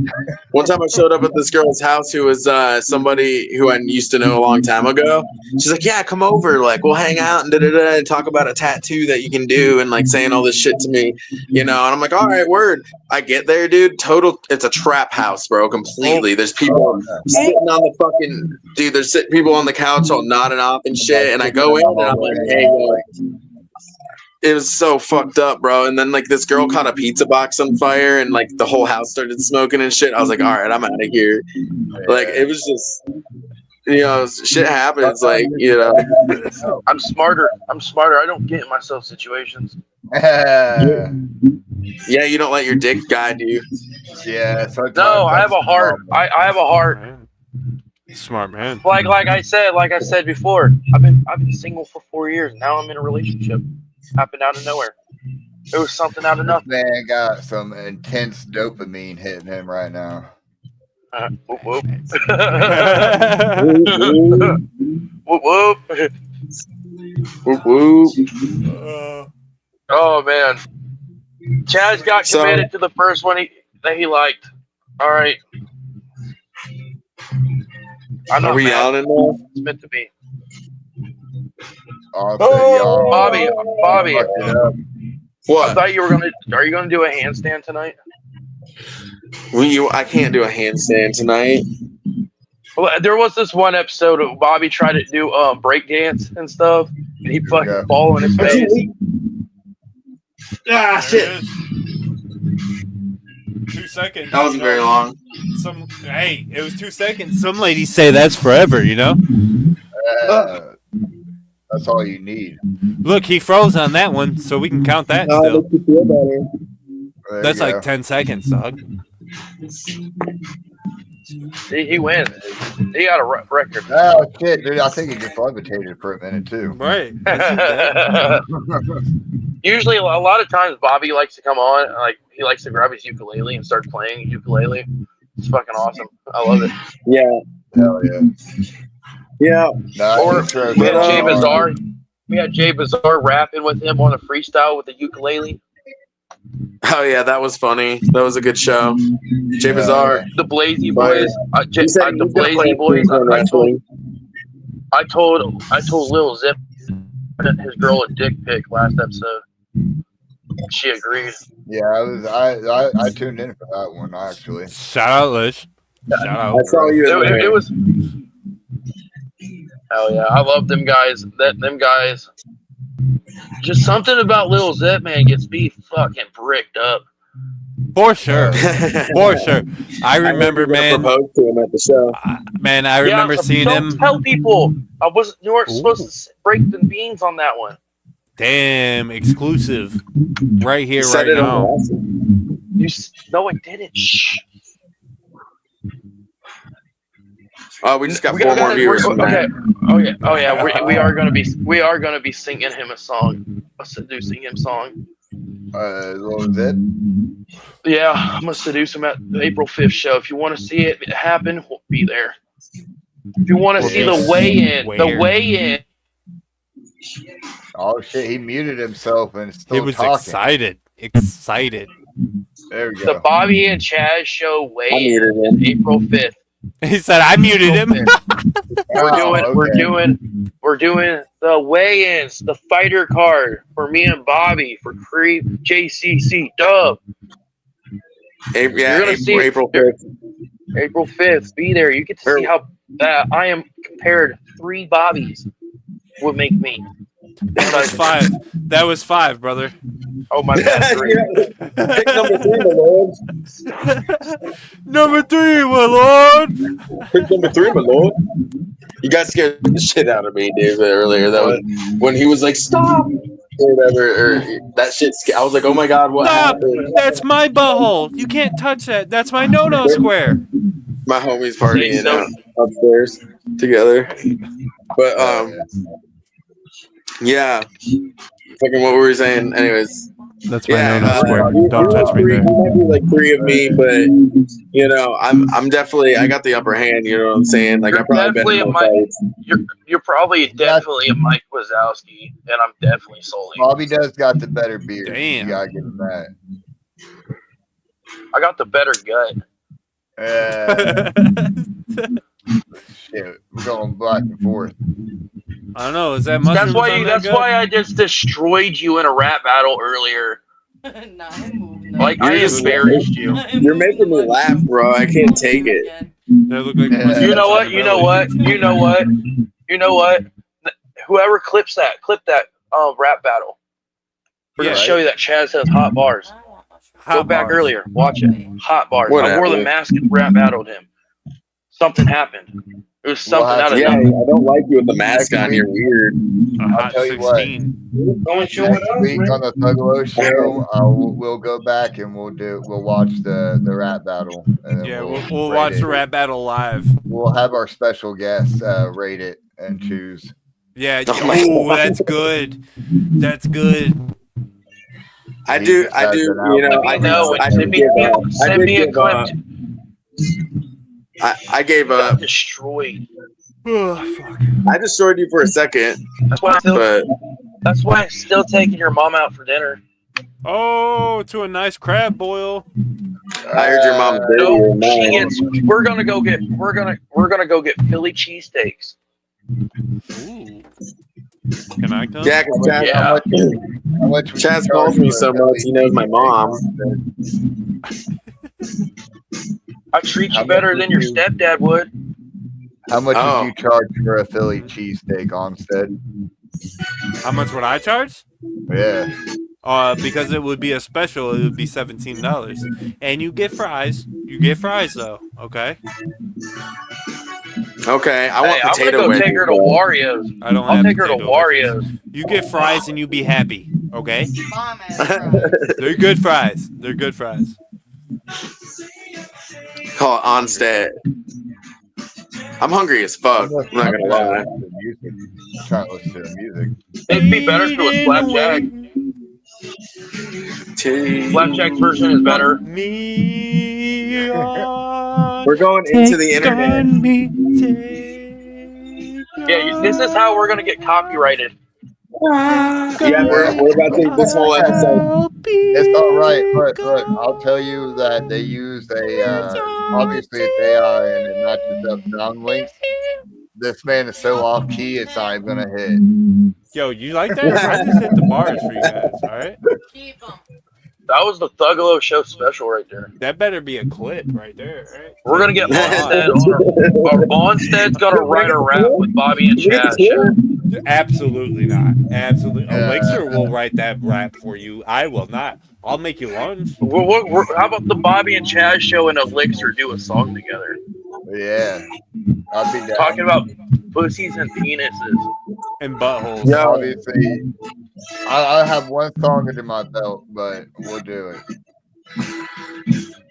One time I showed up at this girl's house who was somebody who I used to know a long time ago. She's like, "Yeah, come over. Like, we'll hang out and and talk about a tattoo that you can do," and like saying all this shit to me, And I'm like, "All right, word." I get there, dude. It's a trap house, bro. Completely. There's people sitting on the fucking dude. There's people on the couch all nodding off and shit. And I go in and I'm like, "Hey, it was so fucked up, bro." And then like this girl caught a pizza box on fire and like the whole house started smoking and shit. I was like, all right, I'm out of here. Like it was just, shit happens. Like, I'm smarter. I don't get in myself situations. Yeah, you don't let your dick guide you. Yeah. No, I have a heart. I have a heart. Smart man. Like I said before, I've been single for 4 years. Now I'm in a relationship. Happened out of nowhere. It was something out of nothing. Man got some intense dopamine hitting him right now. Whoop whoop. Whoop whoop. Whoop whoop. Oh man, Chaz got committed to the first one that he liked. All right. Are we on it now? It's meant to be. Bobby. What? I thought you were gonna. Are you gonna do a handstand tonight? I can't do a handstand tonight. Well, there was this one episode of Bobby tried to do break dance and stuff, and he fucking fall on his face. Ah, shit. 2 seconds. That wasn't very long. Hey, it was 2 seconds. Some ladies say that's forever, That's all you need. Look, he froze on that one, so we can count that still. That's like 10 seconds, dog. He wins. He got a record. Oh, shit, dude. I think he just levitated for a minute, too. Right. Usually, a lot of times, Bobby likes to come on. Like he likes to grab his ukulele and start playing ukulele. It's fucking awesome. I love it. Yeah. Hell yeah. Yeah. Or we had Jay Bizarre. We had Jay Bizarre rapping with him on a freestyle with the ukulele. Oh yeah, that was funny. That was a good show. Jay Bizarre, the Blazy Boys. The Blazy Boys. I told Lil Zip his girl a dick pic last episode. She agreed. Yeah, I tuned in for that one actually. Shout out, Lish. Shout out. I saw you. It was. Hell yeah, I love them guys. Them guys. Just something about Lil Zip, man, gets me fucking bricked up. For sure. For sure. I remember, man. Proposed to him at the show. Man, I remember seeing him. Tell people. You weren't supposed to break the beans on that one. Damn, exclusive. Right here, right now. No, I didn't. Shh. We just got 4 more viewers. Okay. Oh yeah. We are gonna be singing him a song, a seducing him song. Lil Zip. Yeah, I'm gonna seduce him at the April 5th show. If you want to see it happen, we'll be there. If you want to see the weigh-in. Oh shit, he muted himself and still he was talking. Excited. There we go. The Bobby and Chaz show weigh-in April 5th. He said I muted him. We're doing the weigh-ins, the fighter card for me and Bobby for Creep JCC Dub. April 5th. April 5th, be there. You get to see how I am compared. 3 Bobbies would make me. That was 5. That was 5, brother. Oh, my bad. 3. Pick number 3, my lord. Number 3, my lord. Pick number 3, my lord. You guys scared the shit out of me, Dave, earlier. That was when he was like, "Stop," or whatever. Or that shit. I was like, "Oh my god, what Stop! happened?" That's my butthole. You can't touch that. That's my no-no square. My homies partying out upstairs together. But yeah. Fucking what were we saying? Anyways. That's my no-no square. Don't touch me there. You might be like 3 of me, but you know, I'm definitely I got the upper hand. You know what I'm saying? Like I've probably been in more fights. You're probably definitely a Mike Wazowski, and I'm definitely Sully. Bobby does got the better beard. Damn. You gotta give him that. I got the better gut. Shit, we're going back and forth. I don't know. Is that mushrooms? That's why I just destroyed you in a rap battle earlier. Like I embarrassed you. You're making me laugh, bro. I can't take it. Look like You know what? You know what? You know what? You know what? Whoever clip that rap battle. We're gonna show you that Chaz has hot bars. Go back earlier. Watch it. Hot bars. I wore the mask and rap battled him. Something happened. It was something out of nothing. I don't like you with the mask on. You're weird. I'll tell you what. Next week on the thuggalo show, we'll go back and we'll watch the rap battle. And then we'll watch the rap battle live. We'll have our special guests rate it and choose. Yeah. Oh, that's good. That's good. I do. You know, send me a clip. I gave up. Destroyed. Oh, fuck. I destroyed you for a second. That's why I'm still taking your mom out for dinner. Oh, to a nice crab boil. I heard your mom. We're gonna go get Philly cheesesteaks. Ooh. Can I come? Yeah, Chaz calls me so much. He knows my mom. I treat you better than your stepdad would. How much would you charge for a Philly cheesesteak, Onstead? How much would I charge? Yeah. Because it would be a special, it would be $17. And you get fries. You get fries though, okay? Okay, I want potato wedges. Take her to Wario's. I'll take her to Wario's. You get fries and you be happy, okay? They're good fries. They're good fries. Call it Onstead. I'm hungry as fuck. I'm not gonna lie. I'm trying to listen to the music. It'd be better to a slapjack. Slapjack's version is better. We're going into the internet. Yeah, this is how we're gonna get copyrighted. Yeah, we're about to this whole episode. It's all right, but I'll tell you that they use obviously it's AI and it matches up sound links. This man is so off key, it's not even gonna hit. Yo, you like that? I just hit the bars for you guys, all right? Keep them. That was the Thuggalo show special right there. That better be a clip right there, right? We're gonna get Bonstead on. Bonstead's gonna write a rap with Bobby and Chaz. Absolutely not. Absolutely. Elixir will write that rap for you. I will not. I'll make you lunch. How about the Bobby and Chaz show and Elixir do a song together? Yeah. I'll be down. Talking about pussies and penises. And buttholes. Yeah, obviously. I have one song under my belt, but we'll do it.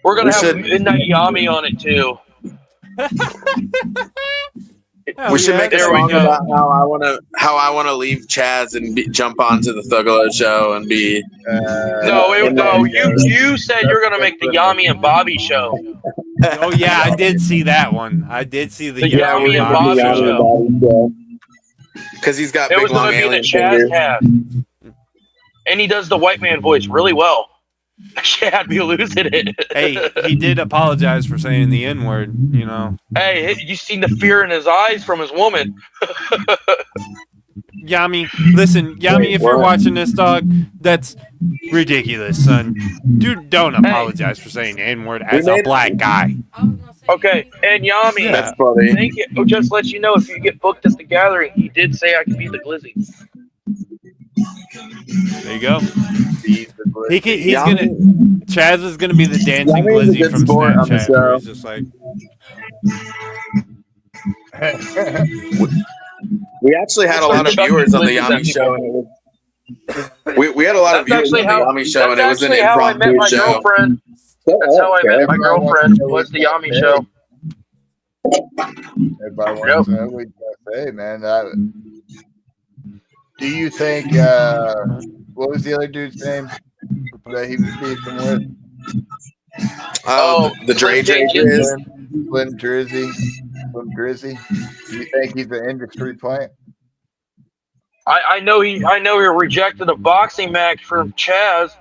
We're gonna have Midnight Yami on it too. We should make a song about how I want to leave Chaz and jump onto the Thuggalo show and be. You said you're gonna make the Yami and Bobby show. Oh yeah, I did see that one. I did see the Yami and Bobby show. Because he's got it big was long gonna be the alien Chaz fingers. cast, and he does the white man voice really well. Chad be losing it. Hey, he did apologize for saying the N-word, you know. Hey, you seen the fear in his eyes from his woman. Yami, listen, Yami, if you're watching this, dog, that's ridiculous, son. Dude, don't apologize for saying the N-word as a black guy. Okay, and Yami, that's funny. Thank you. Just let you know, if you get booked at the gathering, he did say I could be the glizzy. There you go. He's gonna. Chaz is gonna be the dancing Yami is a Glizzy good from sport on the Snapchat, where show. he's just like, We actually had a lot of viewers on the Yami show, and it was, we had a lot of viewers on the Yami show, and it was an impromptu show. That's how I met my girlfriend. Was the Yami show. Everybody wants to know what you gotta say, man. Do you think what was the other dude's name that he was beefing with? The Dre is Slim Drizzy. Do you think he's an industry plant? I know he rejected a boxing match from Chaz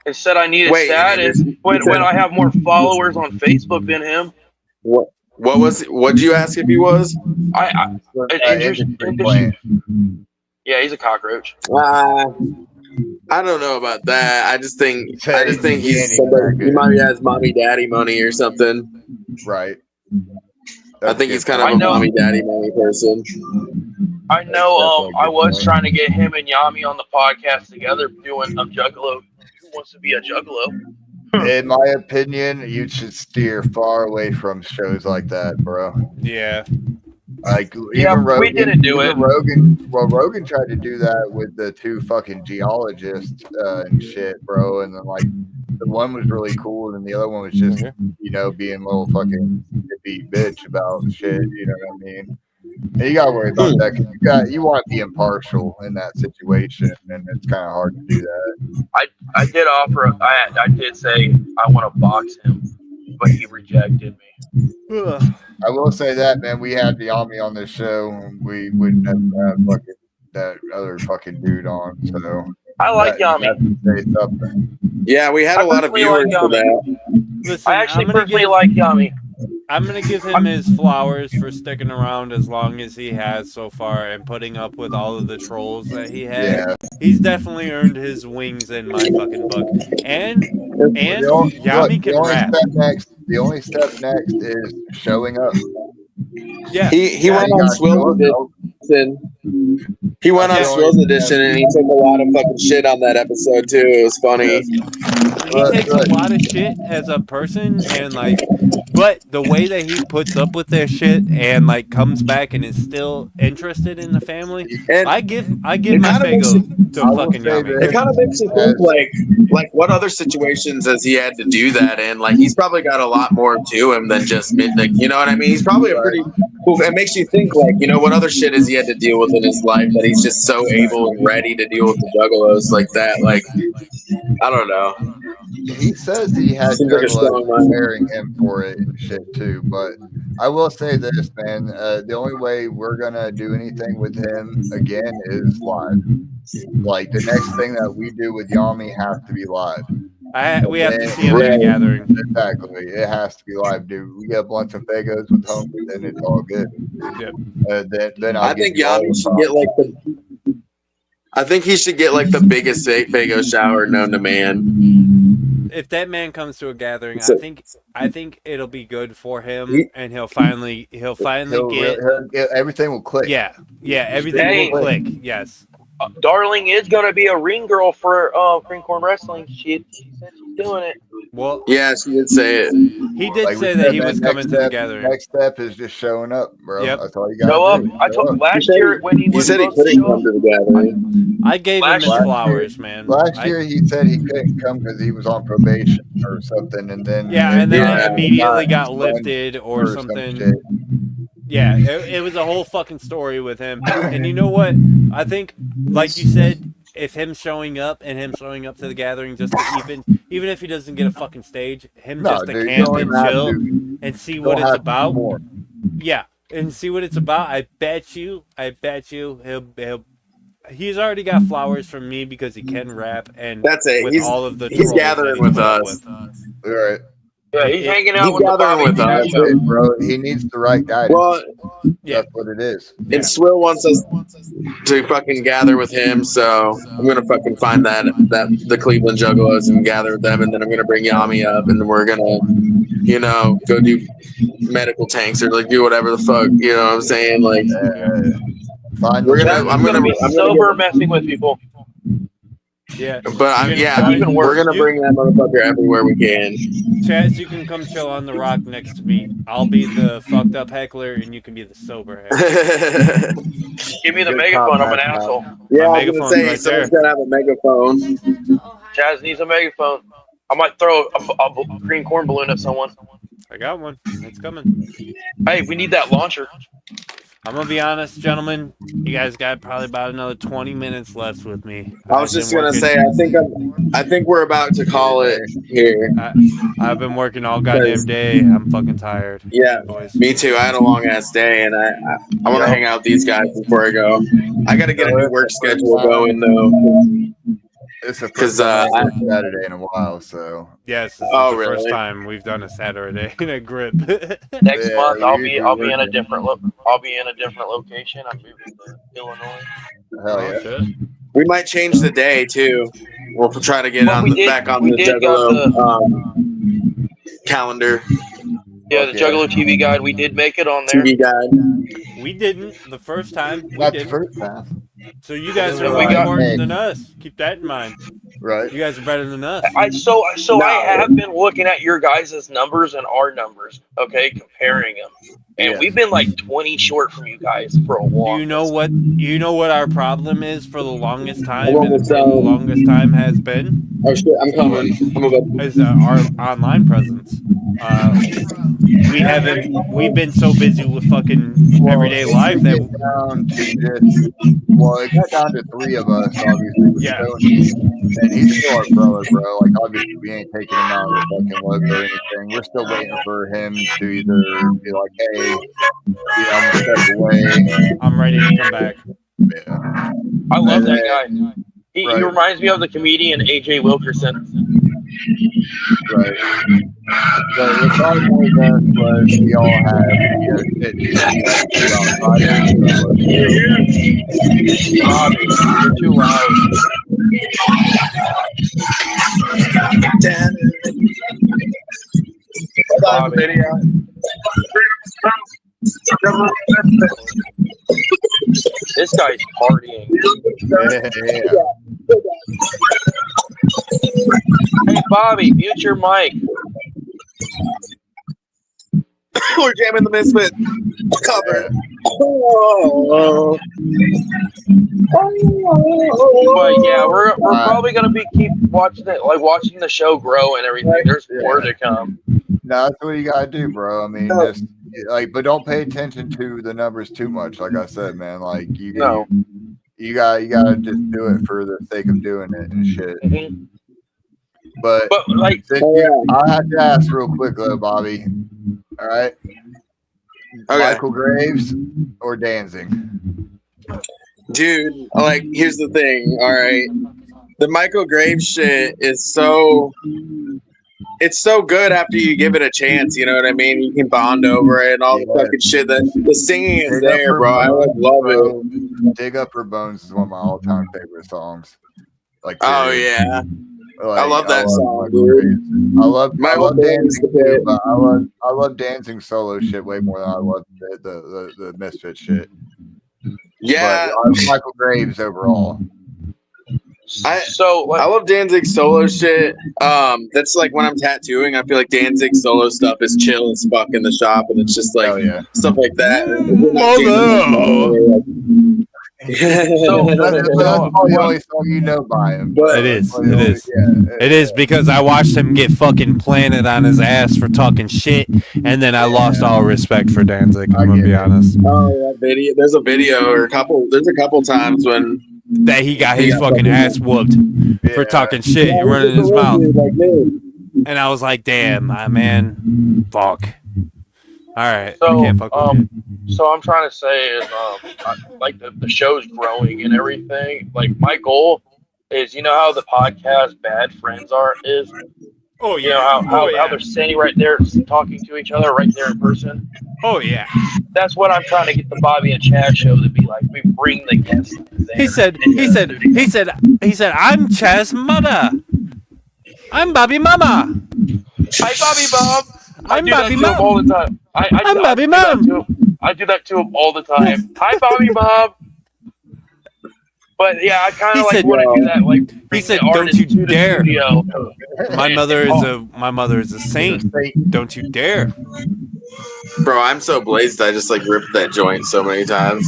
and said I needed status when I have more followers on Facebook than him. What'd you ask if he was? Industry plant. Yeah, he's a cockroach. I don't know about that. I just think he's somebody. He might has mommy daddy money or something. Right. I think he's kind of a mommy daddy money person. I know. I was trying to get him and Yami on the podcast together, doing a Juggalo. Who wants to be a Juggalo? In my opinion, you should steer far away from shows like that, bro. yeah. Like Rogan, we didn't do it. Rogan tried to do that with the two fucking geologists and shit, bro. And then like the one was really cool, and the other one was just being a little fucking hippie bitch about shit. You know what I mean? And you gotta worry about that because you want to be impartial in that situation, and it's kind of hard to do that. I did offer. I did say I want to box him, but he rejected me. I will say that, man. We had Yami on this show, and we wouldn't have fucking that other fucking dude on. So I like Yami. Yeah, we had a lot of viewers for that. Listen, I actually personally like Yami. I'm gonna give him his flowers for sticking around as long as he has so far and putting up with all of the trolls that he has. Yeah. He's definitely earned his wings in my fucking book. And Yami can rap. The only step next is showing up. Yeah. He went on Swill's Edition. He went on Swill's Edition, and he took a lot of fucking shit on that episode too. It was funny. He takes a lot of shit as a person, and but the way that he puts up with their shit and comes back and is still interested in the family, and I give my Fago to fucking Yami. It kind of makes you think like what other situations has he had to do that in? Like he's probably got a lot more to him than just you know what I mean? He's probably a pretty cool. It makes you think what other shit has he had to deal with in his life that he's just so able and ready to deal with the juggalos like that. Like I don't know. He says he has juggalos preparing him for it and shit too, but I will say this, man. The only way we're gonna do anything with him again is live. Like the next thing that we do with Yami has to be live. We have to see him at a gathering. Exactly, it has to be live, dude. We get a bunch of Fagos with Hungry, then it's all good. Yep. Then I think Yami should get I think he should get the biggest Fago shower known to man. If that man comes to a gathering, I think it'll be good for him, and he'll finally get everything will click. Yeah, everything will click. Yes. Darling is gonna be a ring girl for Greencorn Wrestling. She said she's doing it. Well, yeah, she did say it. He did say that he was coming to the gathering. Next step is just showing up, bro. Yep. That's all you got to do. I told him last year when he was. He said he couldn't come to the gathering. I gave him his flowers, man. Last year he said he couldn't come because he was on probation or something, and then it immediately got lifted or something. Yeah, it was a whole fucking story with him. And you know what? I think, like you said, if him showing up to the gathering, just to even if he doesn't get a fucking stage, just to camp and chill and see what it's about. Yeah, and see what it's about. I bet you, he's already got flowers from me because he can rap, and that's it. He's gathering with us. All right. Yeah, he's hanging out with us, bro. He needs the right guy. Well, that's what it is. And Swill wants us to fucking gather with him, so I'm gonna fucking find the Cleveland Juggalos and gather with them, and then I'm gonna bring Yami up, and we're gonna, go do medical tanks or do whatever the fuck, you know what I'm saying? Find We're the gonna. way. I'm gonna gonna. be I'm sober gonna messing with people. Yeah. But You're yeah, gonna even join- we're gonna you- bring that motherfucker everywhere we can. Chaz, you can come chill on the rock next to me. I'll be the fucked up heckler, and you can be the sober heckler. Give me the Good cop, megaphone. I'm an bad cop. asshole. Yeah, My I was gonna megaphone's say right someone's there. gotta have a megaphone. Chaz needs a megaphone. I might throw a green corn balloon at someone. I got one. It's coming. Hey, we need that launcher. I'm gonna be honest, gentlemen. You guys got probably about another 20 minutes left with me. I was just gonna say, I think we're about to call it here. I've been working all goddamn day. I'm fucking tired. Yeah, boys. me too. I had a long ass day, and I want to hang out with these guys before I go. I got to get a new work schedule going though. It's the first time I worked Saturday in a while, so. Yes, this is Oh, the really? first time we've done a Saturday in a grip. Next Yeah, month, we I'll be usually in a work different I'll be in a different location. I'm moving to Illinois. Hell Oh, yeah. shit. We might change the day too. We'll try to get But back on we the did got Juggalo calendar. Yeah, the Juggalo TV guide. We did make it on there. TV guide. We didn't the first time. We Not the didn't. first time. So you guys Then are we're more like, important hey. than us. Keep that in mind. Right. You guys are better than us. I have been looking at your guys' numbers and our numbers, okay, comparing them, and Yeah. we've been like 20 short from you guys for a while. Do you know what our problem is for the longest time, I'm and almost for the done. longest time has been? Oh shit, I'm coming. I'm about Is our online presence. We've been so busy with fucking everyday life that it down to just, well, it got down to 3 of us, obviously, with Yeah. Tony, and he's still our brother, bro. Like, obviously, we ain't taking him out of the fucking logo or anything. We're still waiting for him to either be like, hey, I'm gonna step away. I'm ready to come back. Yeah. I love And that then- guy. He right. reminds me of the comedian AJ Wilkerson. Right. So the problem with us was we all had, shit to do outside of Bobby, you're too loud. Bobby. This guy's partying. Yeah. Hey, Bobby, mute your mic. We're jamming the Misfit cover. But yeah, we're probably gonna keep watching it, like watching the show grow and everything. There's more to come. No, that's what you gotta do, bro. I mean, just like, but don't pay attention to the numbers too much. Like I said, man, like you gotta just do it for the sake of doing it and shit. Mm-hmm. But like, I have to ask real quick though, Bobby. All right, Michael Graves or Danzig? Dude, like, here's the thing. All right, the Michael Graves shit is so. It's so good after you give it a chance, you know what I mean? You can bond over it and all the fucking shit. The singing is there, bro. I love it. Dig Up Her Bones is one of my all-time favorite songs. Like, oh yeah, like, I love that song, Michael dude. Graves. I love Danzig too, but I love Danzig solo shit way more than I love the Misfit shit. Yeah, but Michael Graves overall. I love Danzig solo shit. That's like when I'm tattooing, I feel like Danzig solo stuff is chill as fuck in the shop, and it's just like stuff like that. So that's the only song you know by him. It is because I watched him get fucking planted on his ass for talking shit, and then I lost all respect for Danzig. I'm gonna be honest. Oh, that video. There's a video or there's a couple times when that he got his fucking ass whooped for talking shit and running his mouth. And I was like, damn, man, fuck. All right, I can't fuck with you. So I'm trying to say is, like the show's growing and everything. Like my goal is, you know how the podcast Bad Friends is. Oh yeah. You know how they're standing right there talking to each other right there in person. Oh yeah. That's what I'm trying to get the Bobby and Chaz show to be like. We bring the guests there. He said, I'm Chaz mother. I'm Bobby mama. Hi Bobby Bob. I'm Bobby Mom. All the time. I'm Bobby Mom. I do that to him all the time. Hi Bobby Bob. But yeah, I kind He of like said- want to do that. Like He bring said, the "Don't artist you to the dare." studio. My mother is a saint. Don't you dare. Bro, I'm so blazed. I just like ripped that joint so many times.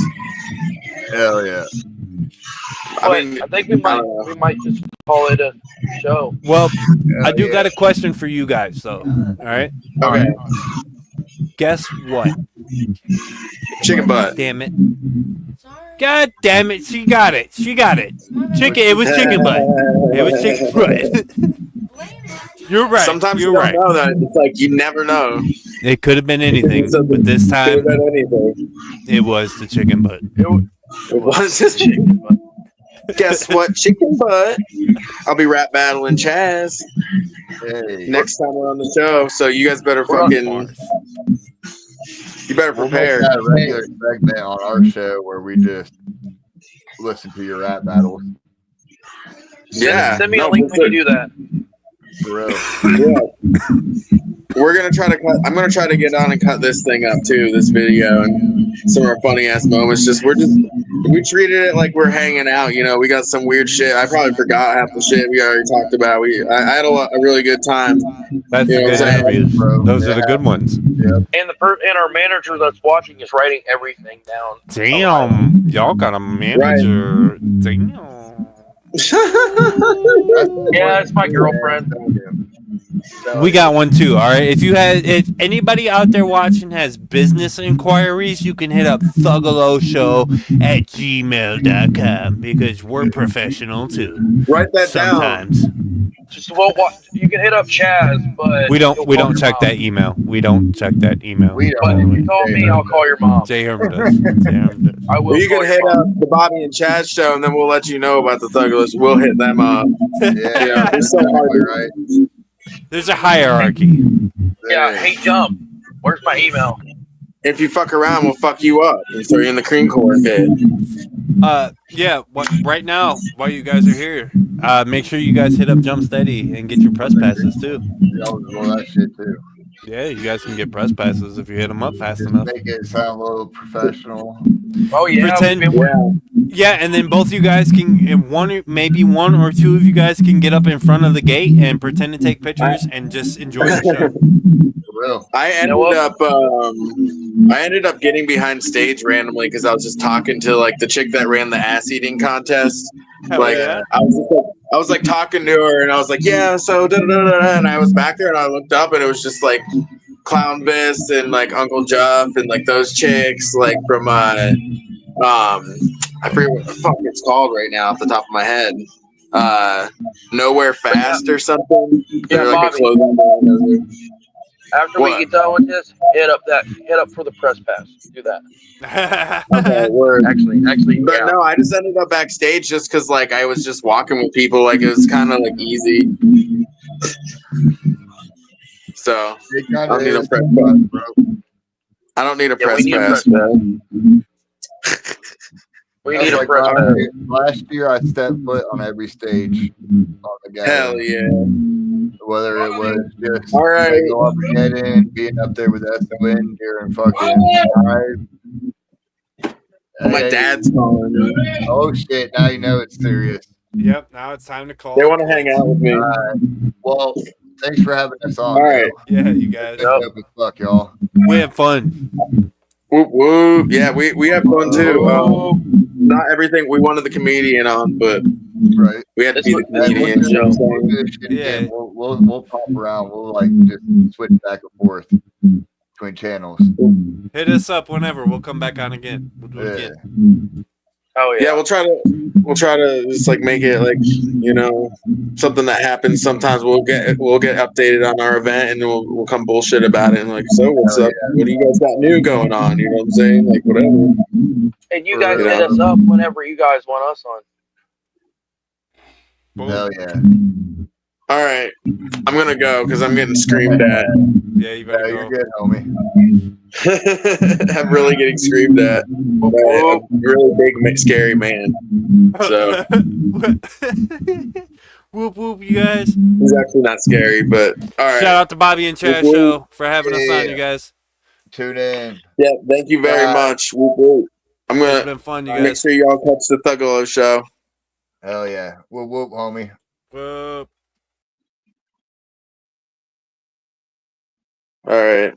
Hell yeah. But I mean, I think we might just call it a show. Well, I do yeah. got a question for you guys, though. All right. okay. Guess what? Chicken butt. Damn it. God damn it. She got it. Chicken. It was chicken butt. It was chicken butt. You're right. Sometimes You're you don't right. know that. It's like you never know. It could have been anything, but this time Could have been anything. it was the chicken butt. It was just chicken butt. Guess what? Chicken butt. I'll be rap battling Chaz Hey. next time we're on the show. So you guys better fucking. You better We'll make prepare. that a regular segment on our show where we just listen to your rap battles. Yeah. Send me a no, link when you do that. For real. Yeah. We're gonna try to cut. I'm gonna try to get on and cut this thing up too. This video and some of our funny ass moments. We treated it like we're hanging out. You know, we got some weird shit. I probably forgot half the shit we already talked about. I had a really good time. That's You the know good what I'm saying? interviews. Bro, Those are yeah. the good ones. And our manager that's watching is writing everything down. Damn. Y'all got a manager. Damn. Yeah, it's my girlfriend. We got one too, all right? If anybody out there watching has business inquiries, you can hit up thuggalo@gmail.com because we're professional too. Write that Sometimes. Just you can hit up Chaz, but We don't you'll call check your that email. We don't check that email. We But if don't. you call me, I'll call your mom. Jay Herman does. Jay Herman does. I will. Well, you call can your hit mom. up the Bobby and Chaz show, and then we'll let you know about the Thuggalos. We'll hit them up. Yeah, It's so hard to- right. There's a hierarchy. Yeah, hey, Jump. Where's my email? If you fuck around, we'll fuck you up and throw you in the cream corn pit. Yeah. Right now, while you guys are here, make sure you guys hit up Jump Steady and get your press passes too. Y'all was all that shit too. Yeah, you guys can get press passes if you hit them up fast Just enough. make it sound a little professional. Oh yeah, Pretend- we've been- Yeah, and then both you guys can, and maybe one or two of you guys can get up in front of the gate and pretend to take pictures and just enjoy the show. For real. I ended up getting behind stage randomly because I was just talking to like the chick that ran the ass eating contest. Hell Like yeah. I was like talking to her and I was like, yeah, so da, da, da, da, and I was back there and I looked up and it was just like Clown Biss and like Uncle Juff and like those chicks like from I forget what the fuck it's called right now off the top of my head. Nowhere Fast or something. Yeah, Like a Bobby. clothing brand. After What? we get done with this, hit up for the press pass. Do that. Okay, word. Actually, But yeah. no, I just ended up backstage just because like I was just walking with people, like it was kind of like easy. So It I kind don't of need a is, press bro. pass. I don't need a Yeah, we press need a pass, press bro. We That's need a like press pass. last year, I stepped foot on every stage on the game. Hell yeah! Whether it was just All right. go up and get in, being up there with SON during fucking live. My Hey, dad's calling me. Oh shit! Now you know it's serious. Yep, now it's time to call. They want to hang out with me. Well, thanks for having us on. All right. Yeah, you guys. Yep. Dope as fuck, y'all. We have fun. Whoop whoop. Yeah, we have fun too. Not everything. We wanted the comedian on, but Right. we had to be the Hey, comedian. we'll You know what I'm do saying? this shit again. Yeah. We'll pop around. We'll like just switch back and forth between channels. Hit us up whenever. We'll come back on again. We'll do it Yeah. again. Oh yeah. Yeah, we'll try to just like make it like, you know, something that happens. Sometimes we'll get updated on our event and we'll come bullshit about it and like, so what's up? What do you guys got new going on? You know what I'm saying? Like whatever. And you guys Yeah. hit us up whenever you guys want us on. Boom. Hell yeah. All right, I'm gonna go because I'm getting screamed at. Yeah, you Yeah, better you're go. good, homie. I'm really getting screamed at by a really big, scary man. So Whoop whoop, you guys. he's actually not scary, but all right. Shout out to Bobby and Chaz Whoop, whoop. show for having us on, Yeah. you guys. Tune in. Yeah, thank you very Bye. much. Whoop, whoop. I'm It's gonna been fun, you make guys. sure y'all catch the Thuggalo show. Hell yeah. Whoop whoop, homie. Whoop. All right.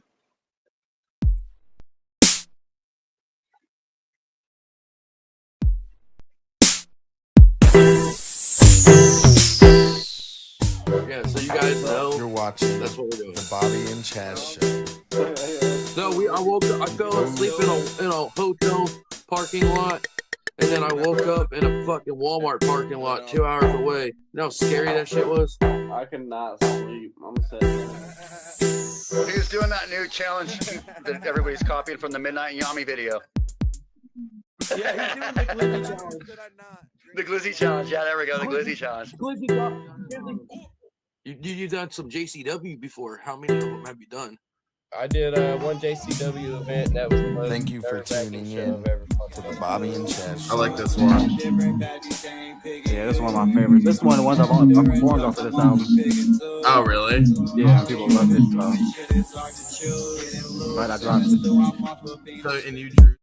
Yeah, so you guys know You're watching that's what we're doing. the Bobby and Chaz show. No, I woke up. I fell asleep in a hotel parking lot, and then I woke up in a fucking Walmart parking lot 2 hours away. You know how scary that shit was? I could not sleep. I'm sitting. He's doing that new challenge that everybody's copying from the Midnight Yami video. Yeah, he's doing the glizzy challenge. The glizzy challenge. Yeah, there we go. The glizzy challenge. You've done some JCW before. How many of them have you done? I did one JCW event that was the most Thank you for tuning in to the Bobby and Chaz show. I like this one. Yeah, this is one of my favorites. This is one of the ones I've performed off of this album. Oh, really? Yeah, people love it. So. Right, I dropped it. So, and you drew.